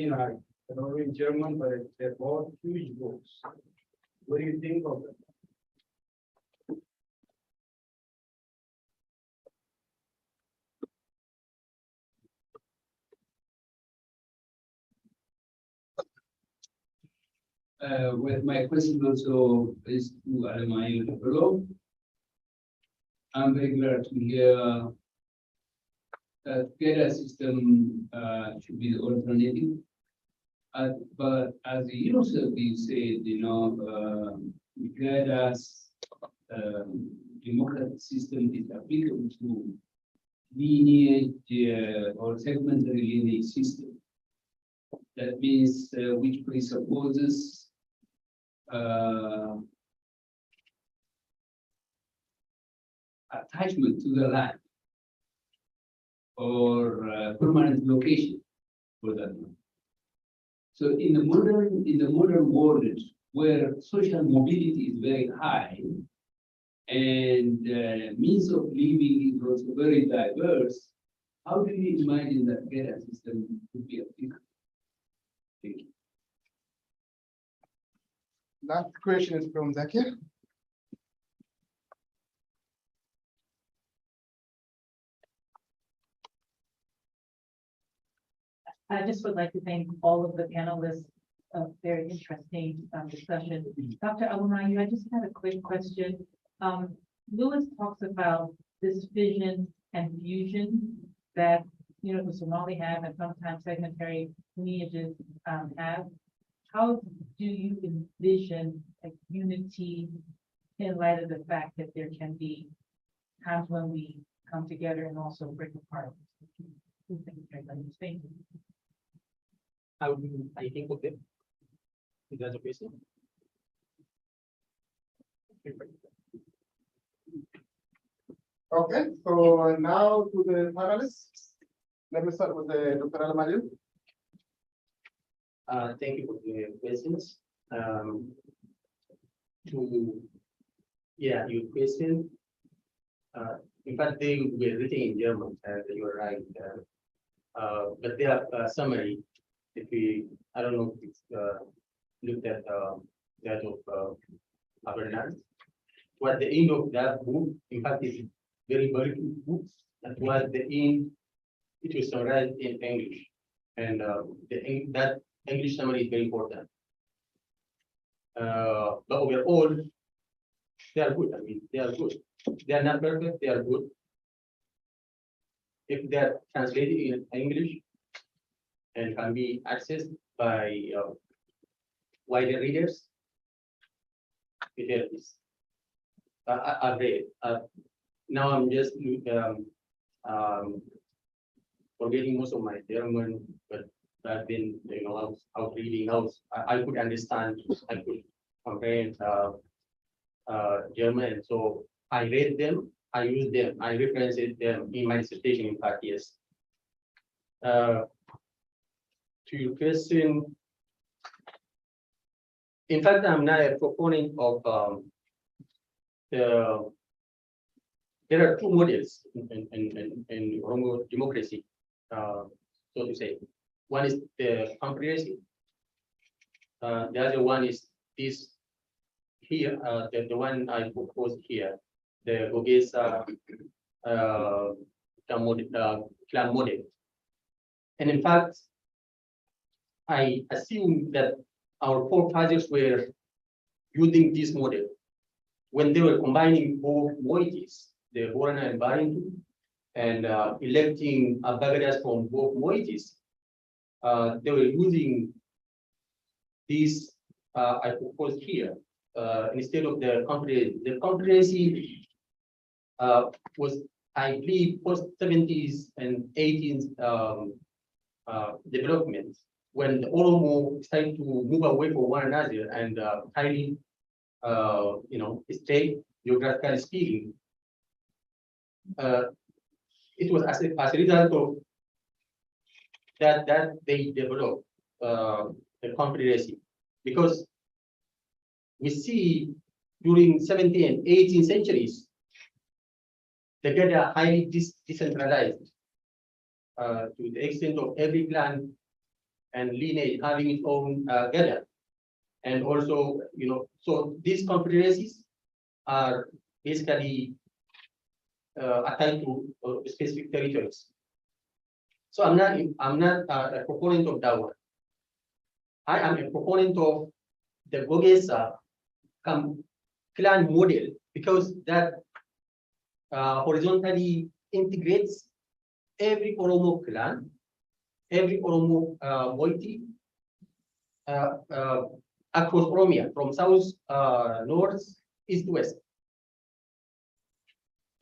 don't read German, but they're both huge books. What do you think of them? With my question also is to Alamayo Hello. I'm very glad to hear that GEDA system should be the alternative. But as you yourself you said, GEDA's democratic system is applicable to lineage or segmentary lineage system. That means which presupposes attachment to the land or permanent location for that land. So in the modern world where social mobility is very high and means of living is also very diverse, how do you imagine that GEDA system could be applicable? Thank you. Last question is from Zakir. I just would like to thank all of the panelists a very interesting discussion. Dr. Alamayu, I just had a quick question. Lewis talks about this fission and fusion that, you know, the Somali have and sometimes segmentary lineages have. How do you envision a unity in light of the fact that there can be times when we come together and also break apart? Thank you. I think, okay. Is that a question? Okay, so now to the panelists. Let me start with the Dr. Alamayu. Thank you for the questions. Your question. In fact, they were written in German, you are right. But they are summary. If we, I don't know if it's looked at that of Abernathy. What the end of that book, in fact, is very good book. And what the end, it was summarized in English, and that English summary is very important. But overall, they are good. I mean, they are good. They are not perfect. They are good. If they are translated in English and can be accessed by wider readers, it helps. I've read it. Now I'm just forgetting most of my German, but I've been, you know, out reading out. I could understand. I could comprehend German, so I read them. I use them. I referenced them in my dissertation. In fact, yes. To your question, in fact, I'm not a proponent of there are two models in Oromo democracy, so to say. One is the confederacy. The other one is this here, the one I proposed here, the Gogesa clan model. And in fact, I assume that our forefathers were using this model when they were combining both moieties, the Borana and Barintu, and electing Bagadas from both moieties. They were using this I proposed here instead of the confederacy. The confederacy was, I believe, post 70s and 80s development, when the Oromo started to move away from one another and highly, you know, state geographically speaking. It was as a result of that they developed the confederacy, because we see during 17th and 18th centuries, the Gada are highly decentralized to the extent of every clan and lineage having its own Gada. And also, you know, so these confederacies are basically attached to specific territories. So I'm not a proponent of that one. I am a proponent of the Gogesa clan model, because that horizontally integrates every Oromo clan, every Oromo moiety across Oromia, from south, north, east, west.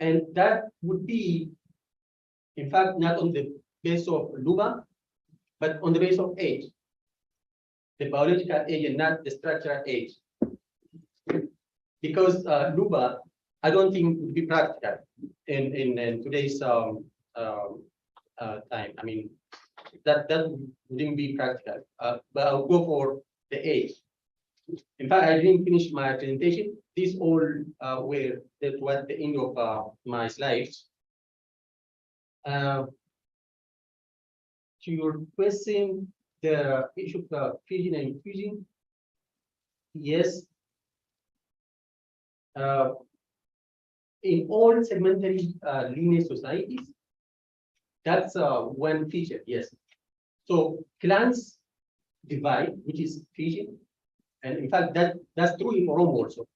And that would be, in fact, not on the base of Luba, but on the base of age, the biological age and not the structural age. Because Luba, I don't think would be practical in today's time. I mean, that wouldn't be practical. But I'll go for the age. In fact, I didn't finish my presentation. These all were towards the end of my slides. To your question, the issue of fusion and infusion, yes. In all segmentary lineage societies, that's one feature, yes. So clans divide, which is fishing. And in fact, that's true in Oromo also.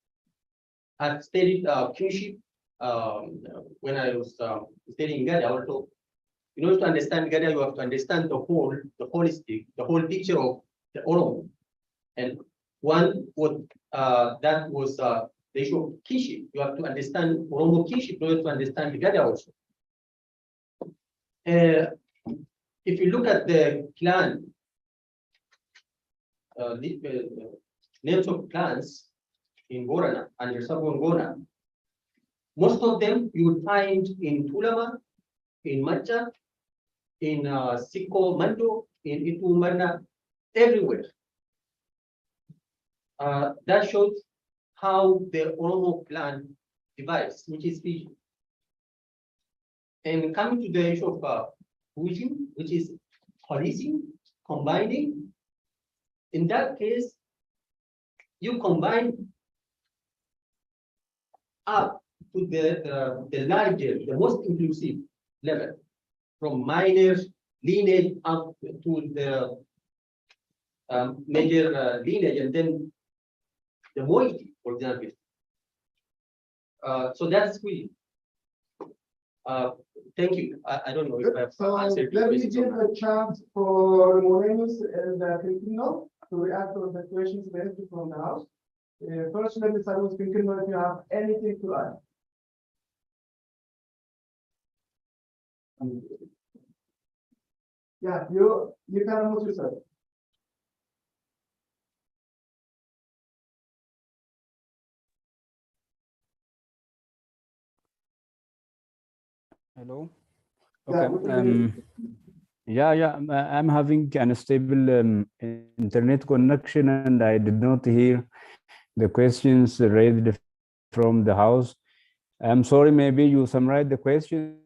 I've studied kinship when I was studying Gada also. In order to understand Gada, you have to understand the whole picture of the Oromo. And one would that was the issue of kinship. You have to understand Oromo kinship in order to understand Gada also. If you look at the clan, names of clans in Borana and Reservoir Gora, most of them you will find in Tulama, in Macha, in Siko Mando, in Itumana, everywhere. That shows how the Oromo clan divides, which is fishing. And coming to the issue of fusion, which is policing, combining, in that case, you combine up to the larger, the most inclusive level, from minor lineage up to the major lineage, and then the moiety, for example. So that's really. Thank you. I don't know if I've answered your Let me question. give a chance for Morenos and Filipino to react to the questions raised from the house. First, let me start with Filipino if you have anything to add. Yeah, you can unmute yourself. Hello. Yeah, Okay. I'm having an unstable internet connection, and I did not hear the questions raised from the house. I'm sorry. Maybe you summarize the question.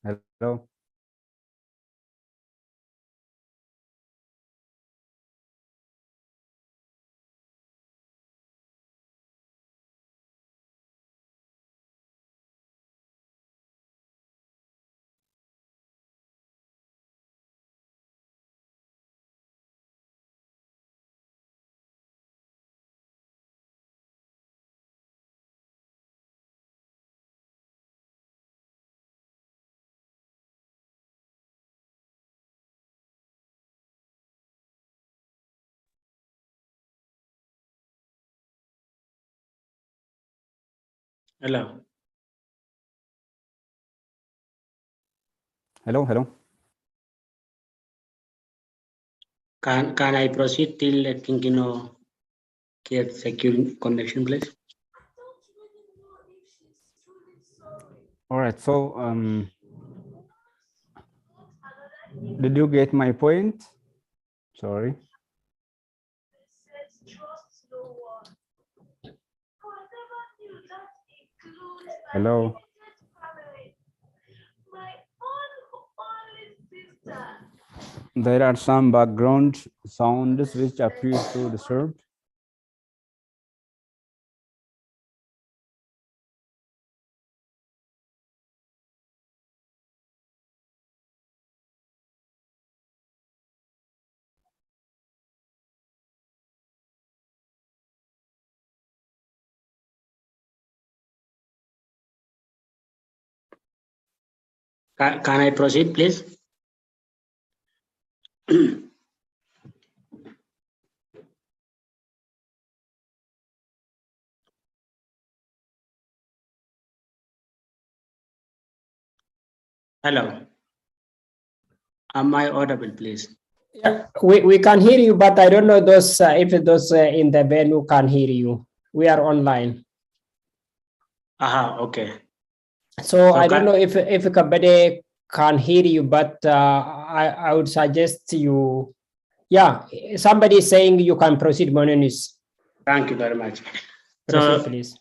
Hello. Hello. Hello. Can I proceed till letting you know get secure connection, please? All right. So, did you get my point? Sorry. Hello. There are some background sounds which appear to disturb. Can I proceed, please? Hello. Am I audible, please? Yeah, we can hear you, but I don't know those if those in the venue can hear you. We are online. Aha, okay. So I don't know if Kabede can hear you, but I would suggest you. Yeah, somebody is saying you can proceed, Monenis. Thank you very much. Proceed, please.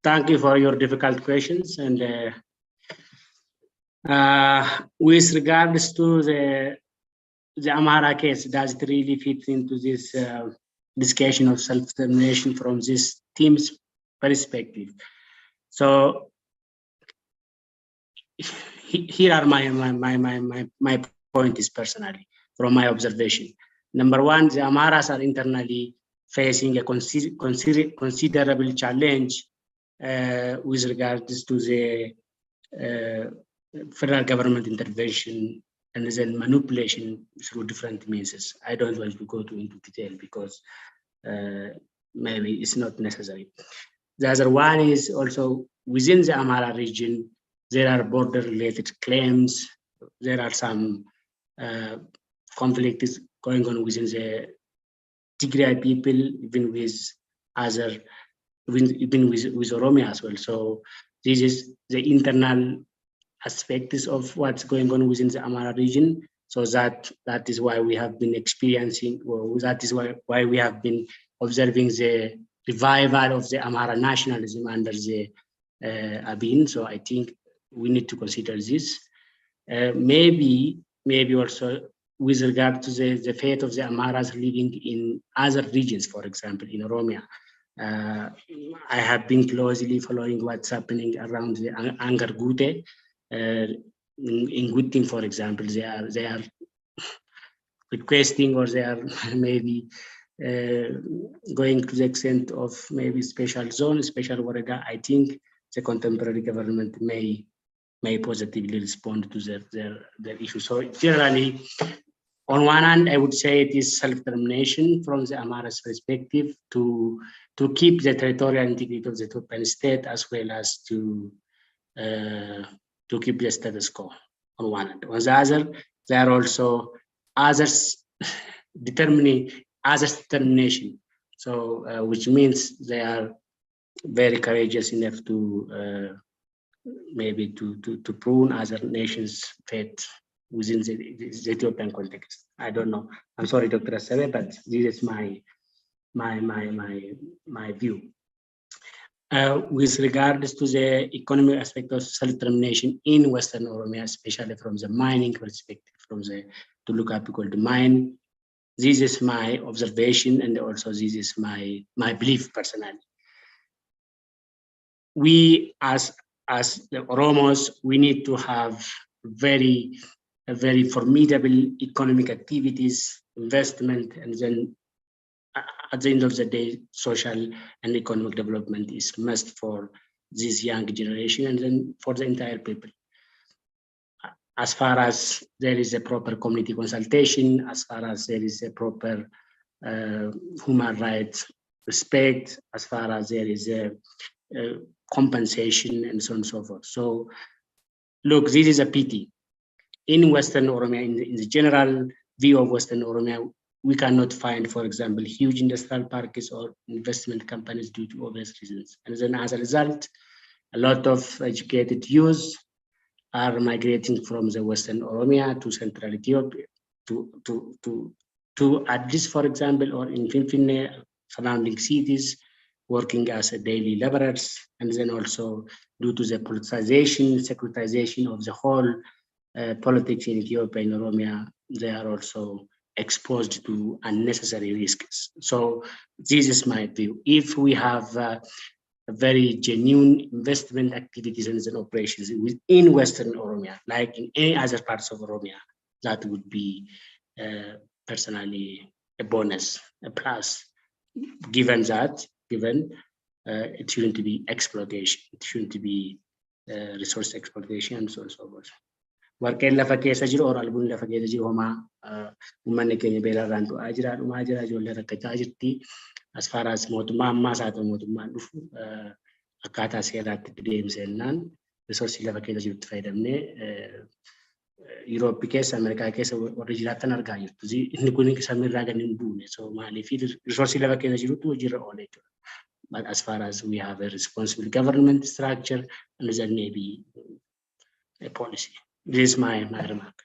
Thank you for your difficult questions, and With regards to the Amhara case, does it really fit into this discussion of self-determination from this team's perspective? So here are my points personally from my observation. Number one, the Amharas are internally facing a considerable challenge with regards to the federal government intervention and then manipulation through different means. I don't want to go into detail because maybe it's not necessary. The other one is also within the Amhara region, there are border-related claims. There are some conflicts going on within the Tigray people, even with other, even with Oromo as well. So this is the internal aspects of what's going on within the Amhara region. So that is why we have been experiencing, or that is why we have been observing the revival of the Amhara nationalism under the Abiy. So I think we need to consider this. Maybe also with regard to the fate of the Amharas living in other regions, for example, in Oromo. I have been closely following what's happening around the Angargute. In Gutin, for example, they are requesting, or they are maybe going to the extent of maybe special zone, special warega. I think the contemporary government may positively respond to their issue. So generally, on one hand, I would say it is self-determination from the Amhara's perspective to keep the territorial integrity of the Ethiopian state, as well as to keep the status quo on one hand. On the other, there are also others determination. So, which means they are very courageous enough to maybe to prune other nations' fate within the Ethiopian context. I don't know. I'm sorry, Dr. Asabe, but this is my view. With regards to the economic aspect of self-determination in Western Oromia, especially from the mining perspective, to look at called the mine, this is my observation, and also this is my belief personally. We as the Oromos, we need to have very formidable economic activities, investment, and then at the end of the day, social and economic development is must for this young generation and then for the entire people. As far as there is a proper community consultation, as far as there is a proper human rights respect, as far as there is a compensation and so on and so forth. So, look, this is a pity. In Western Oromia, in the general view of Western Oromia, we cannot find, for example, huge industrial parks or investment companies due to obvious reasons. And then as a result, a lot of educated youth are migrating from the Western Oromia to Central Ethiopia, to at least, for example, or in Finfinne, surrounding cities, working as a daily laborers, and then also due to the politicization, securitization of the whole politics in Ethiopia and Oromia, they are also exposed to unnecessary risks. So this is my view. If we have a very genuine investment activities and operations within Western Oromia, like in any other parts of Oromia, that would be personally a bonus, a plus, given it shouldn't be exploitation, it shouldn't be resource exploitation, and so on and so forth. Warqeen lafa keessa jiru or albuun lafa keessa jiru homaa uummanni keenya beelarraan du'aa jira, dhumaa jira, ijoollee rakkachaa jirti. As far as mootummaa ammaas haa ta'u mootummaan dhufu akkaataa seeraatti deemsennaan risoorsii lafa keessa jirutti fayyadamnee Yurooppii keessa, Ameerikaa keessa warri jiraatan argaa jirtu. Inni kun samiirraa gadi hin buune. So maaliif risoorsii lafa keessa jirutti hojiirra oolee jechuudha. But as far as we have a responsible government structure, and there may be a policy. This is my remark.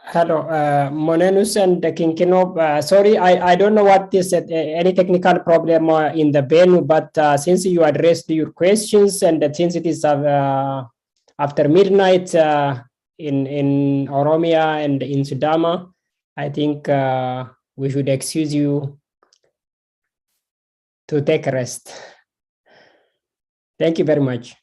Hello, Monenus and Kinkino. Sorry, I don't know what is any technical problem in the venue, but since you addressed your questions and since it is after midnight in Oromia and in Sudama, I think we should excuse you to take a rest. Thank you very much.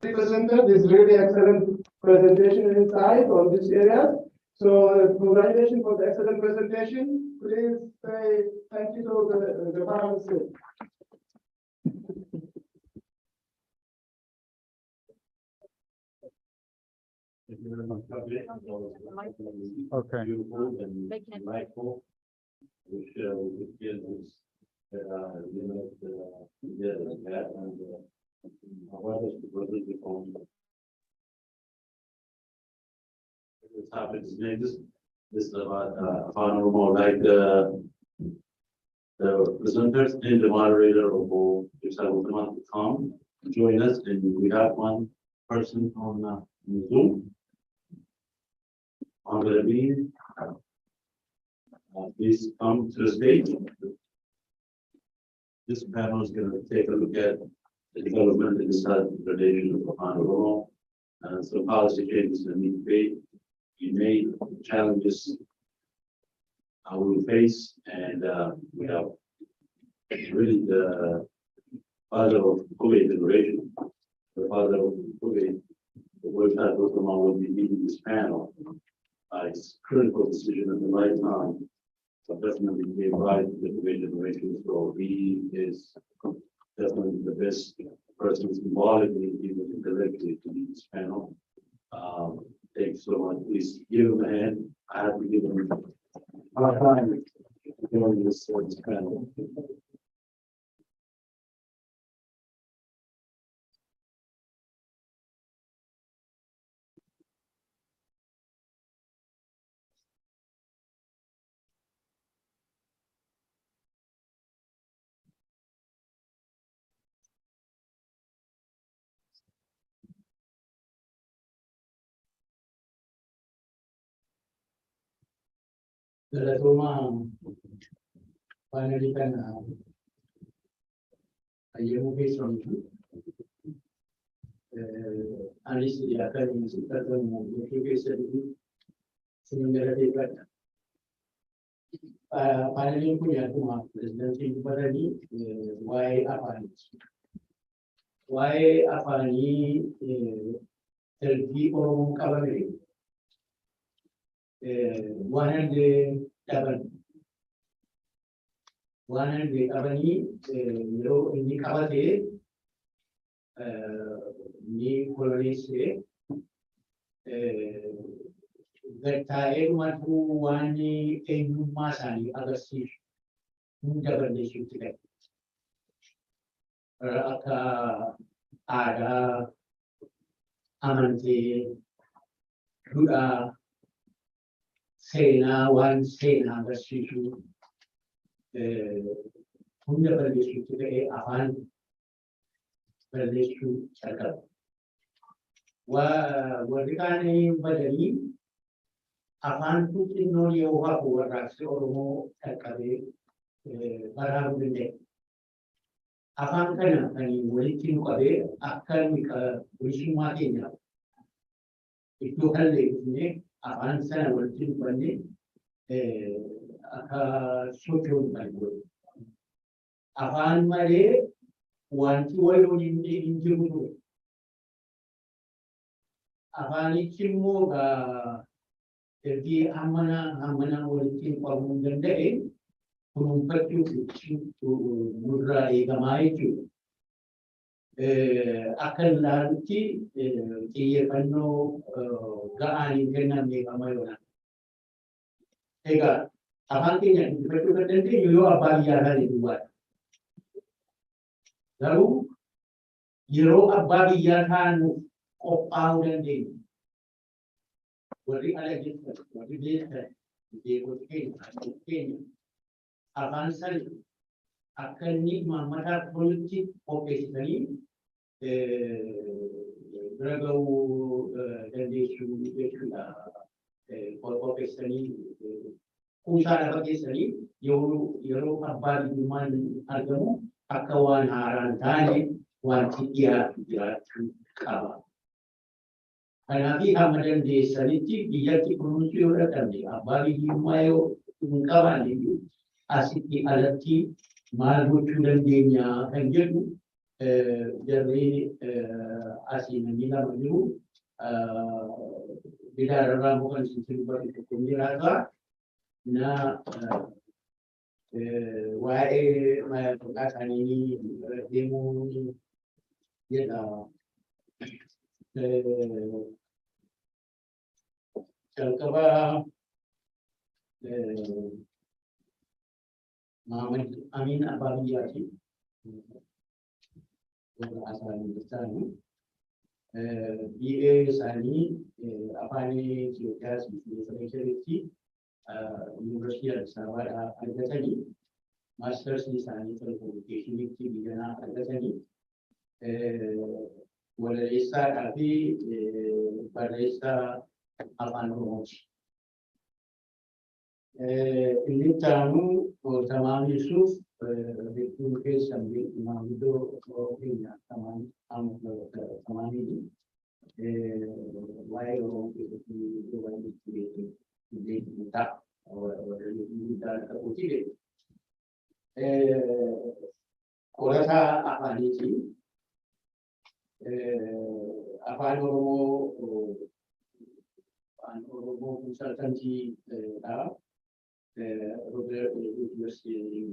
Presenter this really excellent presentation inside on this area. So congratulations for the excellent presentation. Please say thank you to the panelists. Okay. Beautiful and delightful. Which gives us, you know, that and this happens next. This is about Oromo, like the presenters and the moderator of all to come join us, and we have one person on Zoom. On the meeting. Please come to the stage. This panel is going to take a look at the development and relation of Oromo and some policy changes that need to be made, challenges we will face, and we have really the father of COVID generation, the father of COVID, the work that Oromo will be leading this panel. It's a critical decision at the right time. So definitely gave rise to the COVID generation. So he is definitely the best person symbolically, even intellectually, to lead this panel. Thanks so much. Please give him a hand. I have to give him our time during this panel. Galatoma finally can a young face from you. Anis di akan mengatakan mungkin sehingga dapat paneling punya rumah presidensi kepada ni why apa ni tergi Oromo kawan one and the company ini kawate ni kolonies bertaik matu wani masani agasi dapat disebutkan aka ada amante dua sena agasi punya berdisu juga akan berdisu cakap. Wajibkan ini berdiri akan tujuh nol yang wajar rasa Oromo terkait barang benda. Akan kena kini wajib kabe akan wajib matinya. Itu hal ini akan sana wajib benda social language. Akan mari wanti walau ini injil. Akan ikimo ga jadi amana wajib pamungan deh. Penumpat itu murah egamai itu. Akan nanti dia penuh gaan kena egamai orang. Ega akan tiada betul nanti yo abang yang ada dibuat. Lalu yo abang yang kan kopau dan dia. Beri ada gitu, beri dia mungkin akan sel akan ni mata politik profesional beragau dan dia sudah profesional usaha profesional yo abang iman agamu akawan haran tani wanti dia kawan. Karena kita macam di saliti dia diproduksi oleh kami. Abang iman kawan itu asiti alati malu dan dia kanjeng dari asina nila maju bila ramukan sistem itu kumiraga na wae mai perkataan ini demo dia calkaba Muhammad Amin Ababiyati asal besar ni BA sani apa ni kita spesialiti University of Sarawak ada tadi masters di sani telekomunikasi di bidang ada tadi walesa tapi barista apa nomor ini tamu tamam Yusuf itu kes sambil mengambil punya tamam ini why orang itu orang itu tak orang terpuji orang apa ni sih apa Oromo consultancy Robert University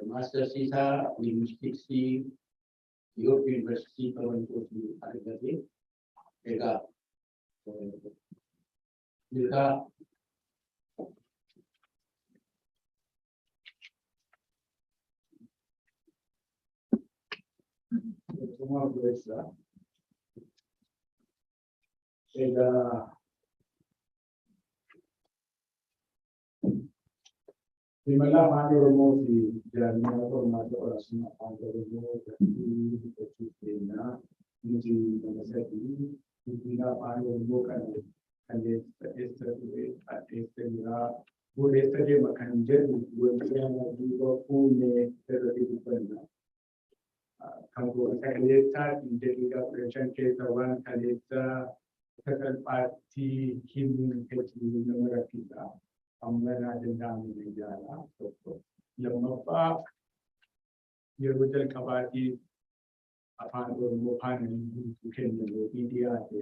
master sisa linguistics di York University Toronto di Canada ega juga semua berasa ega di mana ada Oromo di jalan format orang semua ada Oromo di Cina di Indonesia ini di mana ada Oromo kan jedhu wantoota fuullee irratti dubbanna. Kan kaleessaa daqiiqaa 15 keessa waan kaleessaa sasalphaatti himuun hedduu nama rakkisa. Amma naa danda'amu jaala tokko. Lammaffaa yeroo jalqabaatiif afaan Oromoo paanelii guutuu kennamu dhiyaate.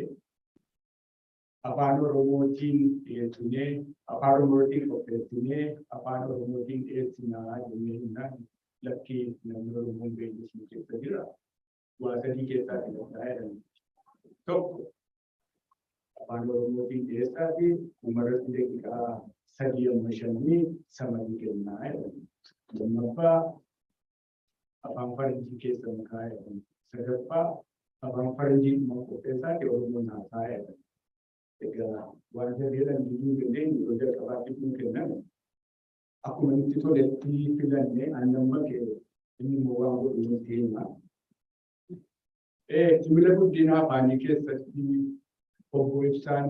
Afaan Oromootiin dhiyeessinee, afaan Oromootiin qopheessinee, afaan Oromootiin dhiyeessinaa jennee lakkii namni Oromoon beeksisuu keessa jira. Waa sadii keessaa filataa jedhamu. Tokko afaan Oromootiin dhiyeessaa fi uummatatti daqiiqaa 3-5 samadii kennaa jedhamu. Lammaffaa afaan Faranjii keessa makaa jedhamu. Sadaffaa afaan Faranjii immoo qopheessaa fi Oromoon haasaa jedhamu. Egaa wanta jedhan biyyi dandeenyu yoo jalqabaatti kun kennan akkuma nutti toletti filannee annamma kee inni immoo waan godhu nutti hima. Simila guddina afaanii keessatti obbo Ibsaan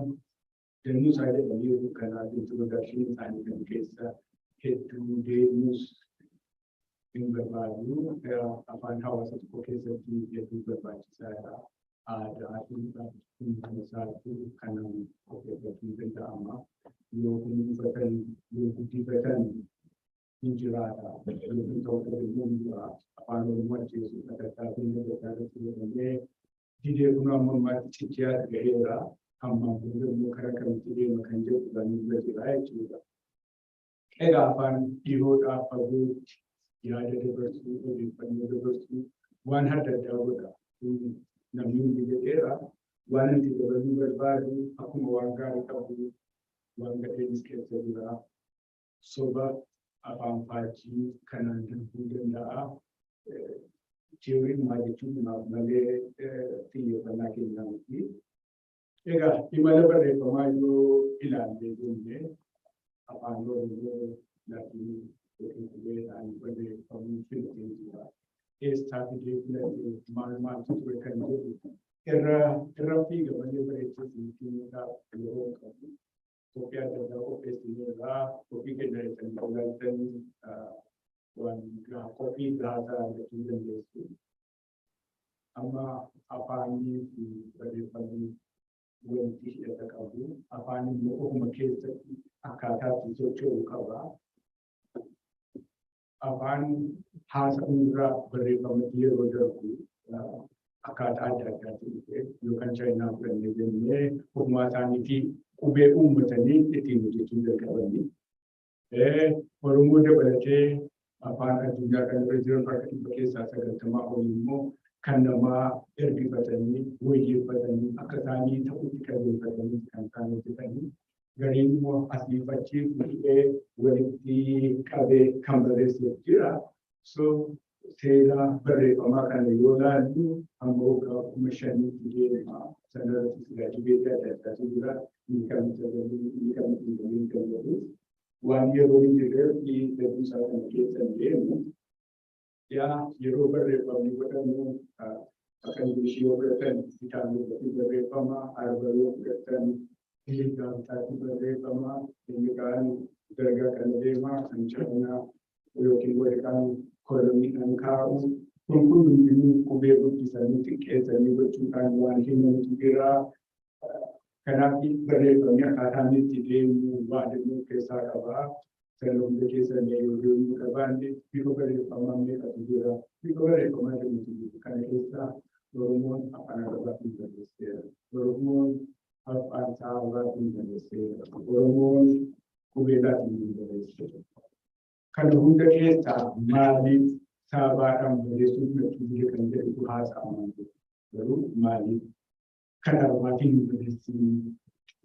Dannuusaa jedhanii kanaa introdakshinii isaanii kan keessa hedduu deemus hin barbaadu. Afaan hawaasa tokko keessatti hedduu barbaachisaadha. Aadaa fi isaatti kanan qopheeffachuu danda'ama. Yoo guddifatan yoo guddifatan hin jiraata. Yookiin ta'uu danda'u afaan Oromoo ajjeesuu sadarkaa fi sadarkaa irratti godhamee didee kun amma ammaatti cicciyaa gaheera. Amma immoo karaa kamitti deema kan jedhu kan irra jira jechuudha. Egaa afaan dhihoodhaaf fagootti yaada dabarsuu, odeeffannoo dabarsuu waan adda addaa godha. Namni hundi jedheera waan itti dabaluu barbaadu akkuma waan gaarii qabu waan gadheenis keessa jira. Soba afaan faajjii kanaan darbuu danda'a. Teoriin maal jechuun malee xiyyeeffannaa kennaa miti. Egaa imala barreeffamaa yoo ilaallee jennee afaan Oromoo laatiin yookiin qubeedhaan barreeffamuu filatee jira. Eessaa fidee filatee maaltu ture kan jedhu irra fiiga malee bareechisuudhaaf yeroo qabu. Kophii adda addaa qopheessineerraa kophii kennan ilaaltanii waan kophii gaasaa argachuu dandeessu. Amma afaanii fi barreeffamni wanti hidhata qabu. Afaan immoo ofuma keessatti akkaataa itti socho'u qaba. Afaan haasa'uurraa barreeffamatti yeroo darbu akkaataa adda addaatti dhufe yookaan chaayinaa fudhannee jennee ofumaa isaaniitii qubee uummatanii ittiin hojjechuu jalqabanii. Oromoo dabalatee afaan addunyaa kan irra jiran harka 190 olii immoo kan namaa ergifatanii wayyeeffatanii akka isaanii ta'utti qabeeffatanii kan isaan hojjetanii. Gariin immoo asii fachi fuudhee walitti qabee kan barreessu jira. So seera barreeffamaa kana yoo ilaallu amma waggaa 5,000 deema. Sanarratti tajaajiloota adda addaatu jira. Inni kamitti galu. Waan yeroo hin jirretti dhabuu isaa kana keessa hin deemu. Yeroo barreeffamni godhamu akka Ingilishii yoo fudhatan kitaabota barreeffamaa, Arabaa yoo fudhatan Gaafataatti barreeffama, inni kaan dargaa kan deemaa, kan Chaayinaa yookiin waraqaan koloniidhaan kaa'u. Kun hundinuu qubee guddisanii xiqqeessanii gochuudhaan waan himamutu jira. Kanaaf barreeffamni akkaataan itti deemu baaduu keessaa qaba. Sana hunda keessa yoo deemuu qabaanne bifa barreeffamaa meeqatu jira. Bifa barreeffamaa deemutu jira. Kana keessaa Oromoon afaan Arabaatiin barreesseera. Oromoon afaan Saawaatiin barreesseera. Oromoon qubeelaatiin barreesseera. Kana hunda keessaa maaliif Saabaadhaan barreessuuf natti kan jedhu haasa'aman garuu maaliif kan Arabaatiin barreessuun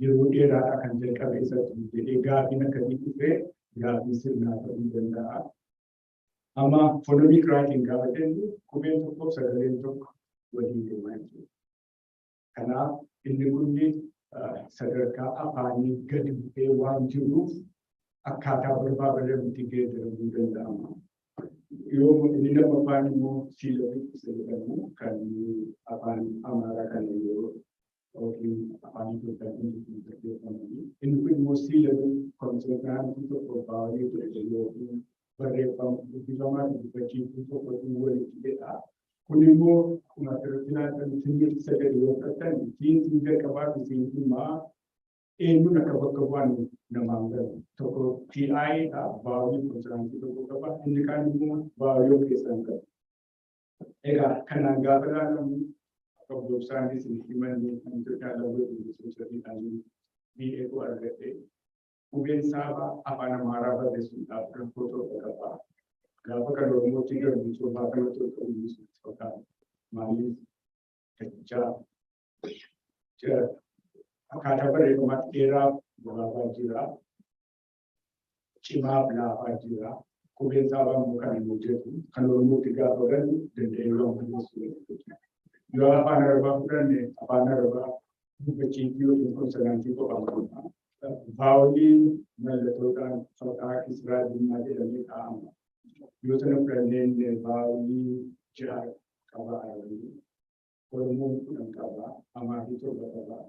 yeroo dheeraadhaa kan jalqabe isatti jedhee gaafiin akkasii dhufee gaafii sirnaa ta'uu danda'a. Amma fonomik raatiin gaafa jennu qubeen tokkoof sagaleen tokko waliin deemaa jechuudha. Kanaaf inni kunni sadarkaa afaanii gadi bu'ee waan jiruuf akkaataa barbaadamutti geeddaramuu danda'ama. Yoo inni lammaffaan immoo siilabii jedhamu kan afaan Amaaraa kana yeroo yookiin afaan Itoophiyaa inni kun C-level consultant to value to the European, but from the diplomat, the chief of what we will get up. Kunimo, Kumatina, and Timmy second local time, teams in the Kabaki in Ma, in Munakabakawan, Namanga, Toko TI, value consultant to Kaba, in the Kanimu, value case anchor. Ega, Kananga, of those scientists in human and the kind of way in the society and be able to get it. Uben Saba, Apanamara, this after photo of Kapa. Gapaka Oromo Tiger, which will happen to use for that. Mali, Job. Akataba Matera, Bajira, Chima Bajira, Uben Saba Mukan Mujetu, and Oromotica, then they long. You are honorable friend, honorable, the chief you concerned people about Vowly, Melatotan, Sotak is right in my arm. Using a friend in the Vowly, Jack, Kava Island, Oromo and Kava, Amahito Batava.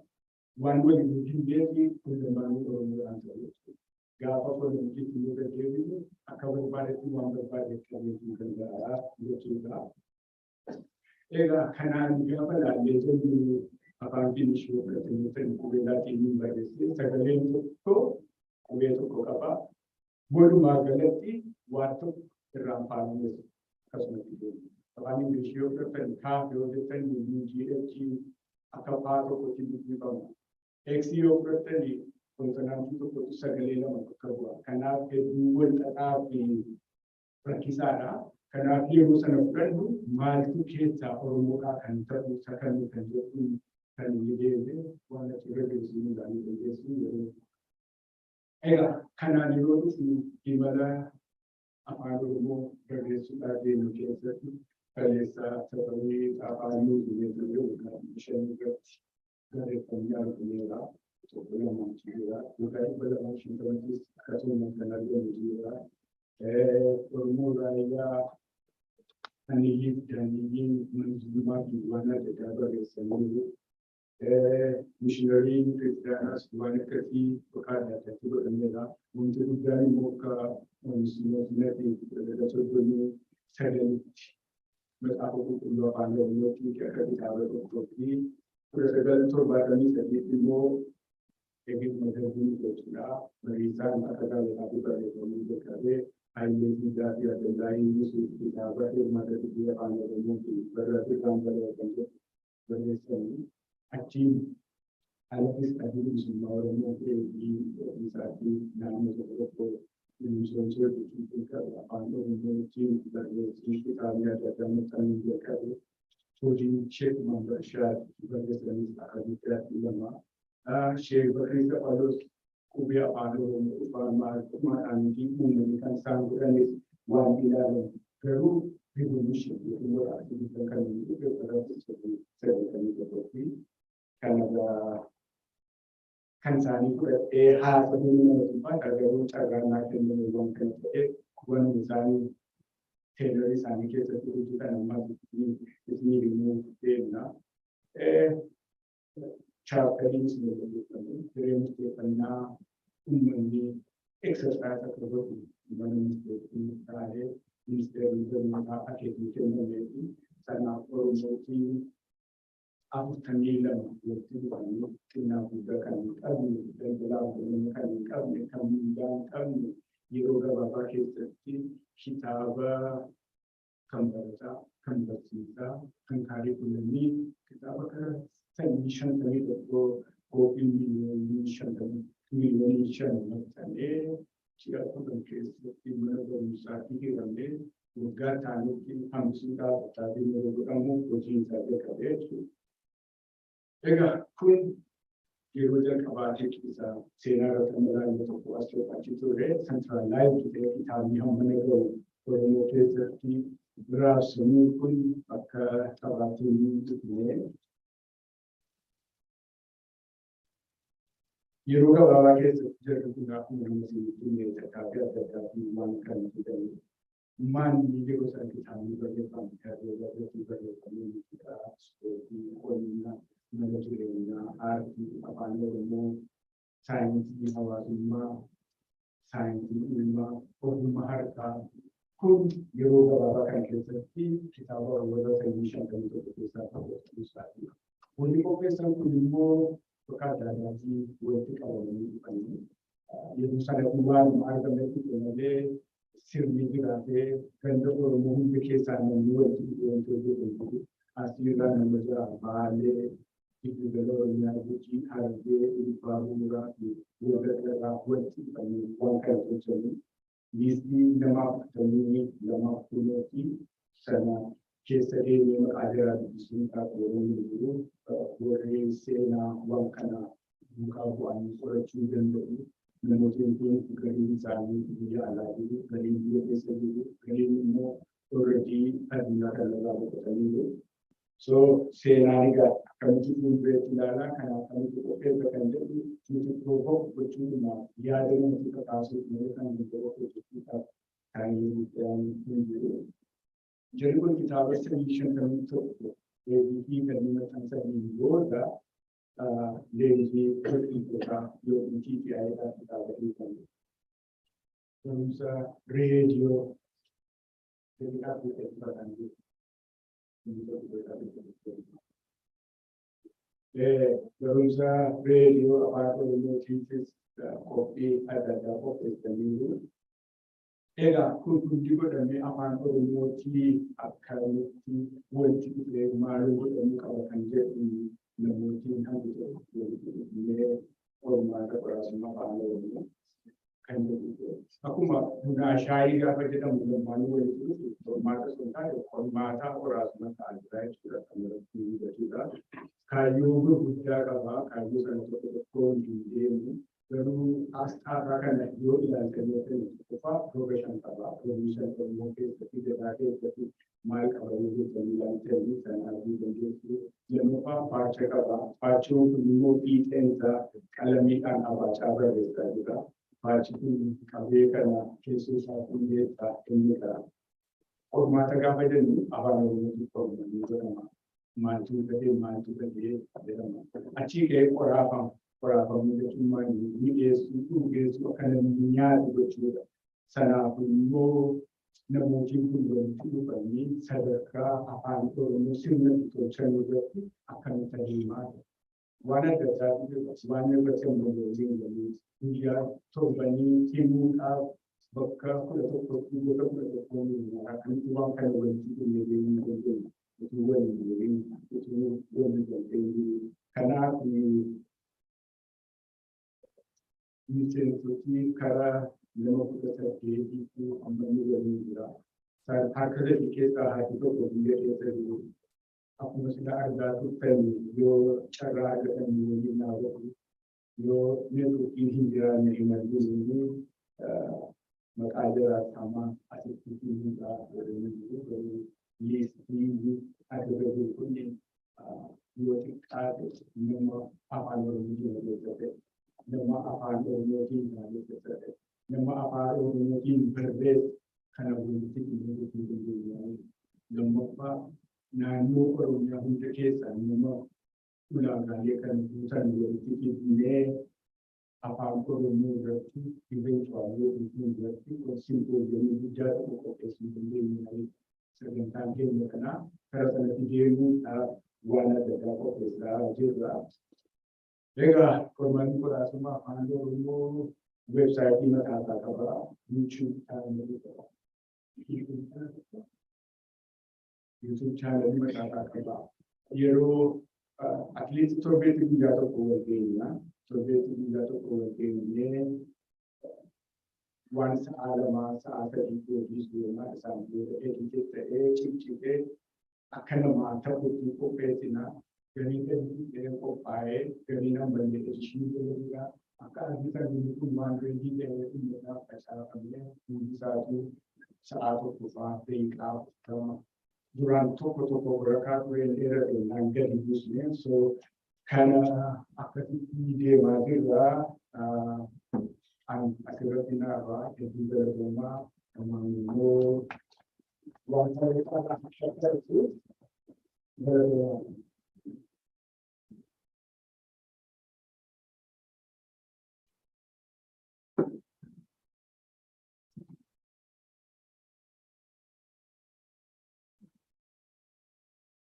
One way you gave me to the money or the answer. Gapa for the people you gave me, a covered by the 200 by the community. Ega Hanan Gavana, legend about the issue of the team by the second to Kokapa, Buru Margaletti, what took the Rampan cosmetic. Running the issue of the half of the 10 GFG, a capato for the Exio Pretty, consonant to put Sagalina Makaba, cannot get wood at the Prakisara. Karena dia bukan friend, mal tu kita orang muka kan teruskan kan jadi kan jadi mana juga di sini dan di sini. Karena di luar itu di mana apa dulu dari sudah di Indonesia itu kalesa seperti apa ini itu kan misalnya dari penjara penjara sebelum menjadi bukan pada masa itu kasus mengenai dia formula Anigi Manzuma Ivana the Gaba is a missionary Christianas, Vanakati, Pokada, Mela, Muntuani Moka, on Sinoti, the Sotoni, Sadden, but Apo Lopano, Noki, Kakata of Kopi, President Torbatanis, a bit more. Again, Madame Kotuna, Marisa, Makata, the Kabe, and that you are the dying use with the Abbas mother to be under the movie, but at the time when they say, a team, I love this activity, Oromo, is active, Namas of the insurance to think about the team that is in the area that I'm telling you, Soji, check number shot, but this is a dilemma. Share the case of others. Kubia Pado, Upama, and people can sound and is 111. Peru, revolution, who are Canada, Kansani, a half a million of the root are not in the one can take one is an Taylor is an case of the is needing move there now. Charters, the Umani exercise at the bottom, one instead of the academic, Sana Oromo, Tanila, Tina, the coming, then the last coming down, coming, Yoga Bakis, Kitaba, Kambata, Kambata, Kankari, Kitabaka. Mission to go in mission and she got the case in the Saki and then we got time looking Hamsuka, Tabi, which is at the cadet. Ega Queen, you would like about it is a Sena of Astro Pachito, centralized to the Italian Homenego for the notice Brass, Mukun, Tabati, to Yoga Baba case of Jerry one kind of man, you go to the time, but you can't have the community, military, art, saayinsii hawaasummaa, saayinsii uumamaa, ogummaa harkaa kun yeroo gabaabaa kan keessatti kitaaba warra sanyii 51 keessaa ta'uu isaati. Wanti qopheessan kun immoo bakka adda addaatii walitti qabamanii dhufanii yeroo sanatti waan argametti malee sirni jiraatee ganda Oromoo hundi keessaa namni walitti dhufee asirraa nama jira Baalee, Giddugala Oromiyaa, Gujii, Harargee, Ilbaa Bu'uuraa fi Wagaggaraa walitti dhufanii waan kana tolchanii liistii namaaf kutanii namaaf kunuunsi sana keessa deemee maqaa jiraa dubbisuun taasifamu jiru warreen seenaa waan kana duukaa bu'anii qorachuu danda'u. Namoonni kun galiin isaanii biyya alaa jiru, galiin biyya keessa jiru, galiin immoo alreedii addunyaa kanarraa boqotanii jiru. So seenaan egaa akkamitti fuuldureetti ilaalaa kanaaf akkamitti qopheessa kan jedhu nuti tokko gochuudhuma yaada nuti kakaasuuf malee kan nuti hojjechuudhaaf kan hin jiru. Jarri kun kitaaba 51 deebii kanneen maxxansanii booda leenjii tokkotaa yookiin TTI'dhaa kitaaba hiikamu. Kunuunsa reediyoo deddeebiidhaaf kan jiru. Barumsa reediyoo afaan Oromootiifis qophii adda addaa qopheessanii jiru. Egaa kun hundi godhamee afaan Oromootii akkamitti walitti dhufee maal godhamuu qaba kan jedhu namoonni hangi tokko qormaata qoraasummaa afaan Oromoo kan jedhu. Akkuma bunaa shaayii gaafa jedhamu lammaanuu walitti dhufu qormaata sun taa'e qormaata qoraasummaa ta'an jira jechuudha kan irratti hubatudha. Kaayyoo gurguddaa qaba. Kaayyoo sana tokko tokkoon hin deemu. Garuu asxaa kana yoo ilaaltanii qofaa progression qaba. Progression Oromoo keessatti gadaa keessatti maal qabanii jettanii ilaaltanii sana arguu dandeessu. Lammaffaa paacha qaba. Paachoon kun immoo fiixeen isaa qalamiidhaan abaachaa barreessaa jira. Paachi kun qabee kana keessoo isaa hundeessaa inni qaba. Qormaata gaafa jennu afaan Oromootiif qormaanni jedhama. Maaltu ta'ee jedhama. Achii ka'ee qoraafama. Qoraafamuu jechuun maali? Mi'eessuu, dhugeessuu akka namni nyaatu jechuudha. Sanaaf immoo namoonni kun walitti dhufanii sadarkaa afaan Oromoo sirna tolchan irratti akkamitti adeemaa jira. Waan adda addaatu waan irratti ammayyooliin galii guyyaa torbanii himuudhaaf bakka 11 gosa 11 akkamitti waan kana walitti dhufee deemuu dandeenyu. Utuu waliin deebiin, utuu waliin galtee kanaaf miseensoti karaa nama 18 ammayyu waliin jira. Harka sadii keessaa haati tokko biyya keessa jiru. Akkuma sila argaa turtan yoo carraa argatanii waliin dhaabatu yoo neetwoorkiin hin jiraanne hin arginu maqaa jiraatamaa asitti himuudhaa waliin jiru. Liistii adda kun yoo xiqqaate nama afaan Oromootiin hojjetate. Nama afaan Oromootiin hojjetate. Nama afaan Oromootiin barreesse kana walitti dhufuu lammaffaa naannoo Oromiyaa hunda keessaa nama ulaagaalee kan guutan walitti dhufnee afaan Oromoo irratti eventuaalii irratti simpooziyamii guddaa tokko qopheessuu dandeenyu. Sagantaan keenya kana karaa sanatti deemuudhaaf waan adda addaa qopheessaa jirra. Egaa qormaanni qoraasummaa afaan Oromoo weebsaayitii mataa isaa qaba. YouTube chaanalii qaba. YouTube chaanalii mataa isaa qaba. Yeroo atleetii torbeetti guyyaa tokko wal geenyaa. Torbeetti guyyaa tokko wal geenyee waan sa'a lamaa sa'a sadii yookiis deemaa isaan booda editee ta'ee cimcitee akka namaa ta'utti qopheessina. Gariin editee qophaa'ee gariin ammallee edishinii godhudha. Akka argitan kun waan gadi ta'ee dhimma facaafamee hundisaatu sa'a tokko fa'aa daqiiqaa 40 duraan tokko waraqaa tureen dheeraa gadi buusnee so kana akkasitti deemaa jirra. Asirratti naarraa hedduu darbamaa immoo wanta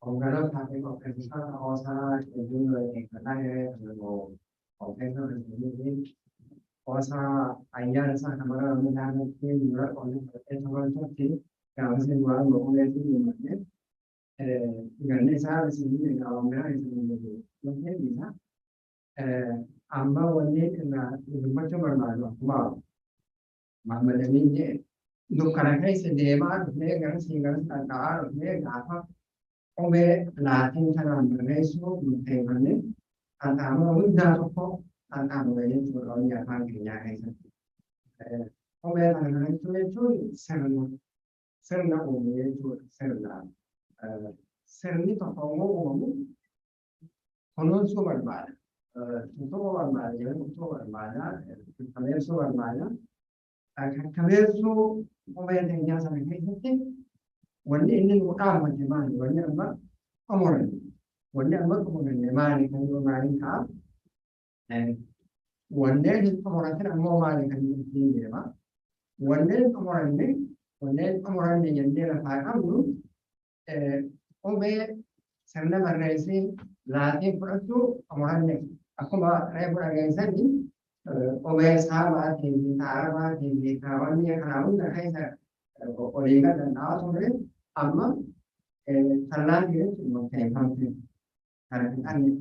Congalota che ho pensato una cosa che giunge in canale o penso che cosa ayana sa kamera में जाने के लिए और ऐसा वाला तो थी कि हम से बुरा लोगों ने भी नहीं करने सारे से नहीं गाँव में ऐसे नहीं लोग ये ना अम्मा वाले ना बच्चों पर मारो मामा ने भी ये दुकान है से देवा उसने घर से घर का कार उसने गाफा और वे लातिन चलान में सो मुझे करने अंतामा उन्दा तो अंतामा ये जोเราอยากทำกิจการให้สักเพราะแม้ทางนั้นช่วยเสริมนะโอ้ยช่วยเสริมนะเสริมนี่ต้องของโอ้โหคนนู้นสู้กันมาสู้กันมาเยอะสู้กันมานะทำเรื่องสู้กันมานะทำเรื่องสู้เพราะแม้ทางยาสังเกตที่วันนี้นี่ก็ตามมาที่บ้านวันนี้มันก็มองวันนี้มันก็มองในบ้านนี่คือมาในครับวันนี้ที่เขาบอกว่าเรามาในกันจริงๆเนี่ยมั้งวันนี้เขาบอกว่าเนี่ยวันนี้เขาบอกว่าเนี่ยยันเดียร์พายข้าวรู้โอ้เบ้เสร็จแล้วมาเรียนสิลาที่พระสุเขาบอกว่าเนี่ยaku bawa saya beragam seni OBS sama di Tarawa di Kawan yang kamu dah kayak Oliga dan Nawas sebenarnya amma salah dia cuma kayak pamflet karena ini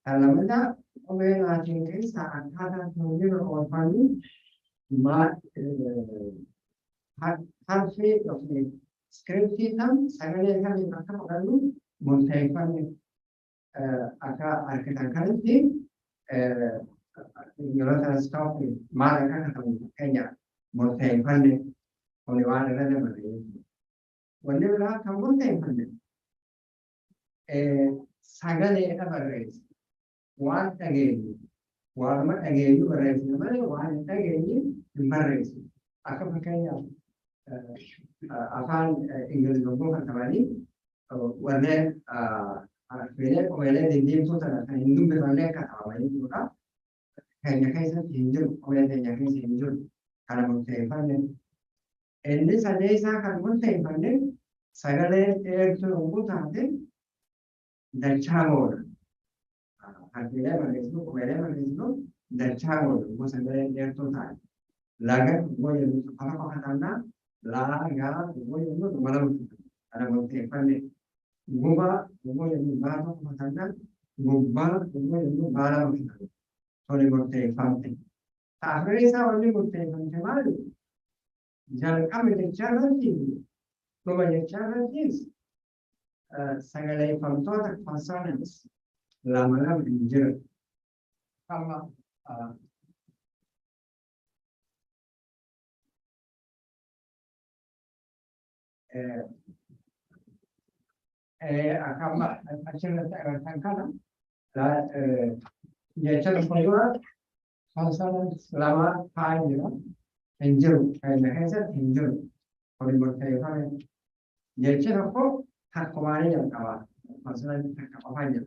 kalau mana OBS lagi kayak saat ada mungkin orang panik mat harfi okey skrip hitam saya lihat kami akan lalu mulai panik akan nanti Yolanda stop mana kan ketemu kayaknya mau tempat nih kalau ada ada mana iniวันเวลาทำก็เต็มเลยsagale apa res wan again wan ma again itu res mana wan again itu res akan makanya akan Inggris ngomong kata tadi warna Akhirnya kemudian di itu ternyata Hindu berbagai kata lain juga hanya kayak Hindu kemudian yang kayak Hindu karena mengtefannya ini saja kan mengtefannya sagale itu untuk nanti dan camor akhirnya mereka kemudian dan camor bukan sagale itu tadi laga kemudian apa katanya laga kemudian itu malam karena mengtefannya Gumba yang baru matanya, gumba yang baru matanya. Soalnya berarti family. Akhirnya saya orang berarti family baru. Jangan kami bicara lagi. Kalau bicara lagi, segala family tak consonants lama-lama menjadi. Kalau akan akan kalah ya cara kedua konsonan selama panjang hinjau kayak hanya hinjau kalau berkaitan ya cara kok hak kemarin yang kalah konsonan hak panjang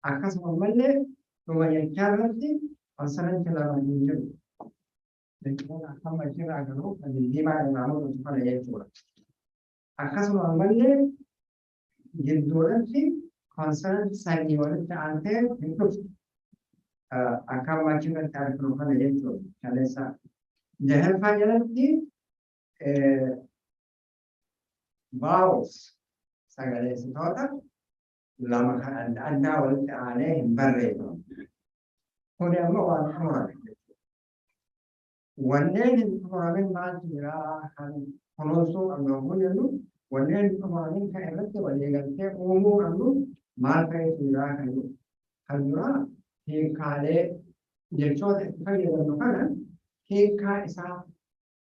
akan semuanya lumayan cara sih konsonan selama hinjau dan kita akan bicara dulu di mana namun untuk pada yang tua akan semuanya Jedurasi konsen sandiwara cantik itu akan macam cara perubahan itu kalau sa jahil fajar ni baus sagale setota lama kan anda wal taane barre itu kemudian orang wannan orang macam kan konoso anggamu wannan kemarin kayak itu wajibnya umum kamu markai sudah kamu hikale jadi kayak itu kan hikah isa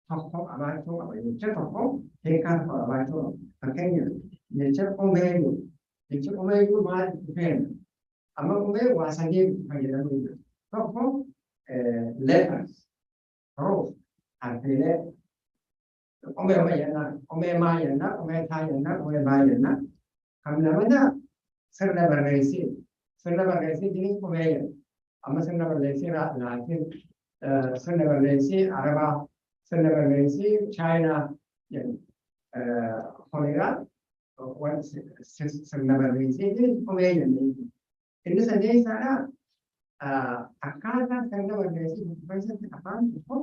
tokoh abad itu apa itu tokoh hikah abad itu makanya jadi omegu mal pen ama omegu wasagi kayak itu tokoh letters huruf artinya Ome yana, ome mayana, ome thayana, ome bayana. Kami namanya serna bergesi jenis ome. Ama serna bergesi latin, serna bergesi Arab, serna bergesi China, yang kolega, sirna barreessee fi qubee jennee. Inni sadeessaadha. Akkaataa sirna barreessii keessatti afaan tokko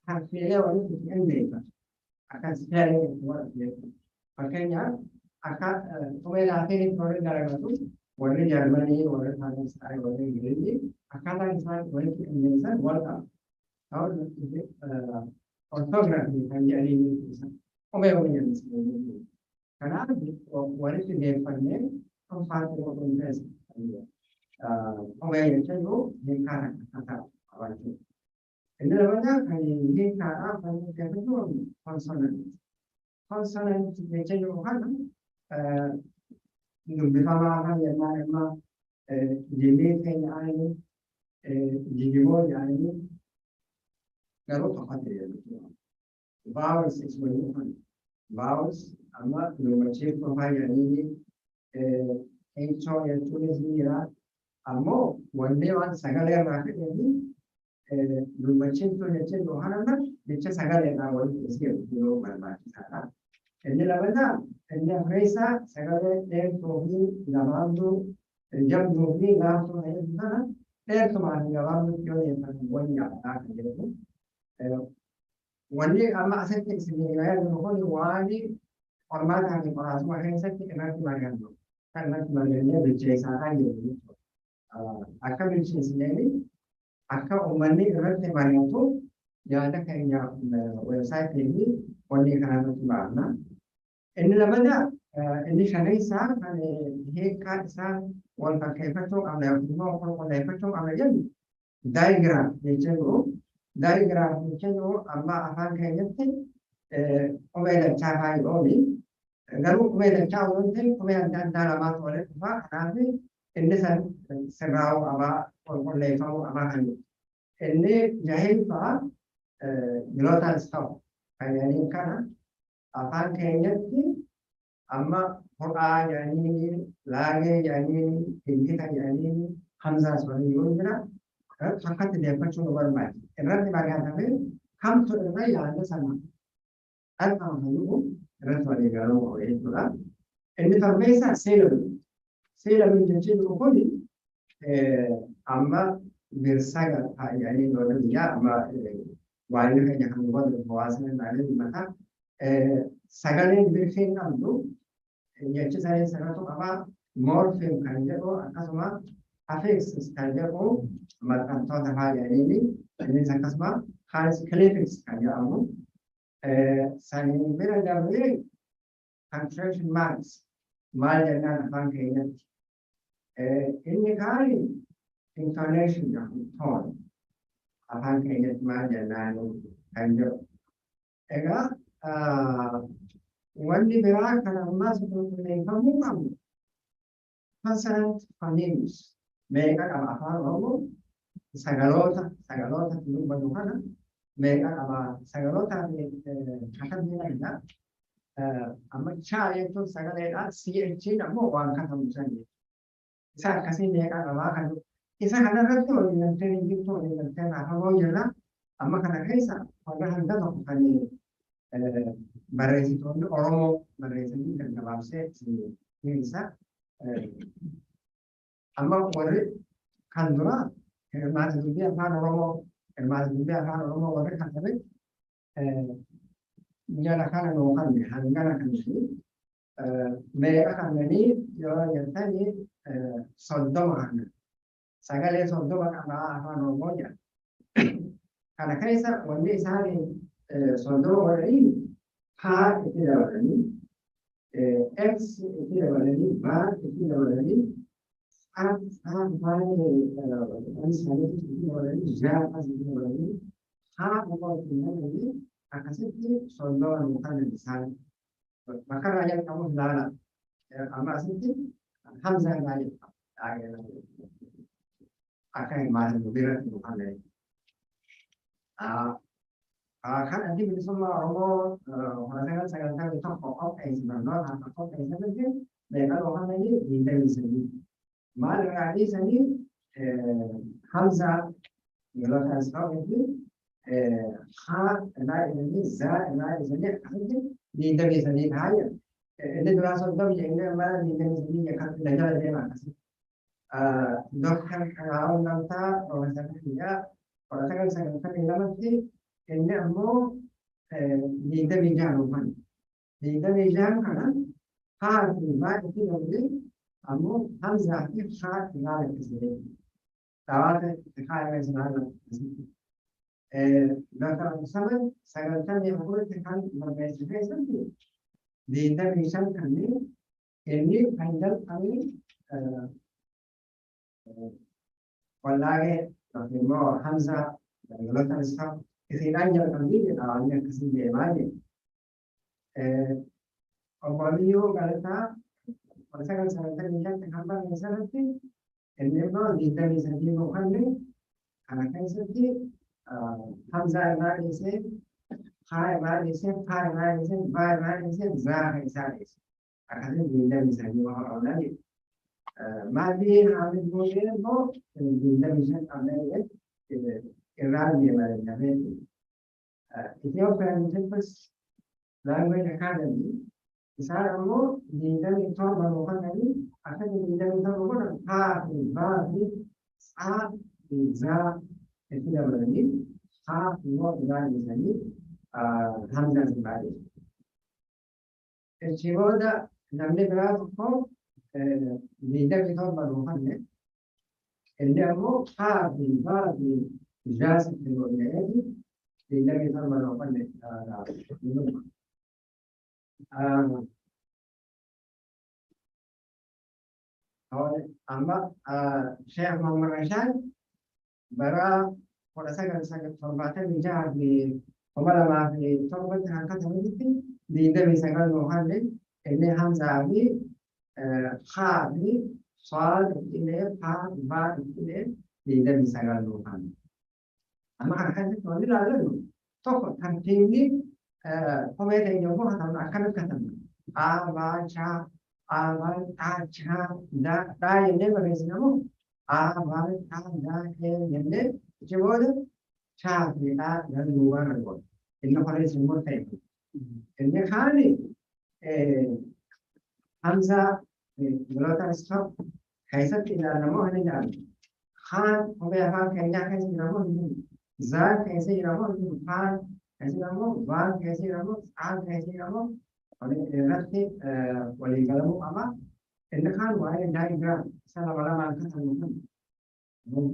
harfiilee walitti hidhan beeka. Akkas jaalee beeku. Fakkeenyaaf akka qubee laatiin warri garagaru warri Jarmanii, warri Faransaay, warri Ingilizii akkaataa isaan walitti hidhan wal qabu. Orthographii kan jedhanii qubee waliin kanaaf walitti deeffannee dhuunfaatti godhuun keessa qubee jechuun hiikaa akkaataa qabaachuu. Inni lamataa kan hiikaadhaaf kan gaafatu konsonanti. Konsonanti jechuun kana dubbifamaa kan jennaan immoo jillee keenya aanii jijjimoo jedhanii garuu tokkotti jedhamu. Vowels is when you find vowels. Amma dubbachee qofaa jedhanii eechoo jechuunis ni jira. Ammoo wanneen waan sagalee irraa fidanii dubbacheen tun jechuun yookaan amma jecha sagalee irraa walitti dhufee yeroo barbaachisaadha. Inni labataa inni afreessaa sagalee dheertuu fi gabaabduu jabduu fi gaaftuu ta'ee sana dheertumaa fi gabaabduu yoo jedhan wayii yaadataa kan jedhamu. Wanni amma asitti isin yaadnu kun waan qormaataa fi qoraasuma keessatti irratti mari'annu kan irratti mari'annee bilcheessaa kan jedhu akka bilcheessineeni akka uummanni irratti mari'atu yaada keenya weebsaayitii fi wanni kanarratti baafna. Inni lammataa inni shaneessaa kan hiikaa isaa wal fakkeeffachuu qabna yookiin immoo qulqulleeffachuu qabna jennu daayigiraam jechuun daayigiraam jechuun amma afaan keenyatti qubee dachaa faayii ooli. Garuu qubee dachaa yoo ta'e qubee adda addaa lamaatu walitti dhufaa. Kanaaf inni sirraa'uu qabaa qulqulleeffamuu qabaa kan jiru. Inni jaheeffaa bilootaas ta'u fayyanii kana afaan keenyatti amma hodhaa jedhanii laagee jedhanii hinkita jedhanii hamzaas waliin yoo jira akkatti deeffachuu nu barbaachisa. Irratti mari'atamee kamtu irra yaada sana dhalfama fayyuu irratti walii galuu qabu jechuudha. Inni torbeessaa seelabuu. Seelabuu jechuun kun amma birsaga jedhanii yoo biyyaa amma waan keenya kan godhu hawaasni ilaalee mataa sagaleen birfeen qabdu jechi sagalee sanatu qabaa moorfiin kan jedhu akkasuma affixes kan jedhu maxxantoota faayanii innis akkasuma kilifiks kan jedhamu saniin bira darbee punctuation marks maal jennaan afaan keenyatti inni kaani intonation jedhamu tone afaan keenyatti maal jennaan kan jedhu. Egaa wanni biraa kan ammas qulqulleeffamuu qabu consonant phonemes meeqa qaba afaan Oromoo sagaloota dubbatu kana meeqa qaba sagaloota akkamiidha amma chaa jechuun sagaleedha CH ammoo waan katamu san isa akkasii meeqa qabaa kan isa kanarratti waliin galtee hin jirtu waliin galtee raafamoo jirra amma kana keessa warra hanga tokko kan barreessitoonni Oromoo barreessanii kan gabaabsee isa amma warri kan dura hirmaata dubbii afaan Oromoo warri kan dhabe jala kana nuu kan hangana kan meeqa kannanii yoo jettanii soddoma kana sagalee soddoma qabaa afaan Oromoo jedha. Kana keessa wanni isaanii soddoma waliin haa itti dabalanii X itti dabalanii baa itti dabalanii akkasitti soddoma kan isaan bakka raayyaa qabuuf laala amma asitti hamzaa baay'ee akka hirmaatan biratti dhufan kan addi bilisummaa Oromoo horatanii sagantaa tokko qopheessan barnoota akka qopheessanitti meeqa dhufanii diindeebisanii maal irraa dhiisanii hamzaa yeroo taasifamu haa irraa dhiisanii zaa irraa dhiisanii akkasitti di da bisa di kaya ini berasal dari yang mana di da bisa di kan negara dia mana sih dokter kalau nanti orang dia orang saya kan ini nanti ini ammo di da bisa rumah di da bisa kan hal ما كتير أمو همزة في خاء في هذا الكسرين تعالى تخيل مثلا هذا ذكر المسلم سألتني أقول تكلم ما يسمى سنتي دي ده بيسمى كني إني عندنا كني والله لكن همزة غلط الإسلام إذا عندنا كني عندنا كسر جمالي أوليو قالتا ولكن سألتني جات كم مثلا في إنما جدا يسدي مخلي أنا كيسدي همزة ما يصير خاء ما يصير خاء ما يصير باء ما يصير زاء يصير أكيد جدا يسدي مخلي ما دي عامل بوجه مو جدا يسدي عامل إيران يمر الجبل إثيوبيا نتفس language academy Isara mo di dalam itu barukan ini akan di dalam itu barukan ha ba ni a za itu dah berani ha no dah di sini hamzah sebalik. Ciboda namanya berapa kok di dalam itu barukan ini ini mo ha ba ni za sebalik ini di dalam itu barukan ini. Amma Syekh Muhammad Rashad bara pada sangat hormatan bijak di pemalam di tempat angkat itu di dalam sangat mohon ini hamzah ini kha ini sad ini ha ba ini di dalam sangat mohon. Amma angkat itu ni lalu tokoh tinggi pemain yang mau akan kata abaca aban aca da ini beresnya mu aban da ini coba cah kita dan luar negara ini harus semua tahu ini kali hamzah berlatar stop kaisa tidak nama ini dah khan apa kayaknya kaisa nama ini zat kaisa nama ini khan कैसे रहो बाल कैसे रहो आग कैसे रहो और रस्ते वाली गलमों आमा इनखान वाले डायग्राम साला वाला मान खत्म होता है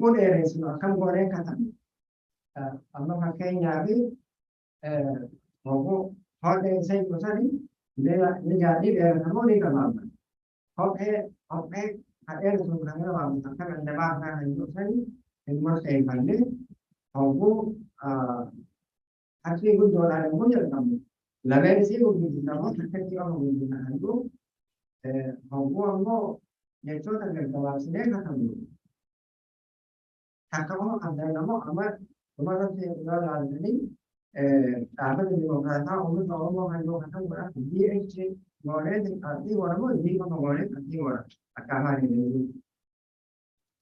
वो ले रहे हैं कम हो रहे खत्म अब हम कहीं जाके वो हर दिन से कुछ नहीं ले जाती है हम वो नहीं करना हर एक सुन रहे हैं हम तक दबाव ना है कुछ नहीं इनमें से पहले वो Asli gue jualan yang punya kamu. Lalu sih gue bikin kamu, terkait kamu bikin aku. Mau yang itu tak ada sini kamu. Kamu ada nama amat, kemarin saya jualan ini. Apa yang dilakukan? Orang mau hanya kata orang dia itu orang arti orang mau dia mau orang arti orang. Akamah ini.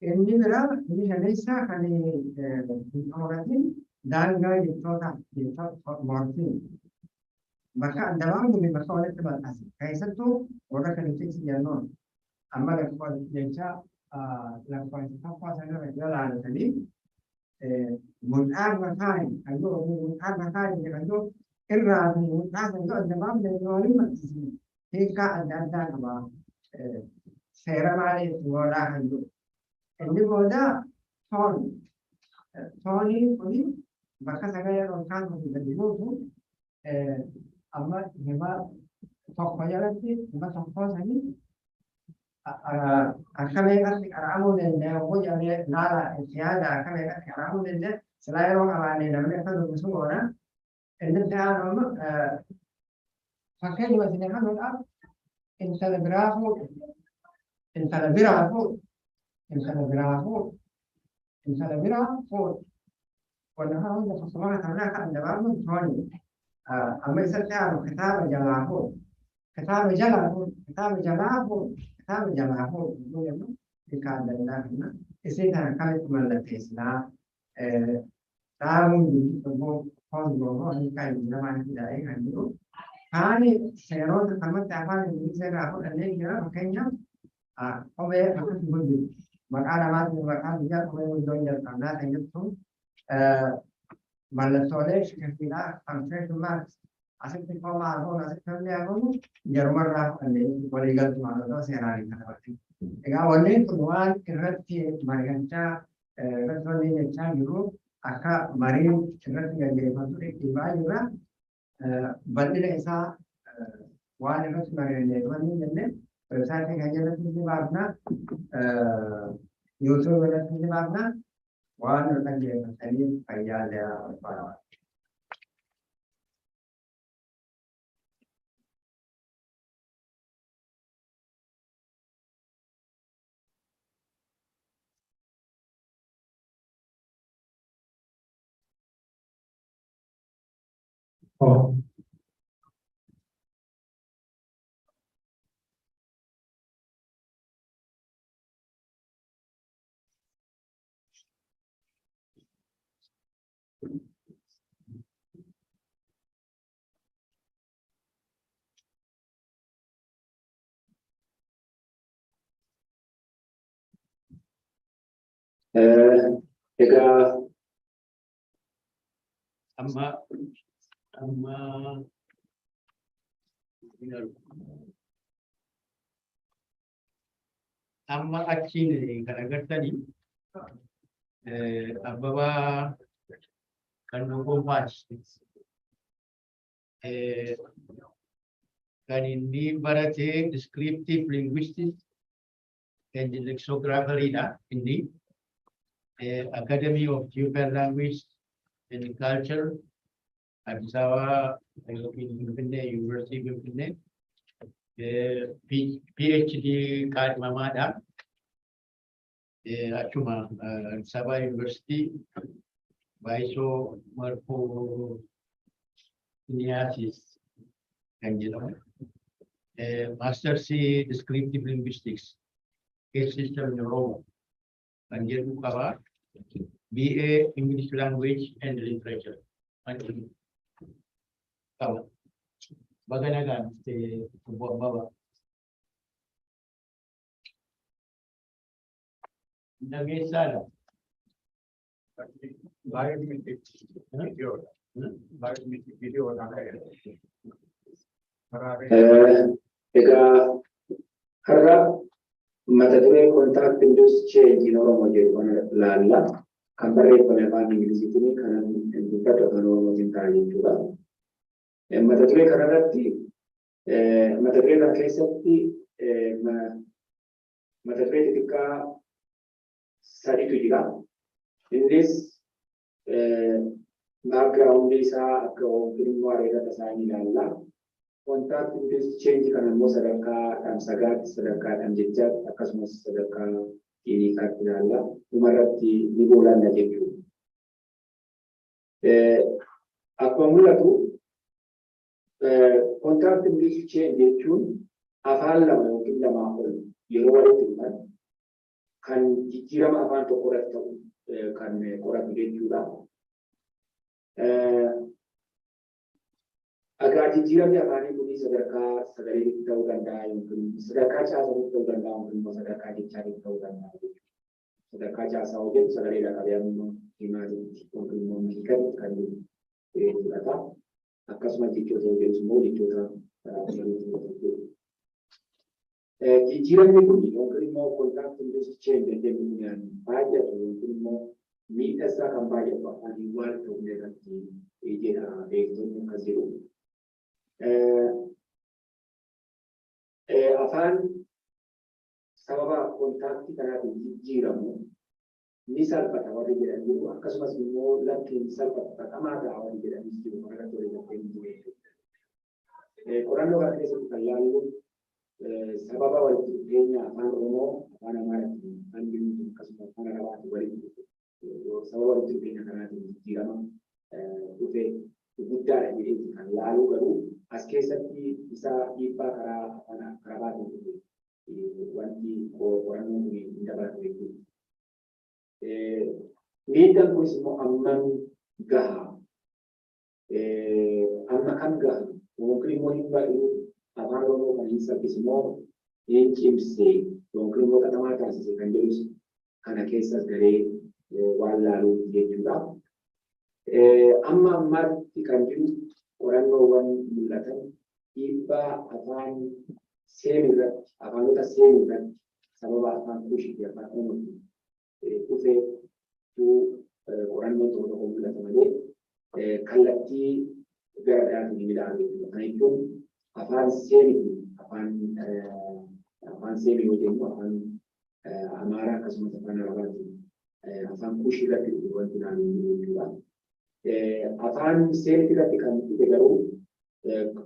Ini berapa? Ini hanya sah kalau orang ini. Dan gaya itu morfin. Maka dalam ini masalah terbatas. Kaisa tu orang kerja sejalan. Amal lepas kerja, lepas apa sahaja jalan tadi. Muncar makai, ayo muncar makai itu irra muncar itu dalam dari masjid. Jika ada apa, seramai orang itu. Ini boda Tony ini bahkan saya orang kan sudah dulu amma hema tokoh jalan sih hema tokoh ini akan mereka aramu dan aku jadi nara tiada akan mereka aramu dan selain orang awalnya namanya kan dulu semua orang ini dia orang pakai juga sini kan orang Instagram ونحن نفصلنا كذلك عند بعض ثاني أما إذا تعرف كتاب جلاه كتاب جلاه يقول كان لنا إذا كانت ملة إسلام تعلم بيجي تبغى خالص بقى هني كاي زمان كده عنده Kaani seeroota kamatti afaan Ingilizii irraa fudhannee jira fakkeenyaaf kophee akkasuma guddina maqaa namaatiin maqaa biyyaa kophee guddoon jalqabnaa kan jettuun mallattoolee shakkiidhaa punctuation marks asitti qomaa hafuun asitti illee hafuun jarumarraa fudhannee waliigalatti mallattoo seeraatiin kan dabarti. Egaa wanneen kun waan irratti mari'achaa irratti waliin jechaa jiru akka mariin irratti gaggeeffamtu dhiibbaa jirra. Bal'ina isaa waan irratti mari'annee waliin jennee websaayitii kan jalatti ni baafna yuutuub irratti ni baafna waan nu dhaggeeffataniif fayyaa barbaada. Oh. Egaa amma achiin kan agartanii Abbabaa kan gonfaati. Kan inni barate descriptive linguistics and lexicography-dha inni Academy of Ethiopian Language and Culture Addis Ababa University Finfinnee PhD kaadhimamaadha. Achuma Addis Ababa University Baay'isoo Marfoo Niyasis kan jedhamu. Masters Descriptive Linguistics Case System in Oromo kan jedhu qaba. BA English Language and Literature qaba. Baga nagaan Obbo Abbabaa. Dhageessaadha. egaa har'a mata duree contact induced change in Oromo jedhu kana ilaalla. Kan barreeffame afaan Ingiliziitiin kan dubbatu afaan Oromootiin ta'a jechuudha. Mata duree kanarratti mata duree kana keessatti mata duree xixiqqaa sadiitu jira. Innis background isaa akka oomishummaa areedata isaanii ilaalla. Contact induced change kan immoo sadarkaa dhamsagaatti sadarkaa jechaatti akkasumas sadarkaa kiliinikaatti ilaalla. Dhumarratti ni boolaanna jechuudha. Akkuma mul'atu contact induced change jechuun afaan lama yookiin lamaa ol yeroo walitti dhufan kan jijjiirama afaan tokko irratti ta'u kan qoratu jechuudha. Agaa jijjiiramni afaanii kun sadarkaa sagaleetti ta'uu danda'a yookiin sadarkaa caasaatti ta'uu danda'a yookiin immoo sadarkaa jechaatti ta'uu danda'a jechuudha. Sadarkaa caasaa hojjetu sagaleedha qabeenya himaatiitti yookiin immoo miidhagatti kan fudhata. Akkasumas jechoota hojjetu immoo jechoota jijjiiramni kun yookiin immoo contact induced change jedhamuun baay'atu yookiin immoo miidhasaa kan baay'atu afaanii waan ta'uu irratti jedha beektonni akkas jedhu. Afaan sababa kontaaktii kanaatiin jijjiiramu ni salphata warri jedhan jiru. Akkasumas immoo lakkiin salphata qamaa ta'a warri jedhanis jiru. Kanarratti walii galtee jiru. Qorannoo kana keessatti kan ilaallu sababa walitti dhufeenya afaan Oromoo afaan Amaaraatiin afaan Ingiliziitiin akkasumas afaan Arabaatiin walitti sababa walitti dhufeenya kanaatiin jijjiirama dhufe guddaadha jedhee kan ilaalu garuu as keessatti isa dhiibbaa karaa afaan Arabaatiin dhufe wanti qorannoon kun hin dabalatu jechuudha. Miidhaan kunis immoo amma kam gaha Mungkin mau himba apa Oromo kan hisab semua yang cimse mungkin mau kata mata sih kan jadi karena kisah dari walalu dia juga amma mati kan jadi orang orang mulatan iba akan semirat akan kita semirat sabab akan kushi dia akan umum itu tu orang orang mulatan ini kalati gara di bilang itu afan semi wajib afan amara kasih macam apa lagi afan kushi lagi itu kan juga afan semi kita kan itu baru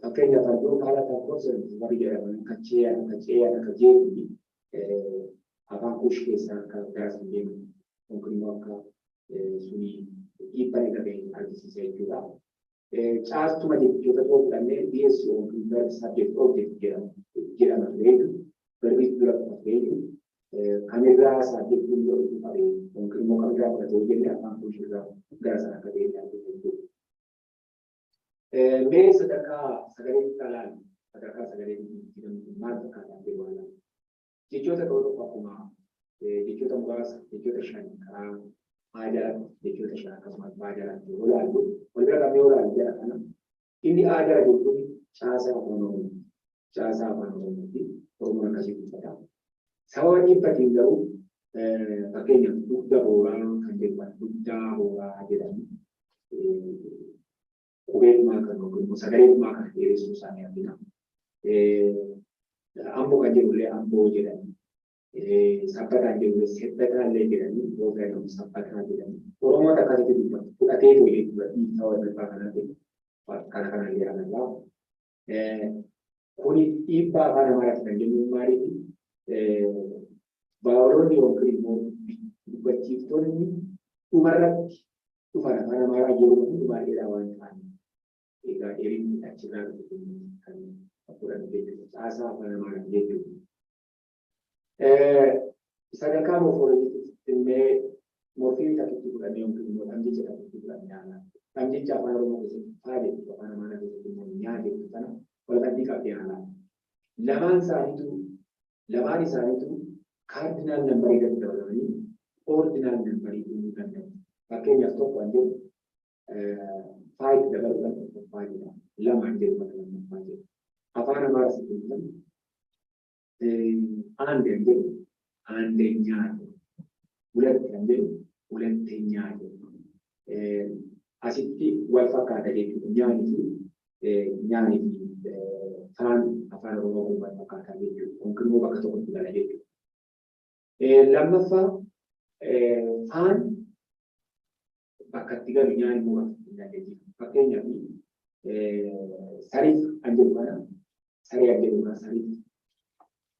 akhirnya tahu kalau tak proses bagi orang kecil afan kushi kisah kalau sendiri mungkin mereka suni ipai dari artis saya juga charge to my computer program is on subject object get a value, very good value. Camera subject window to pay on criminal camera that will get a function gas and academia. May Sadaka Sagari Kalan, Sadaka Sagari, Martha and the one. Dichota go to Papuma, Dichota Gas, Dichota Shan, ada dicuci syarikat pada bulan mereka kami orang dia kan ini ada itu cara ekonomi di rumah kasih kita sahaja tinggal pakainya sudah orang kan dia sudah orang ada kuat makan mungkin sagari makan dari susahnya kita ambo kan dia boleh ambo jadi Sapatan juga sepatan lagi dan program sapatan lagi dan Oromo tak ada itu pun ada itu di tahun depan nanti kadang-kadang dia ada lah kuni iba pada marat dan jadi mari baru ni orang kribo bacit tu ni umarat tu pada marat jadi tu mari lawan kan jika ini tak cerita kan aturan itu asa pada marat jadi Sadaka me mofi tak itu bukan yang kedua kami cakap itu bukan nyala kami cakap orang mungkin ada pada mana itu nyala itu kan kalau tadi kau nyala laman saat itu cardinal number itu dalam ini ordinal number itu bukan pakai yang stop aja 5 dalam laman jadi macam apa nama itu andenya bulan tenya asitti wal fakata itu nyani fan apa Oromo wal fakata itu mungkin mau bakal tahu tidak lagi lama fan bakat tiga nyani mau tidak lagi pakainya sarif anjir mana sarif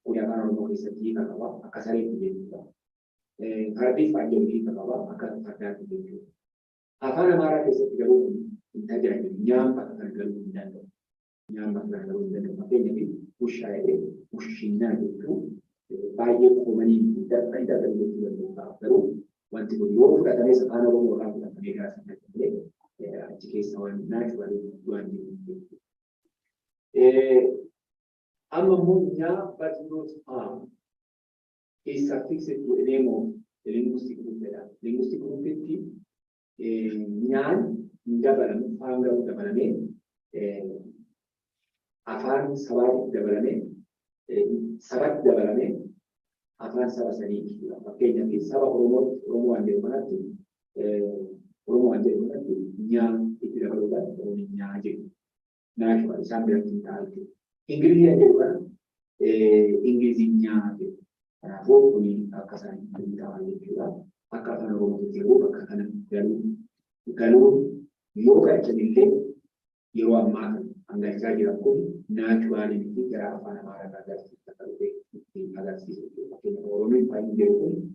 punya kan Oromo kisah kalau akasari itu Karena panjang kita bawa akan pada itu. Apa nama kisah tiga bulan kita jadi nyampak akan galung dan makanya ini ushaya ushina itu banyak komani tidak dari itu baru wanti beliau katanya sekarang orang kita negara sampai jika sawan natural tuan ama munya but not is affixed to a name of the linguistic group there. Linguistic group itu nyan dabalam fangga dabalame afan sabat dabalame afan sabasani makanya di sabab Oromo ande mana tu nyan itu dabalukan nyan aja nah cuma sambil kita itu Inggris aja bukan Inggrisnya aja karena ini akasan kita juga akasan Oromo itu akasan galu yoga jadi yo amma anda jadi aku naturally kita apa nama ada kita ada sih makanya Oromo paling jauh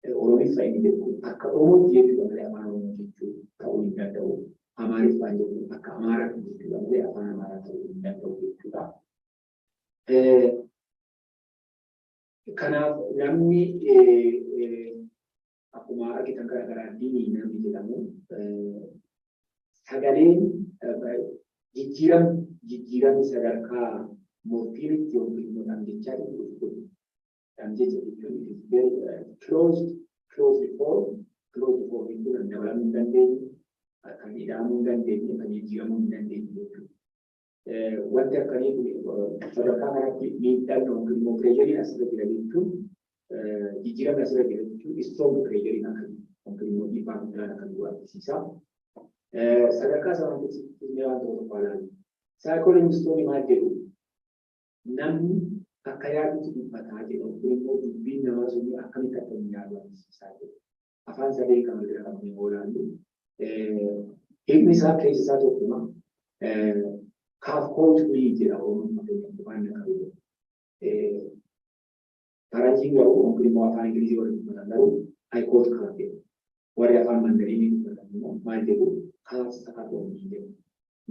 Oromo paling jauh Oromo dia juga ada mana itu tahu tidak tahu Amari panjang akamara itu juga apa nama dan tahu juga karena kami aku marah kita gara-gara ini nanti kita mau sagarin jijiran jijjiiramni sadarkaa murtiitti yookiin immoo dhamdichaa dhufu dhamdicha jechuun it is very closed form jechuun dabalamuu hin dandeenye kan hidhamuu hin dandeenye kan jijjiiramuu hin dandeenye jechuudha. Wanti akkanii kun sadarkaa kanatti miidhaan yookiin immoo pireeshariin asirra jira jechuun jijjiiramni asirra jira jechuun istoon pireeshariin akka yookiin immoo dhiibbaa guddaa akka nu argisiisa. Sadarkaa sana keessatti waan tokko ilaalu. Saayikoolojistoonni maal jedhu namni akka yaadutti dubbataa jedhu yookiin immoo dubbiin namaa sun akkamitti akka inni yaadu argisiisaa jedhu. Afaan sadee kan wal jira qabnee oolaannu. Hiikni isaa keessa isaa tokkuma. Kaafkootulii jedha Oromoon waan qabu. Faranjiin garuu yookiin immoo afaan Ingilizii warri dubbatan garuu ayikoot kaaf jedhu. Warri afaan Mandariinii dubbatan immoo maal jedhu kaaf sakaatoomii jedhu.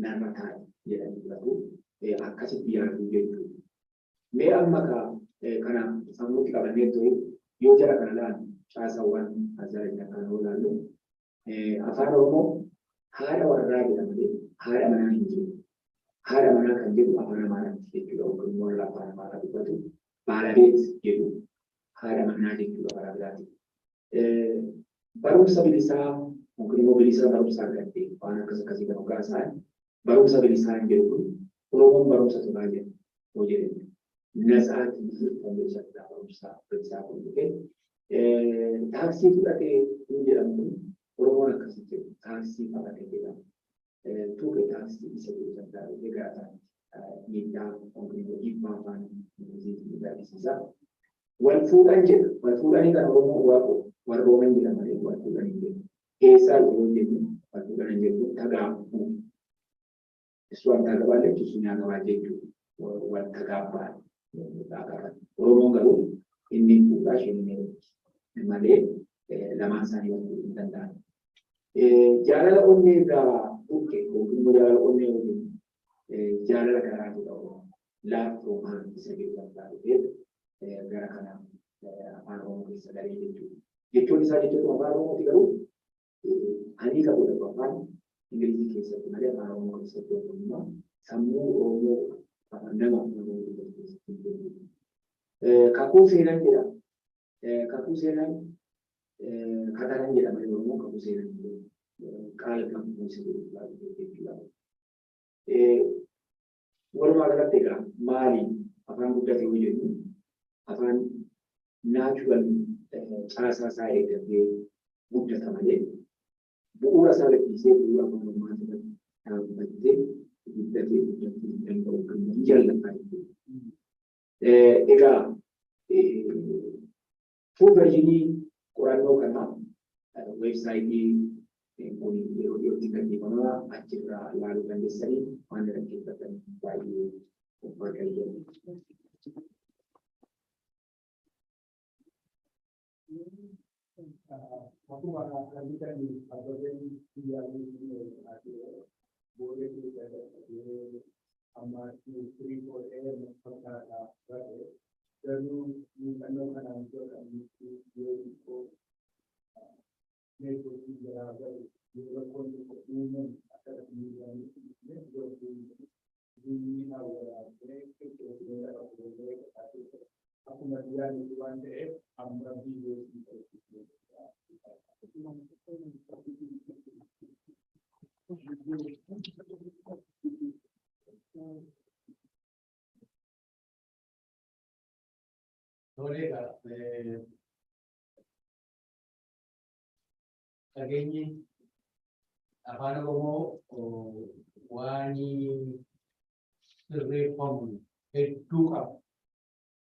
Narra taa'e jedhanii fudhatu. Akkasitti yaaduu jechuudha. Mee amma kana sammuutti qabannee ta'u yoo jara kana laalu caasawwan azaarijaa kana oolaallu afaan Oromoo haadha warraa jedhamee haadha manaa hin jiru. Haadha manaa kan jedhu afaan Amaaraatti jechuudha. Yookiin immoo warra afaan Amaaraa dubbatu baalabeet jedhu haadha manaa jechuudha karaa biraati. Barumsa bilisaa yookiin immoo bilisa barumsaa argattee waan akkasii kan hoggaasaan barumsa bilisaa hin jedhu kun Oromoon barumsa turaa jedhu yoo jedhamu. Nasaatii kan jedhamudha barumsa bilisaa kun dhufee taaksii fudhatee hin jedhamu Oromoon akkasii jedhu taaksii fudhatee jedhama. Tuuqee taaksii isa jedhu danda'u egaa miidhaa yookiin dhiibbaa afaan Ingiliziitiin agarsiisa. Wal fuudhan jedha. Wal fuudhanii kan Oromoo warra Oromoon jedhamanii wal fuudhanii jedhu. Keessaa yoo jennu wal fuudhan jedhu tagaabbuu. Iswaan tagaabaa jechuun nyaata jechuudha. Wal tagaabbaa. Oromoon garuu inni fuudhaa isheen malee lamaan isaanii wal fuudhuu hin danda'an. Jaalala onnee irraa buqqee yookiin immoo jaalala onnee waliin jaalala garaa jedhamu laaffoomaan isa keessaa dhufee gara kana afaan Oromoo keessa galee jechuudha. Jechuun isaa jechuun afaan Oromooti garuu ani qabu afaan Ingilizii keessatti malee afaan Oromoo keessatti yookiin sammuu Oromoo nama kakuu seenan jedha. Kakuu seenan katanan jedhama Oromoo kakuu seenan qaala kan jechuudha. Walumaa galatti egaa maali afaan guddate yoo jennu afaan naachuraal caasaa isaa eeggatee guddata malee bu'uura isaa gadhiisee bu'uura afaan Oromootiin dhaabbatee guddatee guddachuu danda'u kan jallataa jechuudha. Egaa fuul verjinii qorannoo kanaa weebsaayitii yeroo dhiyootti gaggeeffamaa achirraa ilaaluu dandeessanii waan dhaggeeffatan baay'ee barbaadanii. Akkuma argitan abboonni biyyaa boodee amma firii godhee fakkaataa bare garuu muuxannoo kanaan godhamutti yoo xiqqoo meeshaalee garaa garaa yoo rakkoon tokko uumamu akka akkuma biyyaanitti waan ta'eef amma biyyoo Dhageenyi afaan Oromoo waan sirreeffamu hedduu qaba.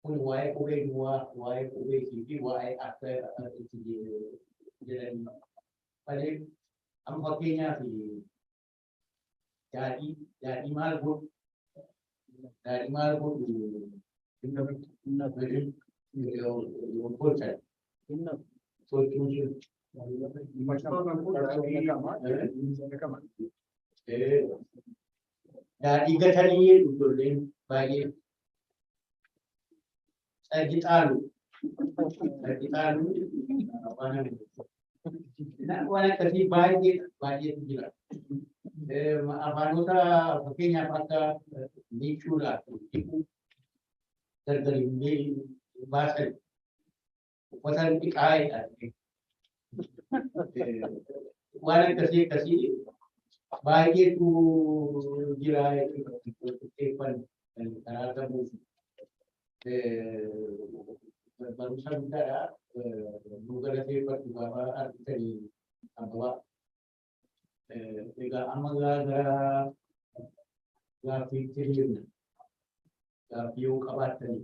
Kun waa'ee qubee duwwaa, waa'ee qubeetii fi waa'ee akka itti jedhanii. Malee amma fakkeenyaaf daadhii maal godhu? Daadhii maal godhu? Gocha. Sochuun sun. Daadhii gatanii ijoolleen baay'ee xaxaalu waan akkasii baay'ee jira. Afaanota fakkeenyaaf akka miicuudhaaf gargari baasan uffata xiqqaadha. Waan akkasii baay'eetu jira karaa qabuuf barumsa guddaadha. Nu galateeffatu gaafa argitanii ababaa. Egaa amma gara gaaffiitti jirna. Gaaffii yoo qabaatanii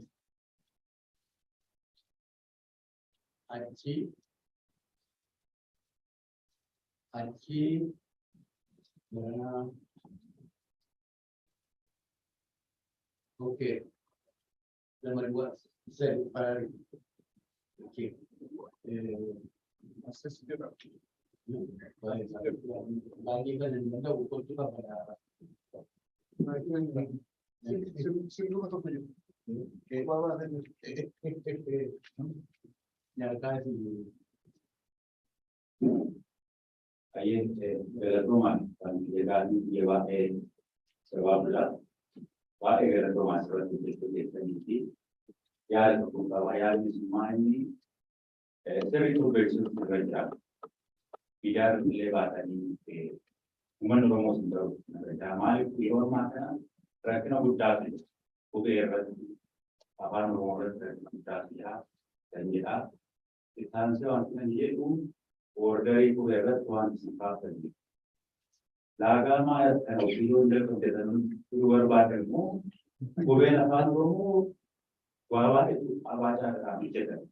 achi mana okay. Nama dua saya pari. Okay. Akses juga. Bagi kan yang mana ukur juga pada. Sebelum atau tujuh. Bawah ada. Ya kasih. Ayer rumah dan llegar lleva se va a hablar va a llegar rumah seperti itu ya untuk ayat semua ini sering berbicara tentang biar lewat ini menurut Oromo mereka malik di Oromo kan mereka buta sih udah apa nomor buta sih ya dan ya kita seorang itu order itu adalah tuan sifatnya. Lagama atau film dari luar badanmu, bukan apa kamu bahwa itu apa cara kami cakap.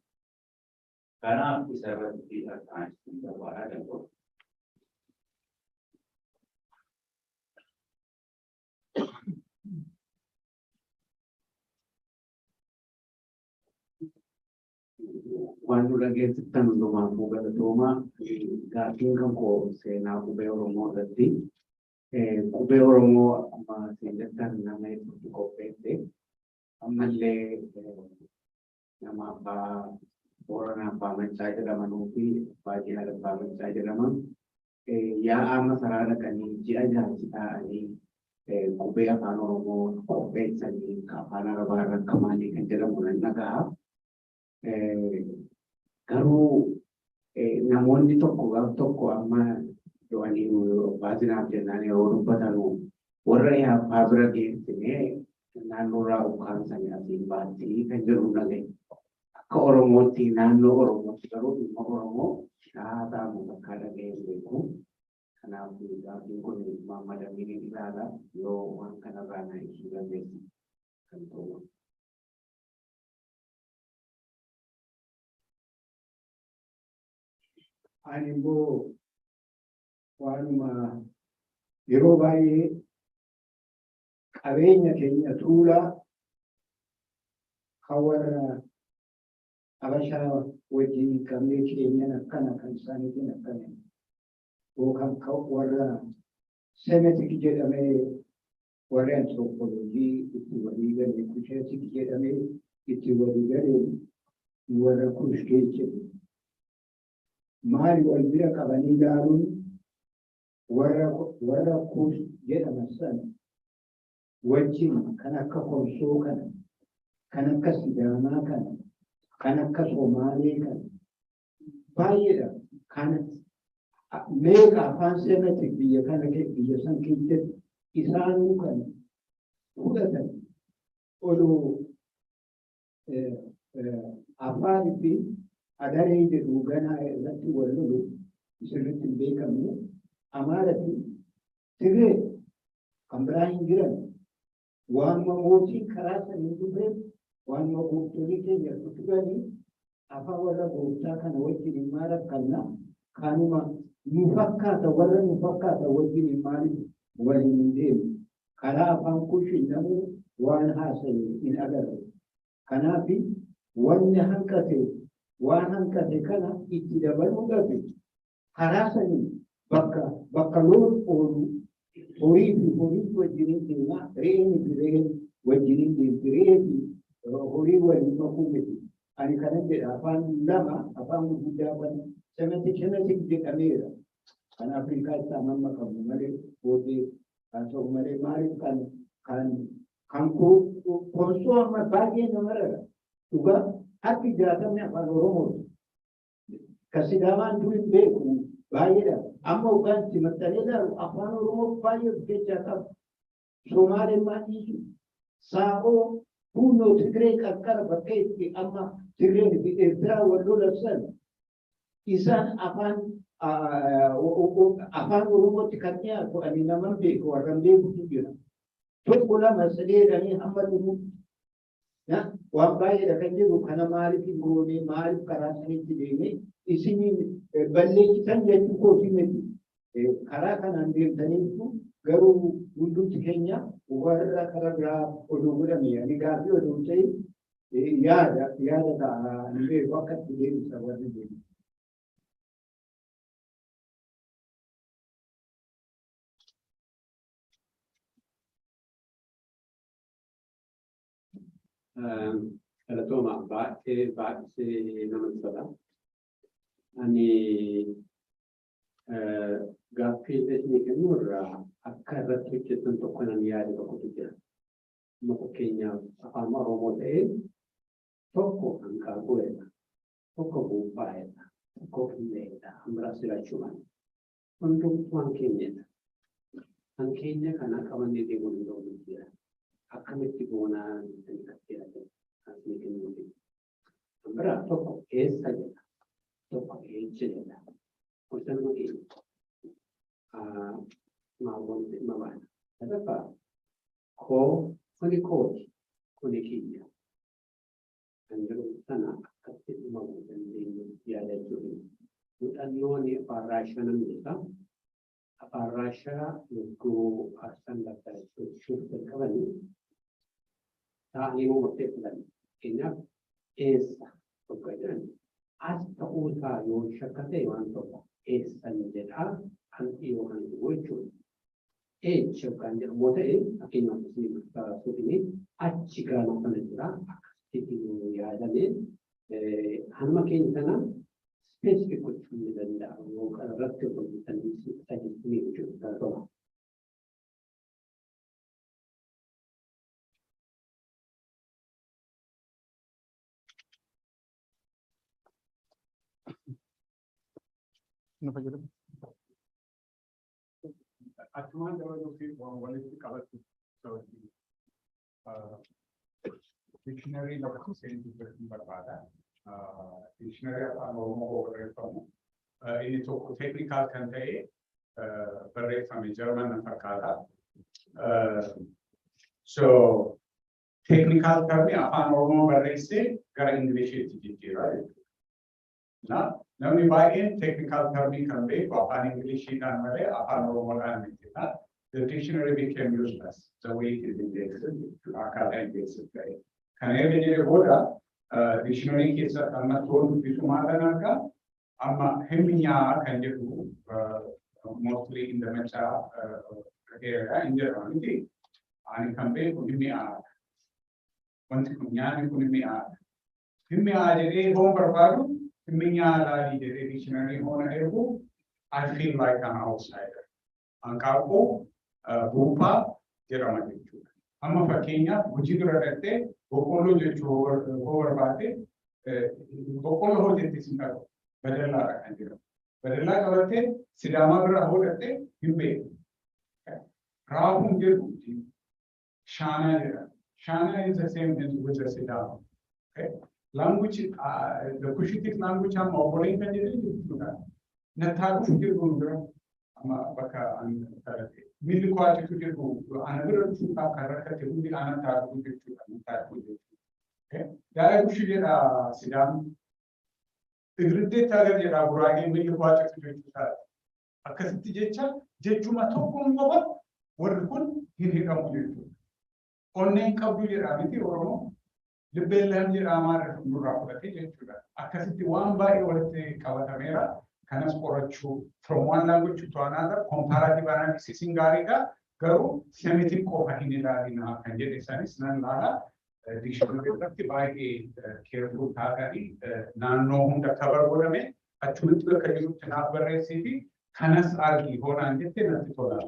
Karena bisa berarti akan bahwa ada kok. Quando ragazzi stanno domando per Roma, gaffin kan ko se na ube Oromo datti ube Oromo ma se dattan na mai ko pete amalle nama ba orana ba mai sai da manupi ba ji da ba mai sai da man ya ama sarada kani ji aja ta ani ube afan Oromo ko pe sani ka fana ra kamani kan jira mun naga garuu namoonni tokko amma do'anii baasinaaf jennaan yeroo dubbatanu warra yaaffaa bira geessine naannoorraa ukkaamsanii asiin baasii kan jedhu dhagaye. Akka Oromootti naannoo Oromootti garuu dhimma Oromoo shaataa bakka dhaga'ee beeku. Kanaaf gaaffiin kun mammadamini ilaala yoo waan kanarraa na ibsuu dandeessi kan ta'u. Ani immoo waanuma yeroo baay'ee qabeenya keenya tuulaa kan warra Habashaa wajjin qabnee keenyan akkana kan isaaniitiin akkana yookaan warra Semetik jedhamee warri antiroopoloojii itti walii galee Kusheetik jedhamee itti walii galee warra Kushkee jedhu. Maali wal bira qabanii ilaaluun warra Kush jedhaman sana wajjin kan akka Konsoo kana, kan akka Sidaamaa kana, kan akka Somaalee kana baay'eedha. Kan meeqa afaan Semetik biyya san keessatti isaanuu kan fudhatan oduu afaan fi adaree jedhu ganaa irratti wal lolu sirriitti hin beekamne Amaaraa fi Tigree kan biraa hin jiran waanuma mootiin karaa sanii dhufeen waanuma gooftolii keenya dhufanii afaan warra gooftaa kana wajjin hin maal akkanna kanuma nu fakkaata warra nu fakkaata wajjin hin maaliif waliin hin deemu karaa afaan kushin namuu waan haasaye hin agarre kanaaf wanni hanqate kana itti dabaluu dhabe karaa sanii bakka loon oolu horii fi horii wajjiniin deemaa re'een fi re'een wajjiniin deemti re'ee fi horii waliin makuu miti ani kanan jedha afaan lama afaan gurguddaa kan Semetik jedhameera kan Afrikaa itti amma qabu malee booddee kan ta'u malee maaliif kan konsoo amma baay'ee namarra dhugaa harki jaatamni afaan Oromooti. Kan Sidaamaan durii beeku baay'eedha. Amma hoggaan itti maxxanee ilaalu afaan Oromoo baay'ee jechaa qaba. Somaaleen maal dhiisu? Saa'oo hunnoo Tigree qaqqara bakka itti amma Tigreen fi Eertiraa wal lolan isaan afaan Oromootti kan dhiyaatu ani naman beeku warran beekutu jira. Tokko lama sadeedhanii hamma dhumu waan baay'eedha kan jiru kana maaliif hin goone maaliif karaa sanitti deeme isin balleessitan jechuu kooti miti. Karaa kanaan deemtaniitu garuu hundumti keenya warra karaa biraa oduu godhame ani gaaffii oduu ta'e yaada ta'a ni beeku akka itti deemsa warri deemu. Galatoomaa baay'ee namatti tola. Ani gaaffii isin kennu irraa akka irratti hojjetan tokko nan yaada tokkotu jira. Amma fakkeenyaaf afaan Oromoo ta'ee tokko hanqaaquudha, tokko buuphaa'edha, tokko qilleedha, hambiraas jiraachuu mala. Hundumtuu hankeenyadha. Hankeenya kana qabannee deemuu danda'u jira. Akkamitti goonaa kan asii kennuufi. Hambira tokko eessa jedha, tokko eenyu jedha. Kutan maqeen maawwan mabaana. Sadaffaa koo kuni kooti kuni kiyya. Kan jedhu sana akkatti dhumamuu dandeenyu yaadachuudha. Muuxannoon afaan raashaa namni isaa afaan raashaa yogguu aarsan laffaachuuf jalqabanii ta'anii murtee fudhan. Keenyaaf eessa tokko jedhan as ta'uu isaa yoo shakka ta'e waan tokko eessan jedhaa kan dhiyoo kan jiru jechuudha. Eecha kan jedhamu ta'e fakkeenyaaf isin suufinii achi gaanoo kana jira akkasitti yaadamee hamma keenya sana spesifik gochuun ni danda'a yookaan irratti hojjetanii tajaajilu jechuudha. Atumaan dabaluufi walitti qabatu dictionary lafa seentu barbaada. Dictionary afaan Oromoo barreeffamu inni tokko technical kan ta'e barreeffame German fakkaata. So technical termi afaan Oromoo barreessee gara Ingiliziitti jijjiira jechuudha. Namni baay'een technical termii kan beeku afaan Ingiliziidhaan malee afaan Oromoodhaan miti. The dictionary became useless the way it is indexed. Akkaataa indexed ta'e. Kana erga jedhee booda dictionary keessa amma toon dubbisumaadhaan argaa amma himminyaa kan jedhu mostly in the Mecha area in Germany miti. Ani kan beeku himmiyaa. Wanti kun nyaanni kun himmiyaa. Himmiyaa jedhee hoon barbaadu Minyaala the dictionary on able, I feel like an outsider. Ankapo, Bupa, Geramati. Amma Fakina, Ujigurate, Bokolo over Bate, Bokolo Hodetisina, Badella and Jira. Badella Gavate, Sidamagra Hodate, you pay. Rahum Jeruti, Shana. Shana is the same as with the Sidama. Okay. Language, the Cushitic language, I'm operating the Nata Kushir Gundra, Baka and Middle quality to do another two character to be another. Okay, that Kushir Sidam. The Grid Taga Buragi, middle quality to do that. A Casitijecha, Jetuma Tokum over, what the good, he come Only Kabuli Ramiti Oromo. The Bellam Ramar Murafati, Akasiti one by what they cover Tamera, Canas Porachu, from one language to another, comparative analysis in Gariga, Garu, Semitic Kohahinida in our Kanjetisanis, Nanlada, dictionary by a careful Tagari, Nano Hunda Cover Gorame, a Chulka Kaju Tanabare City, kanas argi honan jette natti tola.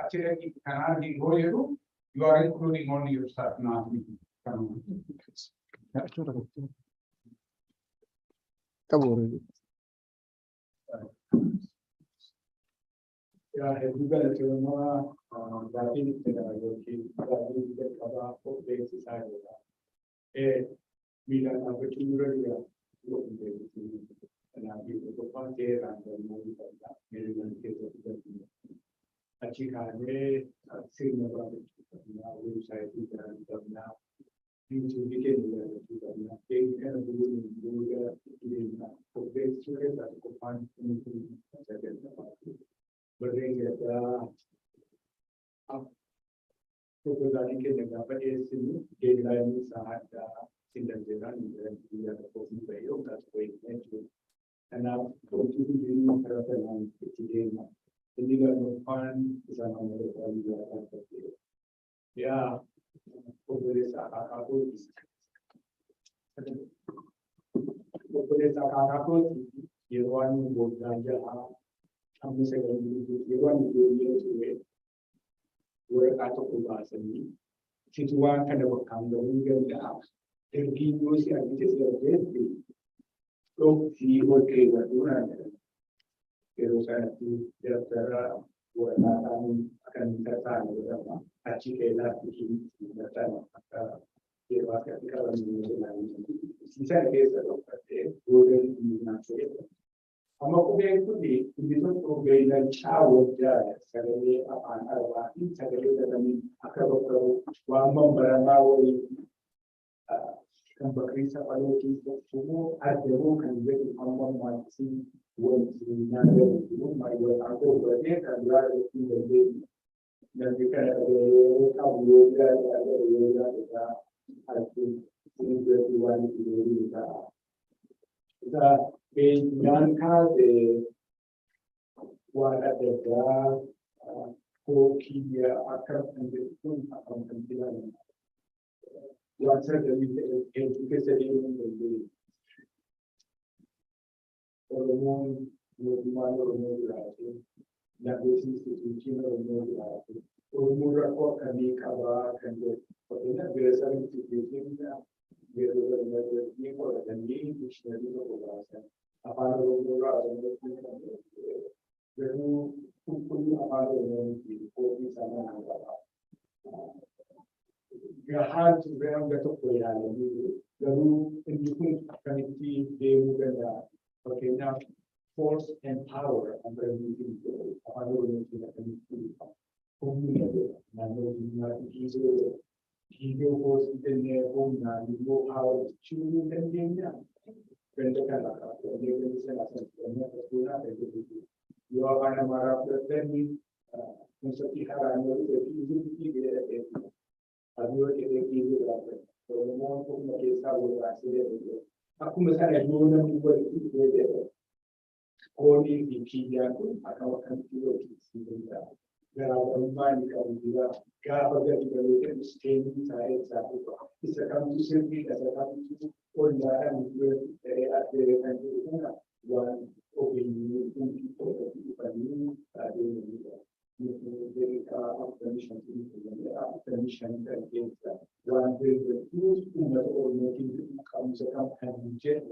Achirratti kan argi hoo jedhu you are including only yourself, not me. Ya, juga cuma berarti tidak yogi, berarti tidak ada potensi saya. Bila apa cuma dia, nanti itu pantai dan mau kita dengan kita kita. Aci kali sini berarti kita saya tidak ada. Ini bikin juga kita. Ini kan dulu juga ini potensi kita kepan ini saja. Berbeda Kebetulan kita dapat sini deadline saat sindan jalan dan dia posisi bayu dan sebaiknya itu karena posisi ini peraturan kecil jadi kalau pan bersama mereka juga akan terjadi ya pemerintah aku Irwan berbelanja kami segala Irwan berbelanja Where I talk about me, since one kind of a kind of the give you see and it is a very so see okay what you are pero saya tidak buat akan datang beberapa aci kelas ini datang dia akan kalau sisa kes golden nature Ama itu perbedaan cawe jaya sekali apa arwah ini sekali dalam akar wamam barangawai kambakisa pada kita semua ada bukan jadi wamam masih wajib nada itu mari aku berarti kan ada tinggal dan jika ada tahu ada kita harus ini berjuang di kita Bianca de Guadalajara, Coquilla, Acar, and the Sun akan tampilan. Whatsapp dari education dari Oromo, Oromo berarti, dan institusi Oromo berarti. Oromo rakor kami kabar kan dia, pada biasa institusi dia berada di mana dan ini bisa dilakukan. Apa yang baru kumpul apa yang di sana ada. Gahal juga betul koyal ini. Baru pendukung kaniti demu dan pakainya force and power antara ini apa yang kita kaniti. Komunikasi nama Hingga force ini guna hingga power curi dan dia Pendekkan dia bisa lakukan sebenarnya itu. Dia akan marah bertemu seperti hari ini dia itu. Aduh kita itu berapa. Kalau pun mereka berhasil itu. Aku misalnya dulu juga itu dia. Koni di Kenya pun akan juga sebenarnya. Kalau orang kalau juga kalau dia juga stay saya bisa kamu sendiri ada kamu Orang dari akhir itu one opinion untuk ini ada dari permission permission dari one will refuse umat orang mungkin kamu sekarang hanjir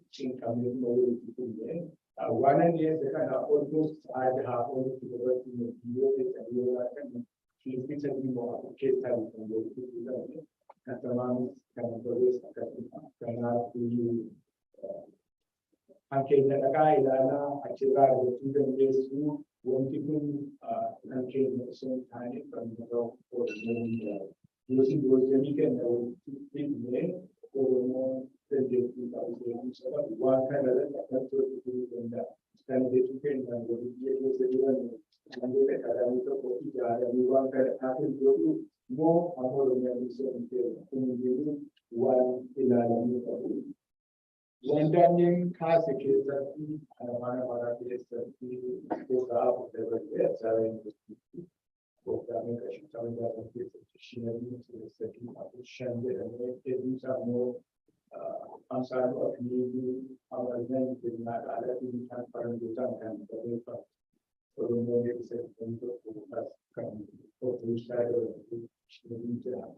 cing kami mau itu ni one dia sekarang almost ada orang itu berarti dia kan kita mau kita mau itu Kataman karena tulis karena di angke nagakai dana acara student yesu wontikun angke nasion tani pramdo orang using those weekend ini orang terjadi di sana one kind of that to dan itu kan dia sebenarnya nanti kadang itu kopi ada one kind of itu more amor yang bisa kemudian wan ilalang itu. London yang khas kita di mana-mana kita di kota berbeda cara program yang kita lakukan di sini di sini aku share dengan itu sama I'm sorry, what community, our event did not, I let you transparent with them and the paper. So we know they said, come to us, come, go to each side of the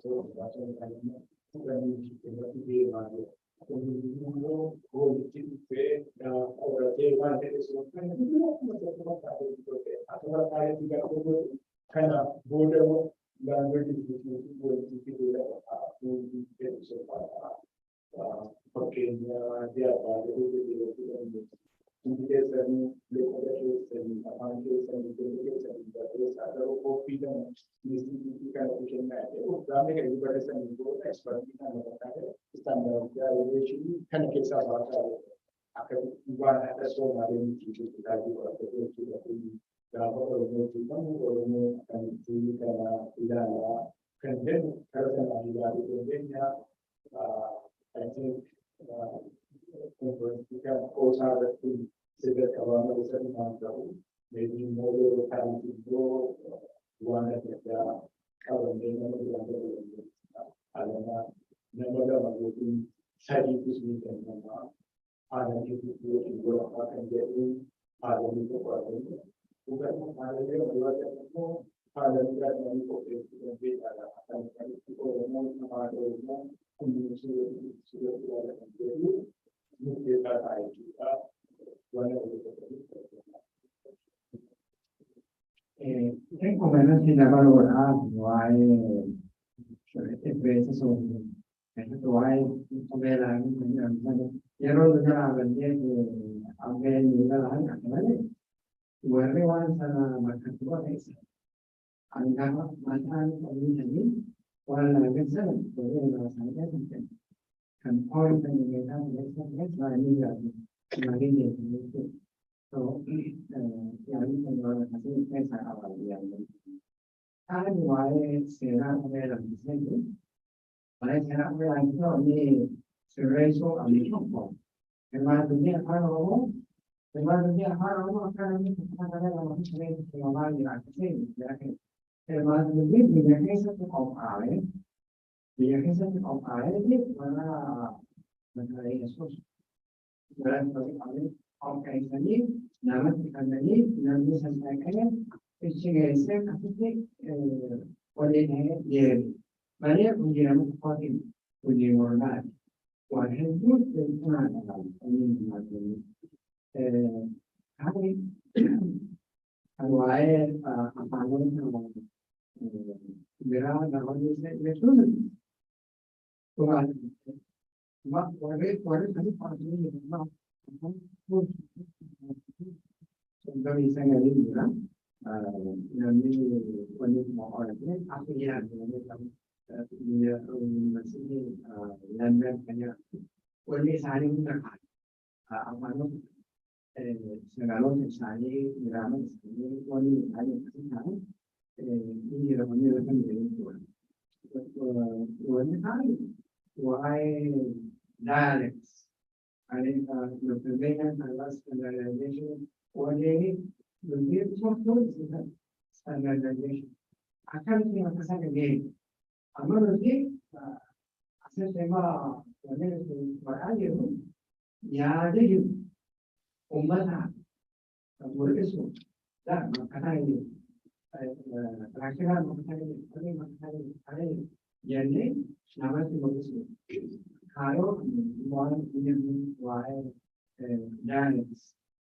so that's what I know. When you can be about it. So we know, go to the fair, or a day one, there is no kind of, kind of border language is going to be porque dia pada itu dia sering lekor sering apa sering terus ada kopi dan mesti kan kita itu kami kan juga sering itu expert kita mengatakan standar evaluation kan kita bahasa akan buat ada soal ada yang kita juga itu kalau Oromo juga Oromo akan juga tidak kemudian kalau saya dari kemudiannya I think kita usah itu sudah kawan kita mampu maybe more time to go one at the kawan dengan ada nama mungkin saya itu sebenarnya nama ada itu juga akan jadi ada itu bukan ada yang buat itu ada juga yang itu ada akan itu orang ada orang sudah ada jadi kita tahu juga come non si da valorare, hai prese sono tu hai come la ero già vedere avere la anche guarda wan sana makan tua desa angka makan kami jadi wala bisa boleh lah saya kan point yang kita desa ini lagi itu so yang ini kalau kasih pesa awal yang kan why será ver el diseño para será ver ini sereso amigo que más dunia kalau sebenarnya Oromo akan ada dalam sesuatu yang lain yang kecil, ya kan? Termasuk lebih banyak satu komponen, banyak satu komponen ini mana Yesus. Berarti komponen ini, nama ini, nama saya sehingga kasih oleh dia, banyak ujian komponen, ujian moral, wahai itu tentang ini. Hari awalnya apa namanya berada dalam itu tuan mak waris tadi pada ini mak sudah bisa ngali bilang nanti wanita mau orangnya apa ya dia masih London banyak wanita saling berkat apa namanya segalon saya drama ini wani ada kesempatan ini ramai ramai itu wani kali wahai dialects ada perbedaan antara standardization wani lebih suatu standardization akan kita pasang lagi amal lagi asal tema wani itu berada ya ada umatnya begitu, dah makanya ini, terakhir makanya ini, jadi nama itu begitu. Kalau mau punya wahai dan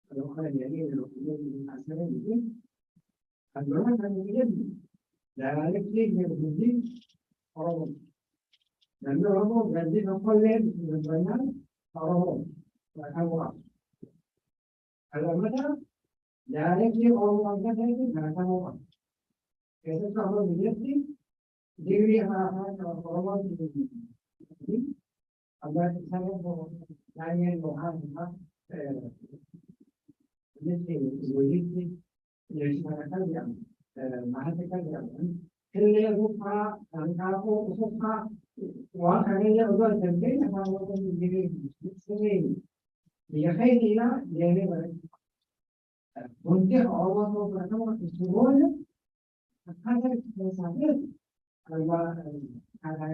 kalau jadi asalnya itu, kalau kan jadi dan lagi yang orang dan orang ganti nomornya banyak orang orang kalau mana directly orang orang itu mereka mau itu kalau menjadi diri orang ini agar saya mau nanya orang ini wujudnya jadi mereka yang mahasiswa yang kerja lupa dan kalau usaha uang kerja udah jadi kalau diri sendiri dia kayaknya dia ini mungkin Allah mau bertemu semuanya akan terjadi kalau ada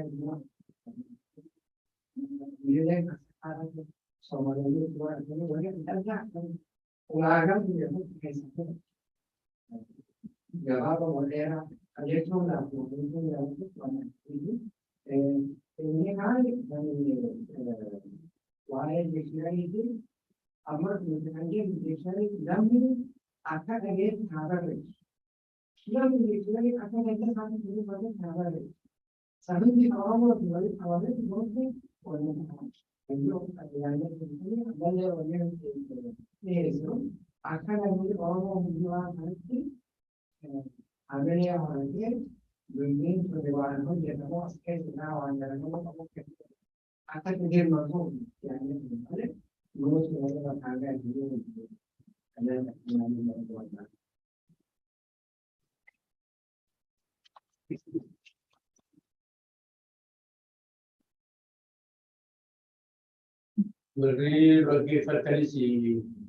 Warri dhaggeeffattanis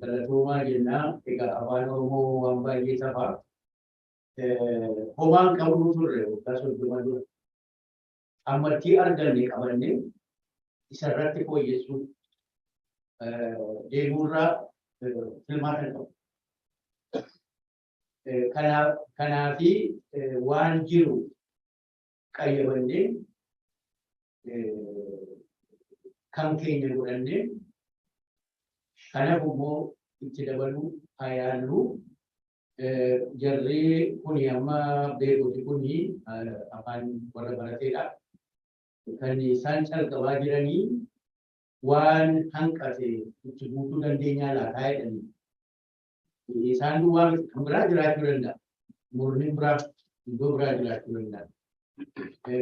galatoomaa jenna. Egaa afaan Oromoo waan baay'ee safaa. Homaan qabuu turre waggaa 30 dura. Ammattii arganne qabanne isarratti fooyyessuu deemuurraa filmaata qabu. Kanaafi waan jiru qayyabannee kan keenya godhannee kanaaf immoo itti dabaluu haa yaallu. Jarri kuni amma beekoti kuni afaan warra barateedha. Kan isaan calqabaa jiranii waan hanqate itti guutuu dandeenyaa laataa jedhanii. Isaan duwwaa kan biraa jiraachuu danda'a. Murni biraa iddoo biraa jiraachuu danda'a.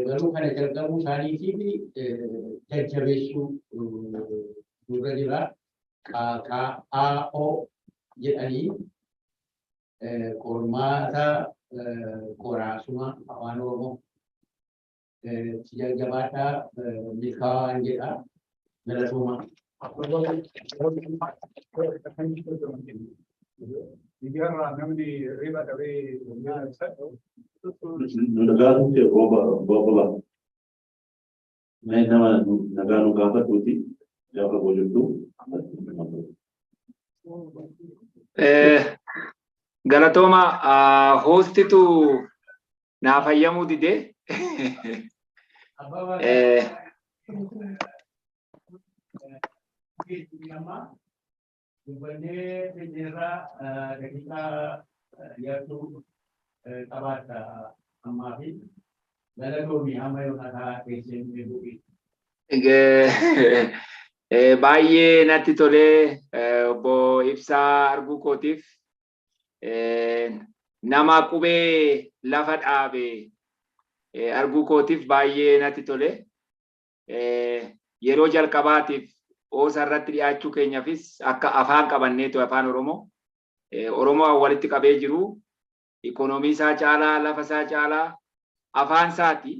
Garuu kana jalqabuu isaaniitiif jajjabeessuu dura jira. KKAO jedhanii qormaata qoraasuma afaan Oromoo jajjabaadhaa milkaa'aan jedha. Galatooma. Nagaanutti bobola. Mee nama nagaanu gaafatuuti gaafa boojjattu. Galatooma hoostitu naa fayyamuu dide. Dubbanee finneerraa daqiiqaa yartuu qabaata ammaa fi galatoomii amma yookaan keessee beekuufi. Baay'ee natti tolee obbo Ibsaa arguu kootiif nama qubee lafa dhaabe arguu kootiif baay'ee natti tole. Yeroo jalqabaatiif oosa irratti dhiyaachuu keenyaafis akka afaan qabanneetu afaan Oromoo. Oromoo walitti qabee jiru ikoonoomii isaa caalaa lafa isaa caalaa afaan isaati.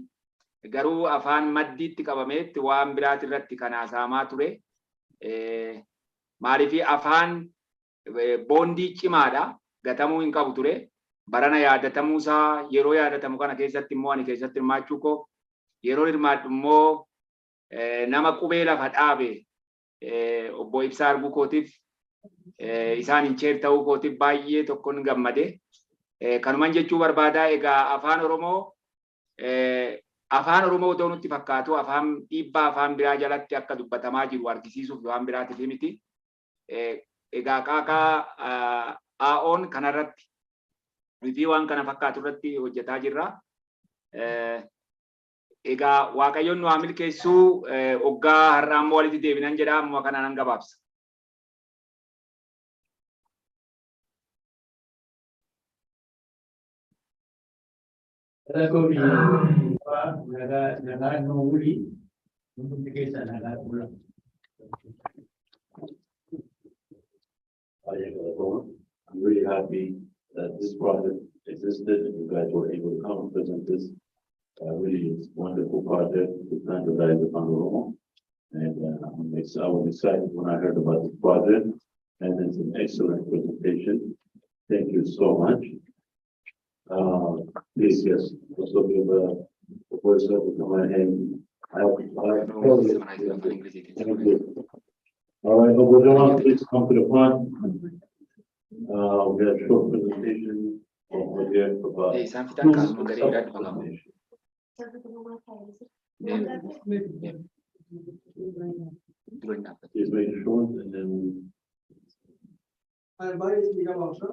Garuu afaan maddiitti qabameetti waan biraati irratti kan haasa'amaa ture. Maaliif afaan boondii cimaadha. Gatamuu hin qabu ture. Barana yaadatamuu isaa yeroo yaadatamu kana keessatti immoo ani keessatti hirmaachuu koo yeroo hirmaadhu immoo nama qubee lafa dhaabe obbo Ibsaa arguu kootiif isaan hin cheer ta'uu kootiif baay'ee tokkoon gammade. Kanumaan jechuu barbaadaa egaa afaan Oromoo otoo nutti fakkaatu afaan dhiibbaa afaan biraa jalatti akka dubbatamaa jiru argisiisuuf waan biraatiif miti. Egaa qaaqa AO'n kanarratti fi waan kana fakkaatu irratti hojjetaa jirra. Egaa Waaqayyoon nu haa milkeessuu hoggaa har'aa immoo walitti deebinan jedha amma kana nan gabaabsa. I'm really happy that this project existed and you guys were able to come and present this. Really, it's a wonderful project to standardize the Oromo. And I was excited when I heard about this project, and it's an excellent presentation. Thank you so much. Please, yes, also give a voice up to come ahead All right, Obojoan, please come to the front. We have a short presentation of project about. Please make it short and then. I'm by Liga Basha.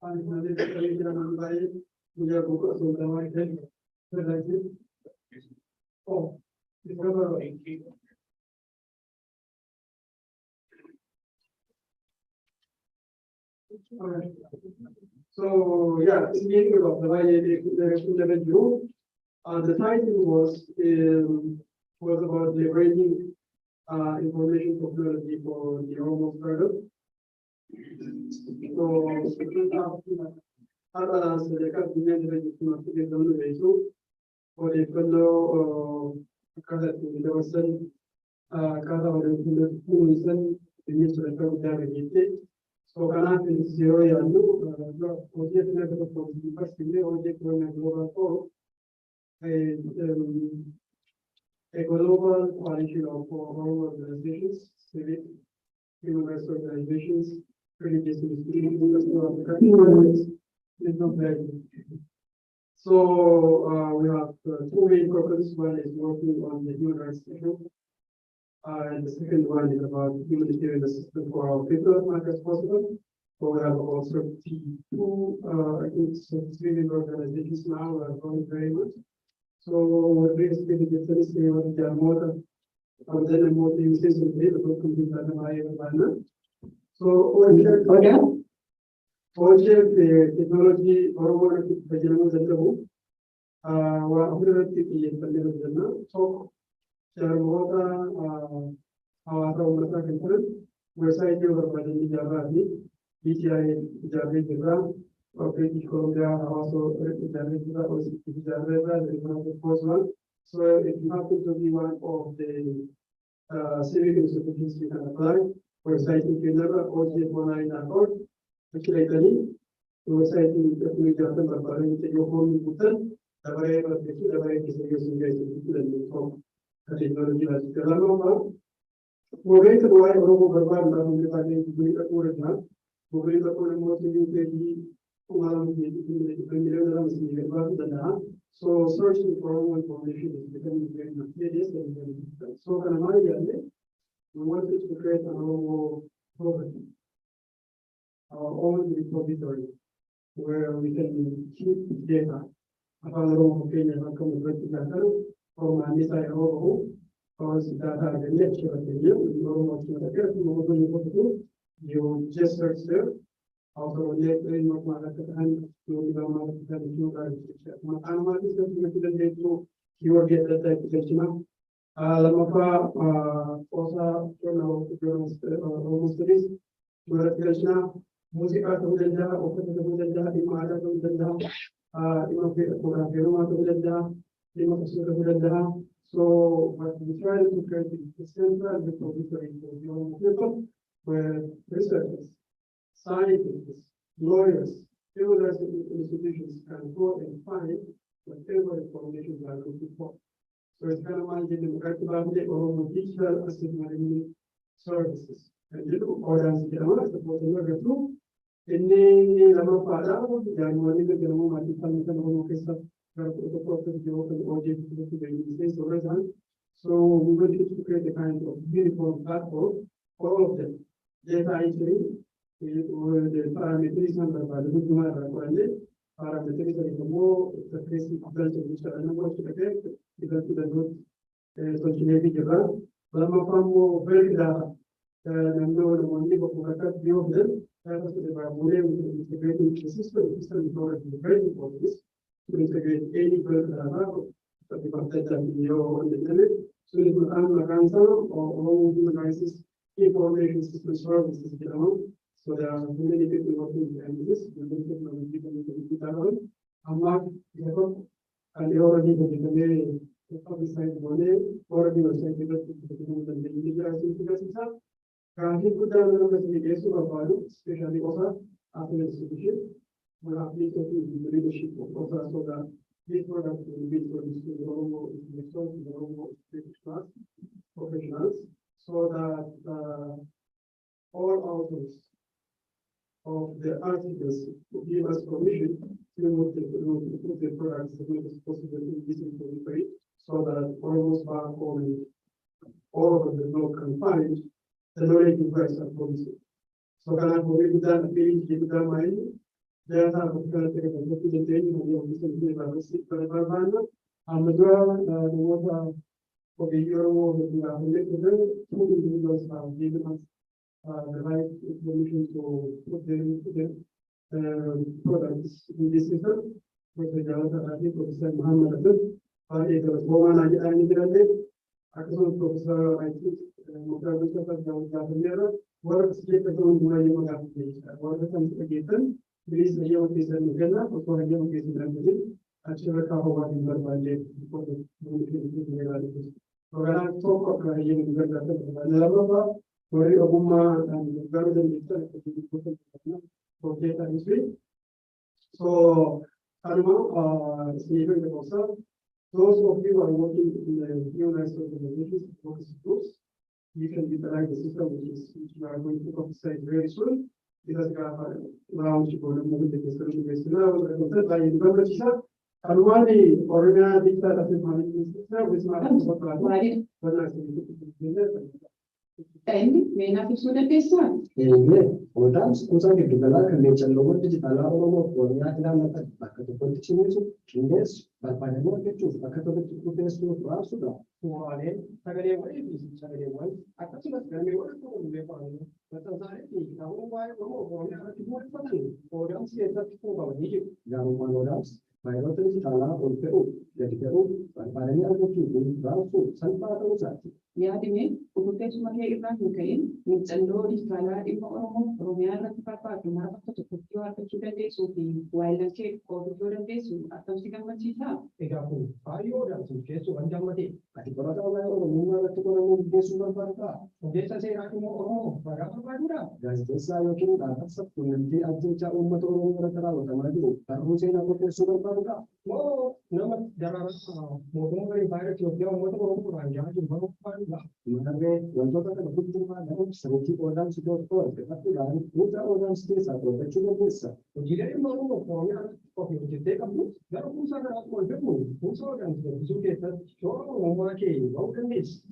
I'm the we are book of the white head. Oh, it's over. Alright. So yeah, it's the beginning of the level group. The title was about leveraging information technology for the Oromo startup. So others the company or the fellow kada to the person kada or the person the minister of the so can I zero yalu project level of the first project when I global a global coalition of all organizations, civic, human rights organizations, religious institutions, so we have two main purposes. One is working on the human rights issue, and the second one is about humanitarian assistance for our people as much as possible. So we have about 32, I think 33 organizations now are growing very much. So we're basically getting this more than a more things is available computer and so project technology or what the general so website or British Columbia also so if you happen to be one of the civic institutions, you can apply. Website in Canada, OJ19.org. Actually, the website in the your home button, the variable is using technology. We're going to provide Oromo Barbar so searching for all information is becoming very mysterious and very difficult. So we wanted to create an Oromo program, our own repository, where we can keep data about Oromo Kenya from Anisa Oromo, or data the lecture of the year, you just search there. Also, you will get that application. So, what we try to create is a central repository for people where researchers, scientists, lawyers, civil rights institutions can go and find whatever information they are looking for. So it's kind of managing the or digital asset management services. And you look for them, the amount of what they were through. In the Lampada, January, the so we wanted to create a kind of uniform platform for all of them. Data entry, the parameters number by the parameters are more the basic branch of which are number to the effect, because to the good society around. Lama Fambo very data, and no one live of view of them, that was the integrating the system is very important to integrate any data. So the internet, so it will answer or all human rights information system services. So there are many people working on this. And they already publicized money, already was sent to the especially also after the institution. We have to the leadership of also so that This product will be produced in the Oromo class professionals, so that all authors of the articles to give us permission to put the products as much as possible in this inventory, so that almost back home all over the globe can find the knowledge you guys are producing. So can I believe that ability to do that mind? There are particular representation of the office of the Amadra, the water of the Euro, the two individuals have given us the right information to put the products in this system. With the Jalata, Professor Muhammad Abdul, it was Roman and Actually, Professor, I think, work split account dua yang mengatakan, work akan kegiatan, beli saya waktu saya mengenal, atau hanya waktu saya mengenal, actually kawan di berbagai untuk mungkin itu mengenal itu. Orang toko kerja yang berkaitan dengan apa, dari agama dan negara dan kita itu project industry. So, kalau sehingga kita those of you who are working in the UNICE organizations, focus groups, you can utilize the system which we are going to emphasize very soon. Because we have a round to go to move the discussion based on by November. Already, already, that is my system with my Mena sudah besar. Orang susah gitu kalau kerja cenderung digital orang punya tidak dapat pakai politik ini tu kindes berpada mau itu pakai politik itu itu sudah soalnya segala yang ini segala yang ini akan sudah kami orang tu boleh pakai macam saya ini kalau orang punya ada semua pakai orang siapa tu bawa ni jangan orang baik itu digital orang Peru jadi Peru berpada ni ada tu langsung tanpa tahu sahaja. Ya, ini untuk semuanya Ibrahim mungkin mencendor di skala lima orang Romeo dan Papa cuma apa tu kecil atau sudah desuti, while ke kalau sudah desu atau sedang mencita. Ekapu, ayo dan sukesu anjang mati. Kati kalau tahu orang mula tu orang desu berapa? Desa saya aku mau orang berapa dah? Dan desa yang kini dah satu nanti aja umat orang berterang utama itu. Tahu saya nak desu berapa? Oh, nama jalan mau dari bayar dia mau orang jangan jumpa Mengenai untuk kita betul dengan seperti orang sudah tahu, tetapi dari putra orang sendiri atau cuma desa. Jadi malu punya kopi kita kamu, kalau pun saya nak kau betul, pun saya orang sudah kita orang memakai, bukan this.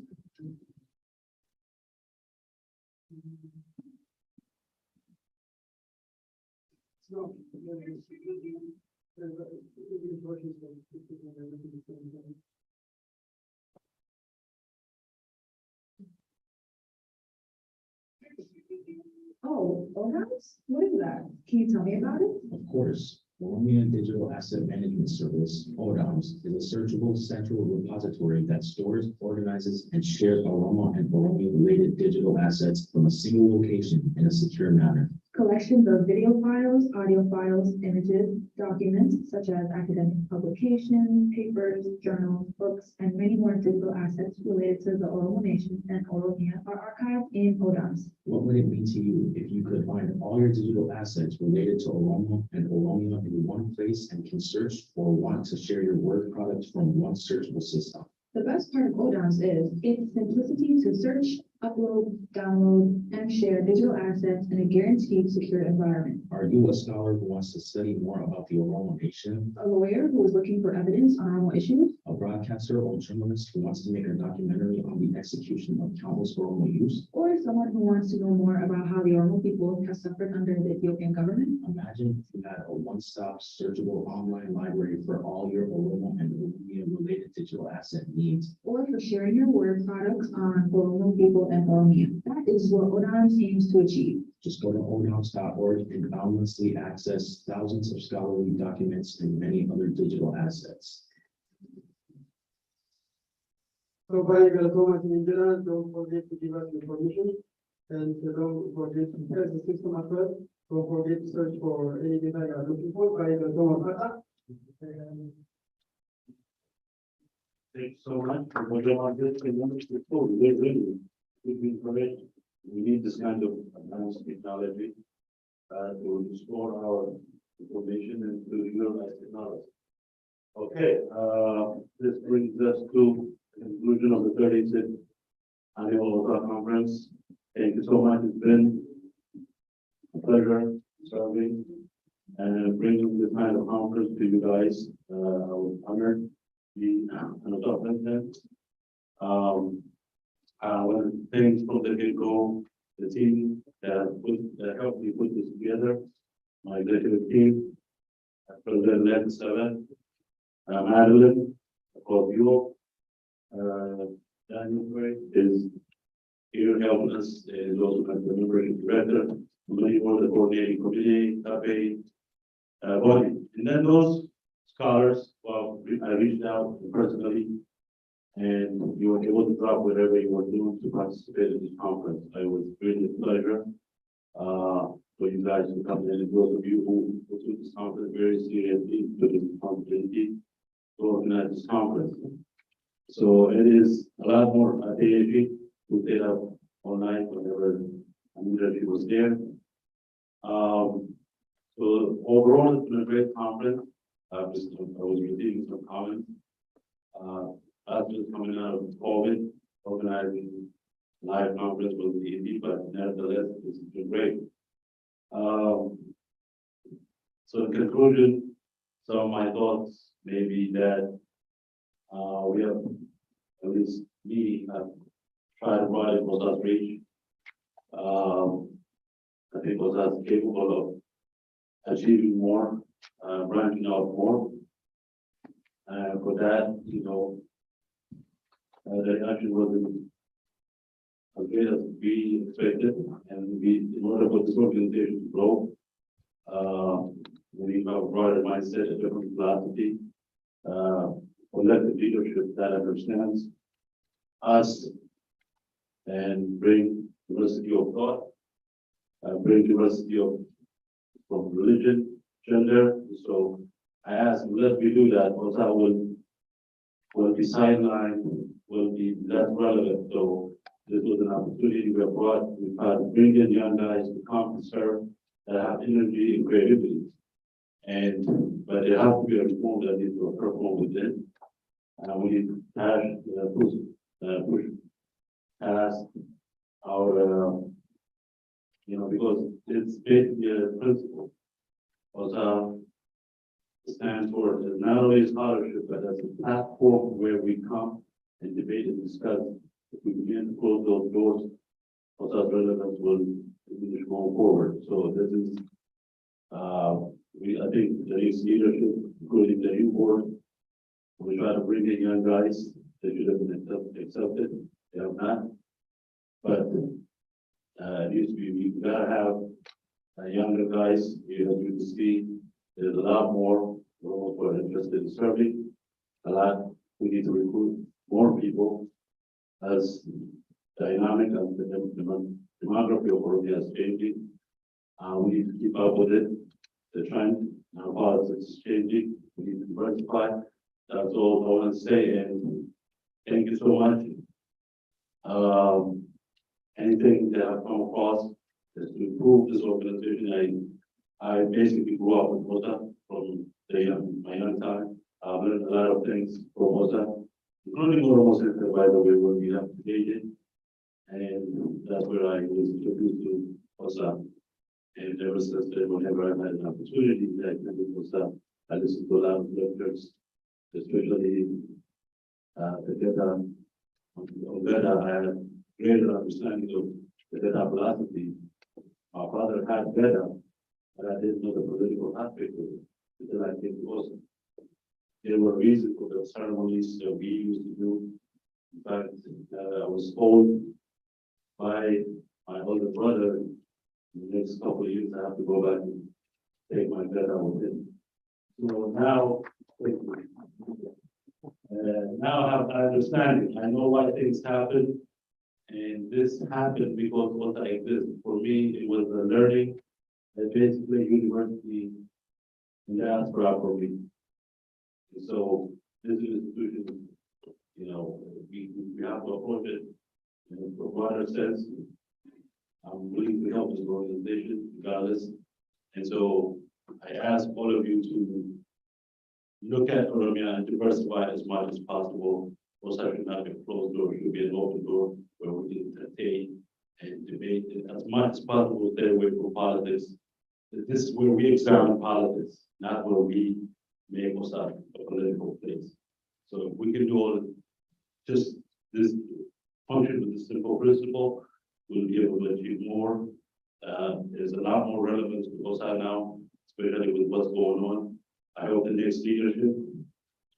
Oh, ODAMS? What is that? Can you tell me about it? Of course, Oromo Digital Asset Management Service, ODAMS, is a searchable central repository that stores, organizes, and shares Oromo and Oromo-related digital assets from a single location in a secure manner. Collections of video files, audio files, images, documents such as academic publications, papers, journals, books, and many more digital assets related to the Oromo Nation and Oromia are archived in ODAMS. What would it mean to you if you could find all your digital assets related to Oromo and Oromia in one place and can search or want to share your work products from one searchable system? The best part of ODAMS is its simplicity to search, upload, download, and share digital assets in a guaranteed secure environment. Are you a scholar who wants to study more about the Oromo Nation? A lawyer who is looking for evidence on Oromo issues? A broadcaster or journalist who wants to make a documentary on the execution of countless Oromo youth? Or someone who wants to know more about how the Oromo people have suffered under the Ethiopian government? Imagine if you had a one-stop searchable online library for all your Oromo and Oromia-related digital asset needs. Or for sharing your work products on Oromo people and Oromia. That is what ODAMS aims to achieve. Just go to odams.org and boundlessly access thousands of scholarly documents and many other digital assets. So by welcome in general, don't forget to give us information and don't forget to test the system as well. Don't forget to search for any data you are looking for by welcome. Thanks so much for what you are doing. We need this kind of advanced technology to store our information and to utilize technology. Okay, this brings us to the conclusion of the 36th annual OTA conference. Thank you so much. It's been a pleasure serving and bringing this kind of conference to you guys. I was honored to be an OTA president. One of the things from the get-go, the team that helped me put this together, my executive team, President Led 7, Madeline, of course, you, Daniel Gray is here helping us, is also the membership director, many more the coordinating committee, body. And then those scholars, well, I reached out personally, and you were able to drop whatever you were doing to participate in this conference. It was really a pleasure for you guys to come in, and those of you who took this conference very seriously, took this responsibility to organize this conference. So it is a lot more AAG who stayed up all night whenever leadership was there. So overall, it's been a great conference. I was receiving some comments. Us just coming out of COVID, organizing live conference will be easy, but nevertheless, this has been great. So in conclusion, some of my thoughts may be that we have, at least me, have tried to broaden OSA's reach. I think OSA is capable of achieving more, branching out more. For that, you know, the action wasn't as great as we expected, and in order for this organization to grow, we need to have a broader mindset, a different philosophy, collective leadership that understands us and bring diversity of thought, bring diversity of from religion, gender. So I asked, let me do that, OSA will be sidelined, will be less relevant. So this was an opportunity we brought. We tried to bring in young guys to come and serve that have energy and creativity. But there has to be a reform that needs to occur from within. We need to push past our, because it's basically a principle. OSA stands for not only a scholarship, but as a platform where we come and debate and discuss. If we begin to close those doors, OSA's relevance will diminish going forward. So this is, I think the youth leadership, including the youth board, we try to bring in young guys. They should have been accepted. They have not. But we gotta have younger guys. As you can see, there's a lot more who are interested in serving. A lot. We need to recruit more people as dynamic and the demography of Oromia is changing. We need to keep up with it. The trend now politics is changing. We need to diversify. That's all I want to say. And thank you so much. Anything that I've come across is to improve this organization. I basically grew up with OSA from my young time. I've learned a lot of things from OSA, including Oromo Center, by the way, where we have created. And that's where I was introduced to OSA. And ever since then, whenever I've had an opportunity to attend OSA, I listened to a lot of lectures, especially the Veda. I had a greater understanding of the Veda philosophy. My father had Veda, but I didn't know the political aspect of it until I came to OSA. There were reasons for the ceremonies that we used to do. In fact, I was told by my older brother, in the next couple of years, I have to go back and take my Veda with him. So now I have an understanding. I know why things happen. And this happened because what I exists. For me, it was a learning that basically university in diaspora for me. And so this institution, we have to approach it in a broader sense. I'm willing to help this organization regardless. And so I ask all of you to look at Oromia and diversify as much as possible. OSA should not be a closed door, it should be an open door where we can entertain and debate as much as possible, stay away from politics. This is where we examine politics, not where we make OSA a political place. So if we can do all just this function with this simple principle, we'll be able to achieve more. There's a lot more relevance to OSA now, especially with what's going on. I hope the next leadership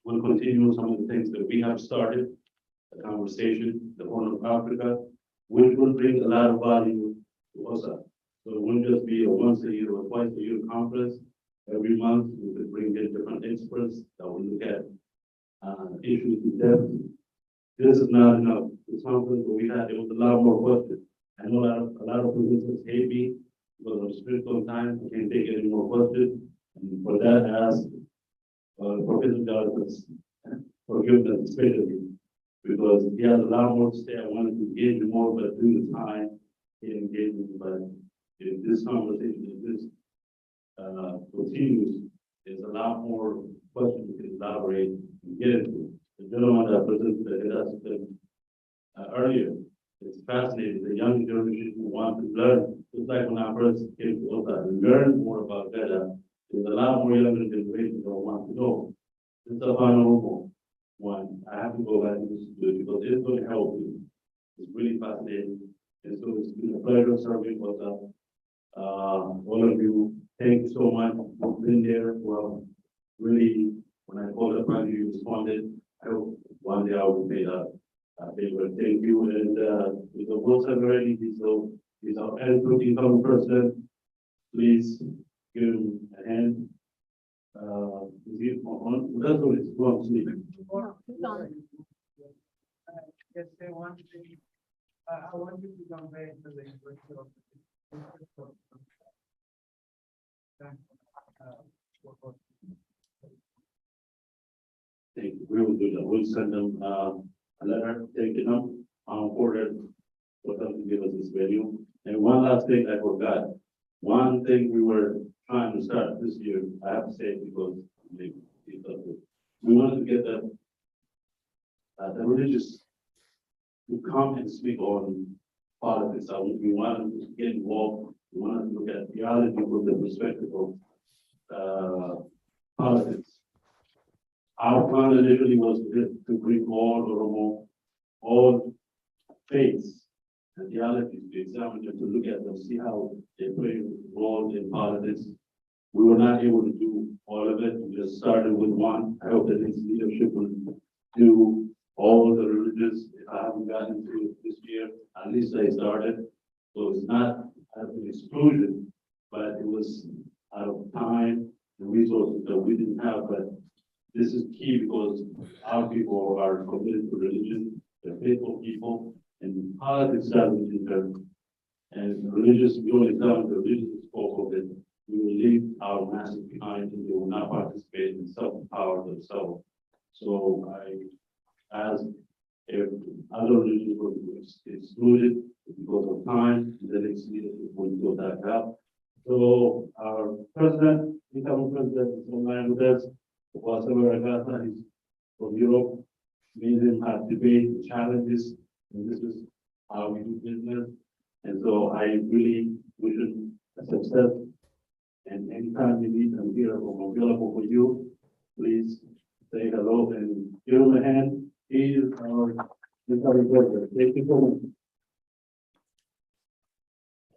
will continue some of the things that we have started, the conversation, the Horn of Africa, which will bring a lot of value to OSA. So it won't just be a once a year or twice a year conference. Every month, we could bring in different experts that will look at issues in depth. This is not enough. This conference that we had, it was a lot more questions. I know a lot of participants hate me because I'm strict on time. I can't take any more questions. And for that, I ask Professor Jonathan's forgiveness, especially because he has a lot more to say. I wanted to engage him more, but due to time, he engaged me. But if this conversation, if this continues, there's a lot more questions we can elaborate and get into. The gentleman that presented us earlier, it's fascinating. The young generation who want to learn, just like when I first came to OSA, and learn more about Gada. There's a lot more younger generation that want to know. This is a Oromo one. I have to go back and listen to it because it's going to help you. It's really fascinating. And so it's been a pleasure serving OSA. All of you, thank you so much for being there. Well, really, when I called upon you, you responded. I hope one day I will pay that favor. Thank you. And with the votes have already, so he's our incoming president. Please give him a hand. Is he on? That's what it's going to be. Yes, they want to. I want you to come back to the University of Thank you. We will do that. We'll send them a letter thanking them for them to give us this venue. And one last thing I forgot. One thing we were trying to start this year, I have to say it because we wanted to get the religious to come and speak on politics. We wanted to get involved. We wanted to look at theology from the perspective of politics. Our plan initially was to bring all Oromo, all faiths and theologies to examine them, to look at them, see how they play a role in politics. We were not able to do all of it. We just started with one. I hope that this leadership will do all the religious. If I haven't gotten to it this year, at least I started. So it's not out of an exclusion, but it was out of time and resources that we didn't have. But this is key because our people are committed to religion, they're faithful people, and politics doesn't inter. And religious, we only done the religious spoke of it. We will leave our masses behind and they will not participate in self-power themselves. So I ask if other religions were excluded because of time, the next leadership will go back up. So our president, incoming president, is online with us. He's from Europe. Made him have debate challenges, and this is how we do business. And so I really wish him a success. And anytime you need, I'm here, I'm available for you. Please say hello and give him a hand. He is our incoming president. Thank you so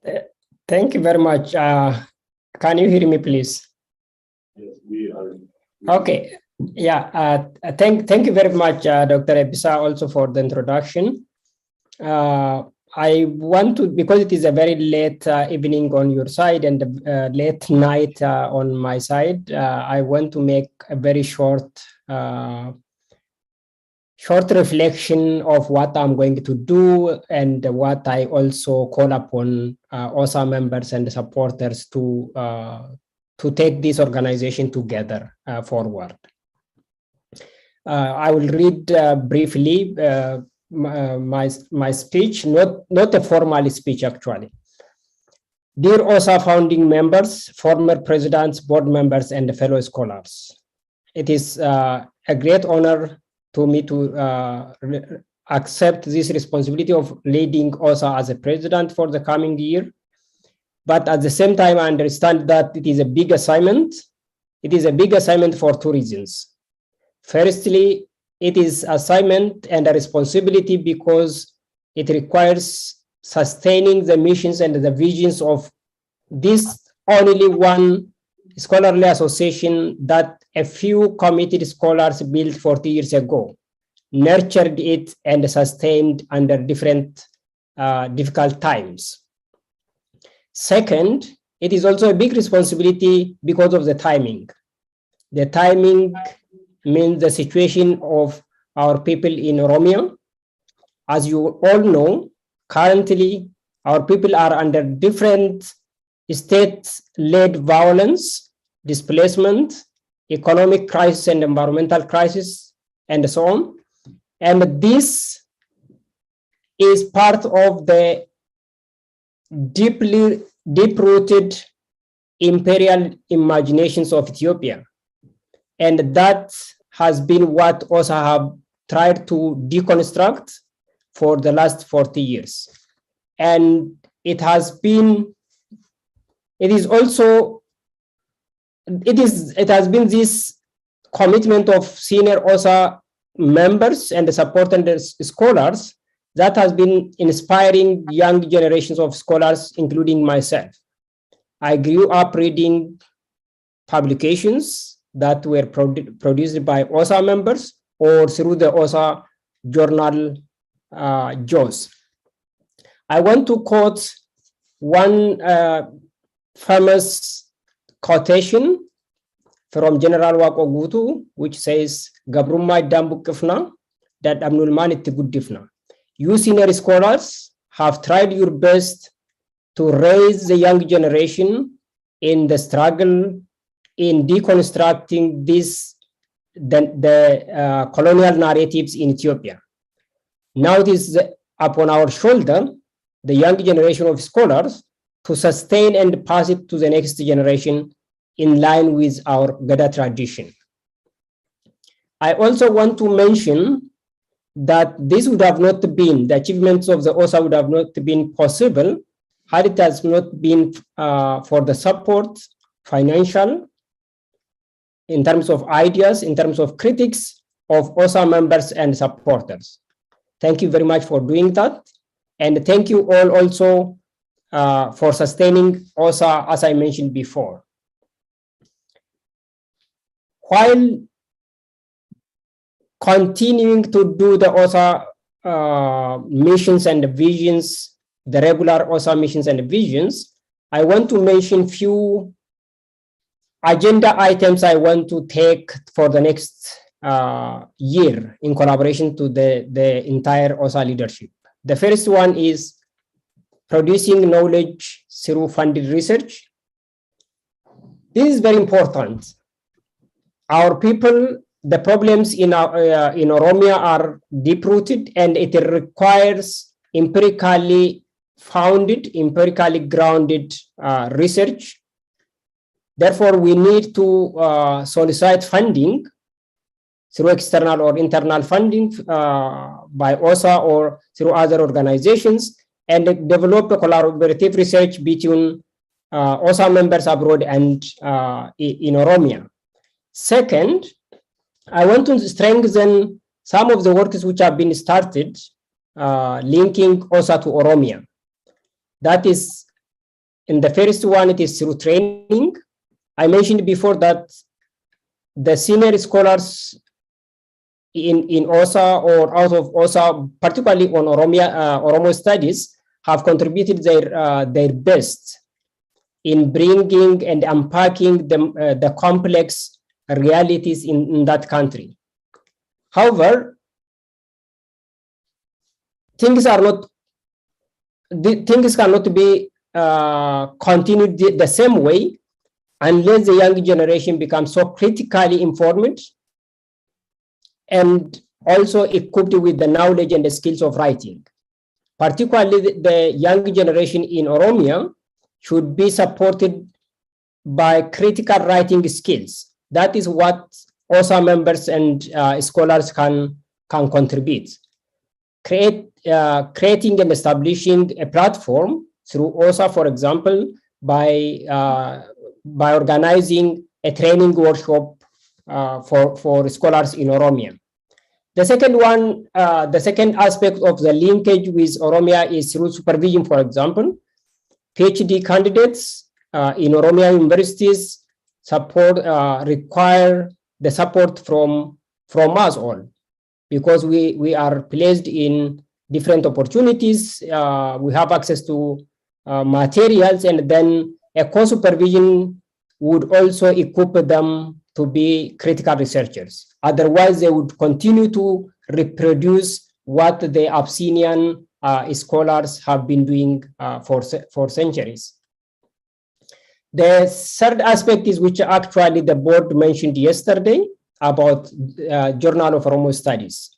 much. Thank you very much. Can you hear me, please? Yes, we are. Okay. Yeah. Thank you very much, Dr. Ebisa, also for the introduction. I want to, because it is a very late evening on your side and late night on my side, I want to make a very short reflection of what I'm going to do and what I also call upon OSA members and supporters to take this organization together forward. I will read briefly my speech, not a formal speech actually. Dear OSA founding members, former presidents, board members, and fellow scholars, it is a great honor to me to accept this responsibility of leading OSA as a president for the coming year. But at the same time, I understand that it is a big assignment. It is a big assignment for two reasons. Firstly, it is assignment and a responsibility because it requires sustaining the missions and the visions of this only one scholarly association that a few committed scholars built 40 years ago, nurtured it and sustained under different difficult times. Second, it is also a big responsibility because of the timing. The timing means the situation of our people in Oromo. As you all know, currently our people are under different state-led violence, displacement, economic crisis and environmental crisis, and so on. And this is part of the deep-rooted imperial imaginations of Ethiopia. And that has been what also have tried to deconstruct for the last 40 years. And it has been this commitment of senior OSA members and the supporters scholars that has been inspiring young generations of scholars, including myself. I grew up reading publications that were produced by OSA members or through the OSA journal JOS. I want to quote one famous quotation from General Wako Gutu, which says, Gabrumma Dambu Kifna, that Amnulman Guddifna. You senior scholars have tried your best to raise the young generation in the struggle in deconstructing the colonial narratives in Ethiopia. Now it is upon our shoulder, the young generation of scholars, to sustain and pass it to the next generation in line with our Gada tradition. I also want to mention that this would have not been, the achievements of the OSA would have not been possible had it has not been for the support, financial, in terms of ideas, in terms of critics of OSA members and supporters. Thank you very much for doing that. And thank you all also for sustaining OSA, as I mentioned before. While continuing to do the OSA missions and visions, the regular OSA missions and visions, I want to mention few agenda items I want to take for the next year in collaboration to the entire OSA leadership. The first one is producing knowledge through funded research. This is very important. Our people, the problems in Oromo are deep-rooted, and it requires empirically founded, empirically grounded research. Therefore, we need to solicit funding through external or internal funding by OSA or through other organizations, and develop a collaborative research between OSA members abroad and in Oromo. Second, I want to strengthen some of the works which have been started linking OSA to Oromo. That is, in the first one, it is through training. I mentioned before that the senior scholars in OSA or out of OSA, particularly on Oromo studies, have contributed their best in bringing and unpacking the complex realities in that country. However, things cannot be continued the same way unless the young generation becomes so critically informed and also equipped with the knowledge and the skills of writing. Particularly the young generation in Oromo should be supported by critical writing skills. That is what OSA members and scholars can contribute. Creating and establishing a platform through OSA, for example, by organizing a training workshop for scholars in Oromia. The second one, the second aspect of the linkage with Oromia is through supervision. For example, PhD candidates in Oromia universities require the support from us all, because we are placed in different opportunities. We have access to materials, and then a co-supervision would also equip them to be critical researchers. Otherwise, they would continue to reproduce what the Abyssinian scholars have been doing for centuries. The third aspect is, which actually the board mentioned yesterday, about Journal of Oromo Studies.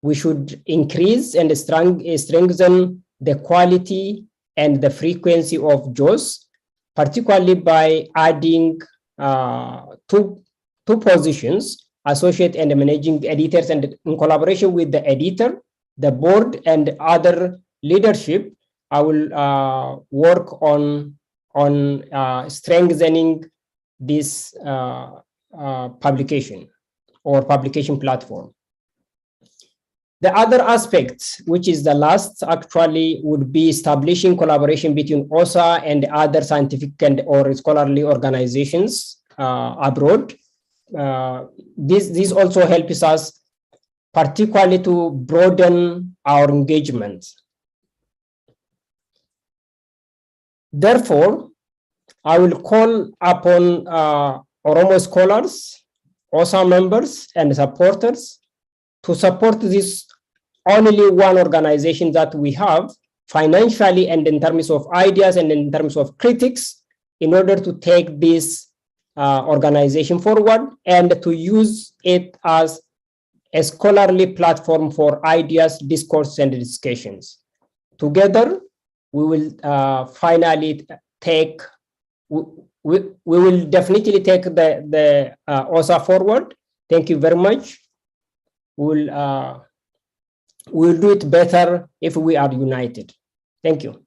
We should increase and strengthen the quality and the frequency of JOS, particularly by adding two positions, associate and managing editors, and in collaboration with the editor, the board, and other leadership, I will work on strengthening this publication or publication platform. The other aspect, which is the last, actually would be establishing collaboration between OSA and other scientific and or scholarly organizations abroad. This also helps us particularly to broaden our engagement. Therefore, I will call upon Oromo scholars, OSA members, and supporters to support this only one organization that we have financially and in terms of ideas and in terms of critics, in order to take this organization forward and to use it as a scholarly platform for ideas, discourse, and discussions. Together, we will finally take, we will definitely take the OSA forward. Thank you very much. We'll do it better if we are united. Thank you.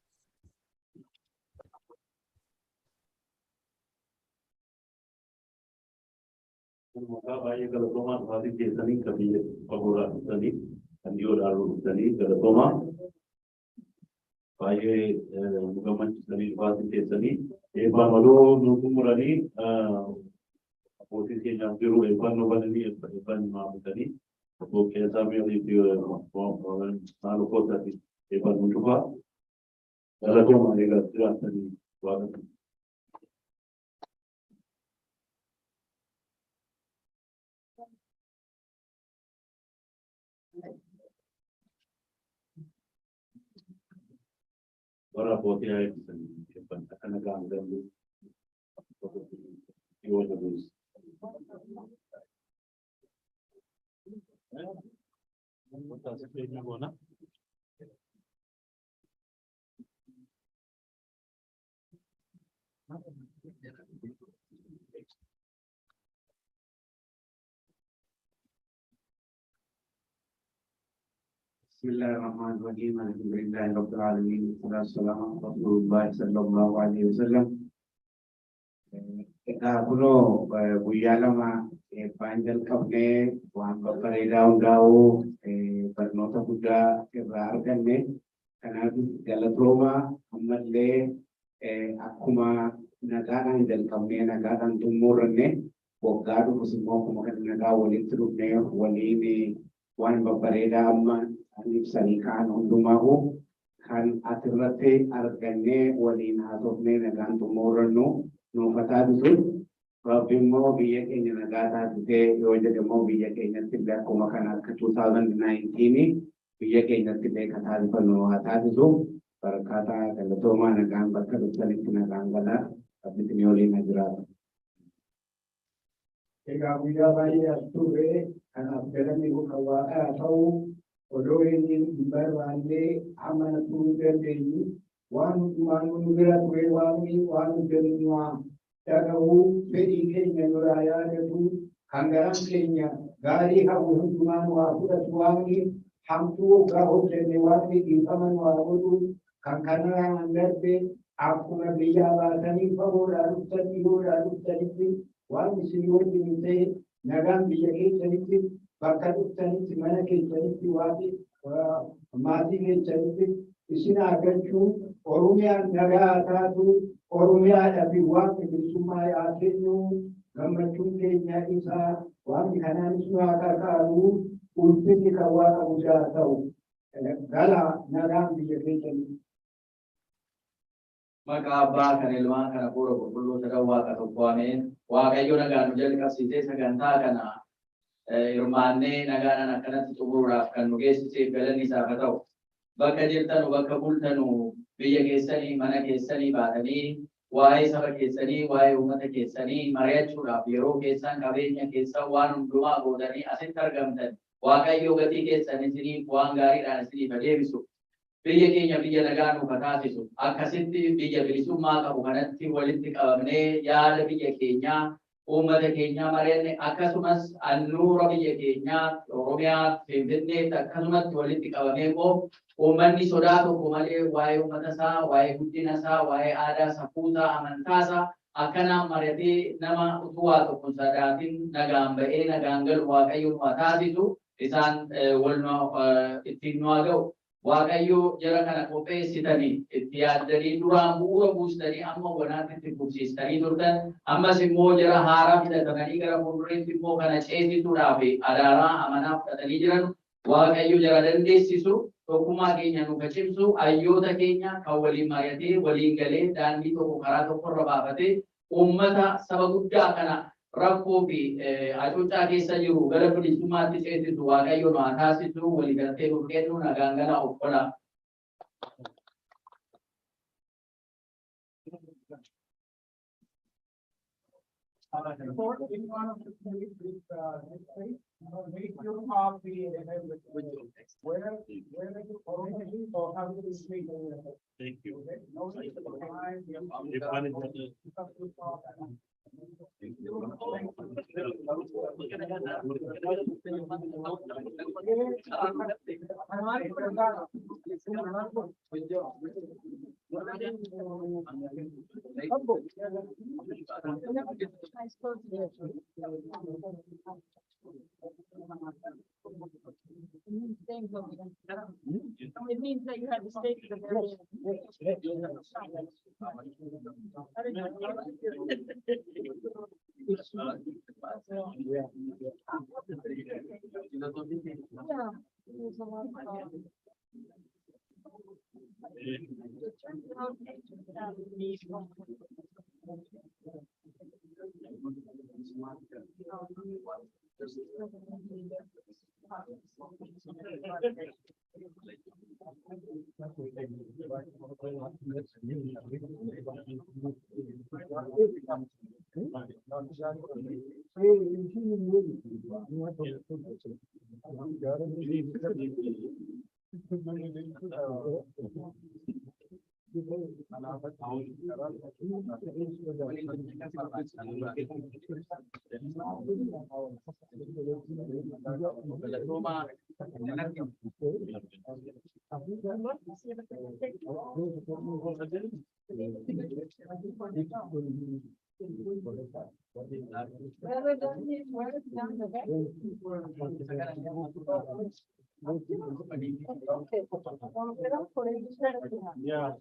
Bismillahirrahmanirrahim. Alhamdulillahi Rabbil Alamin. Wassalamu ala Rasulillah sallallahu alaihi wasallam. Kuno guyyaa lama baanjal qabnee waan babbareedaa hundaa'uu barnoota guddaa irraa arganne. Kanaaf galatooma ammallee akkuma nagaadhaan jalqabnee nagaadhaan xumurre waggaa dhufus immoo akkuma kan nagaa walitti dhufnee waliin waan babbareedaa amma ibsanii kaan hundumaa'u kan asirratti argannee waliin haasofnee nagaan xumurrannu nuufataa bisuun rabbi immoo biyya keenya nagaa taasisee yoo jedhamoo biyya keenyatti illee akkuma kan akka 2019 biyya keenyatti illee kan taasifannu haa taasisu barakaataa galatoomaa nagaan bakka dhuftanitti nagaan galaa rabbitti ni waliin na jiraatu. Egaa guyyaa baay'ee as turre kanaaf galanni kun waaqaa ta'uu odoo inni barbaannee amantuu dandeenyu waan hundumaan nu bira ture waan jennu dhaga'uu fedhii keenya nuraa yaadatu kangaran keenya gaarii habu hundumaan waa fudhatu waanni hamtuu gaa hojjenne waanni dhiifaman waa godhu kan kanaraan darbe akkuma biyyaa baatanii fagoodhaa dhuftan dhiyoodhaa dhuftanitti waan isin wajjin ta'e nagaan biyya keessanitti bakka dhuftanitti mana keessanitti waati maatii keessanitti isin argachuun Oromiyaan nagaa taatu Oromiyaadhaa fi waan bilisummaa yaa kennu gammachuun keenya isaa waan kanaanis nu haa kakaalu ulfinni kan waaqa guddaa ta'u gala nagaan biyya keessanitti. Maqaa abbaa kan ilmaan kana fuula qulqulluu sadan waaqa tokko ameen. Waaqayyo nagaan nu jalqabsiisee sagantaa kana hirmaannee nagaadhaan akkanatti xumuruudhaaf kan nu geessiseef galanni isaaf haa ta'u. Bakka jirtanu bakka bultanu biyya keessanii mana keessanii baatanii waa'ee saba keessanii waa'ee uummata keessanii mari'achuudhaaf yeroo keessan qabeenya keessan waan hundumaa gootanii asitti argamtan Waaqayyo gatii keessan isiniif waan gaariidhaan isiniif deebisu. Biyya keenya biyya nagaa nuuf taasisu akkasitti biyya bilisummaa qabu kanatti walitti qabamnee yaada biyya keenyaa uummata keenyaa mari'anne akkasumas annuura biyya keenyaa Oromiyaa Finfinneetti akkasumatti walitti qabamee uummanni sodaa tokko malee waa'ee uummata isaa waa'ee guddina isaa waa'ee aadaa safuu isaa amantaa isaa akkanaan mari'atee nama utuu waa tokko sodaatin nagaan ba'ee nagaan galu Waaqayyo nu taasisu isaan wal ittiin nu haa ga'u. Waaqayyo jara kana qopheessitanii itti yaaddanii duraan bu'uura buustanii amma wanaatti itti fufsiistanii turtan ammas immoo jara haaraa filatamanii gara fuuldureetti immoo kana ceesisuudhaaf araaraa amanaa fudhatanii jiran Waaqayyo jara dandeessisu tokkummaa keenya nu cimsu hayyoota keenya kan waliin mari'atee waliin galee daandii tokko karaa tokkorra baafatee uummata saba guddaa kana rakkoo fi hacuuccaa keessa jiru gara bilisummaatti ceesisu Waaqayyo nu haa taasisu walii galtee nuuf kennu nagaan gala of qola. Thank you. It means that you have to stay to the very Yeah.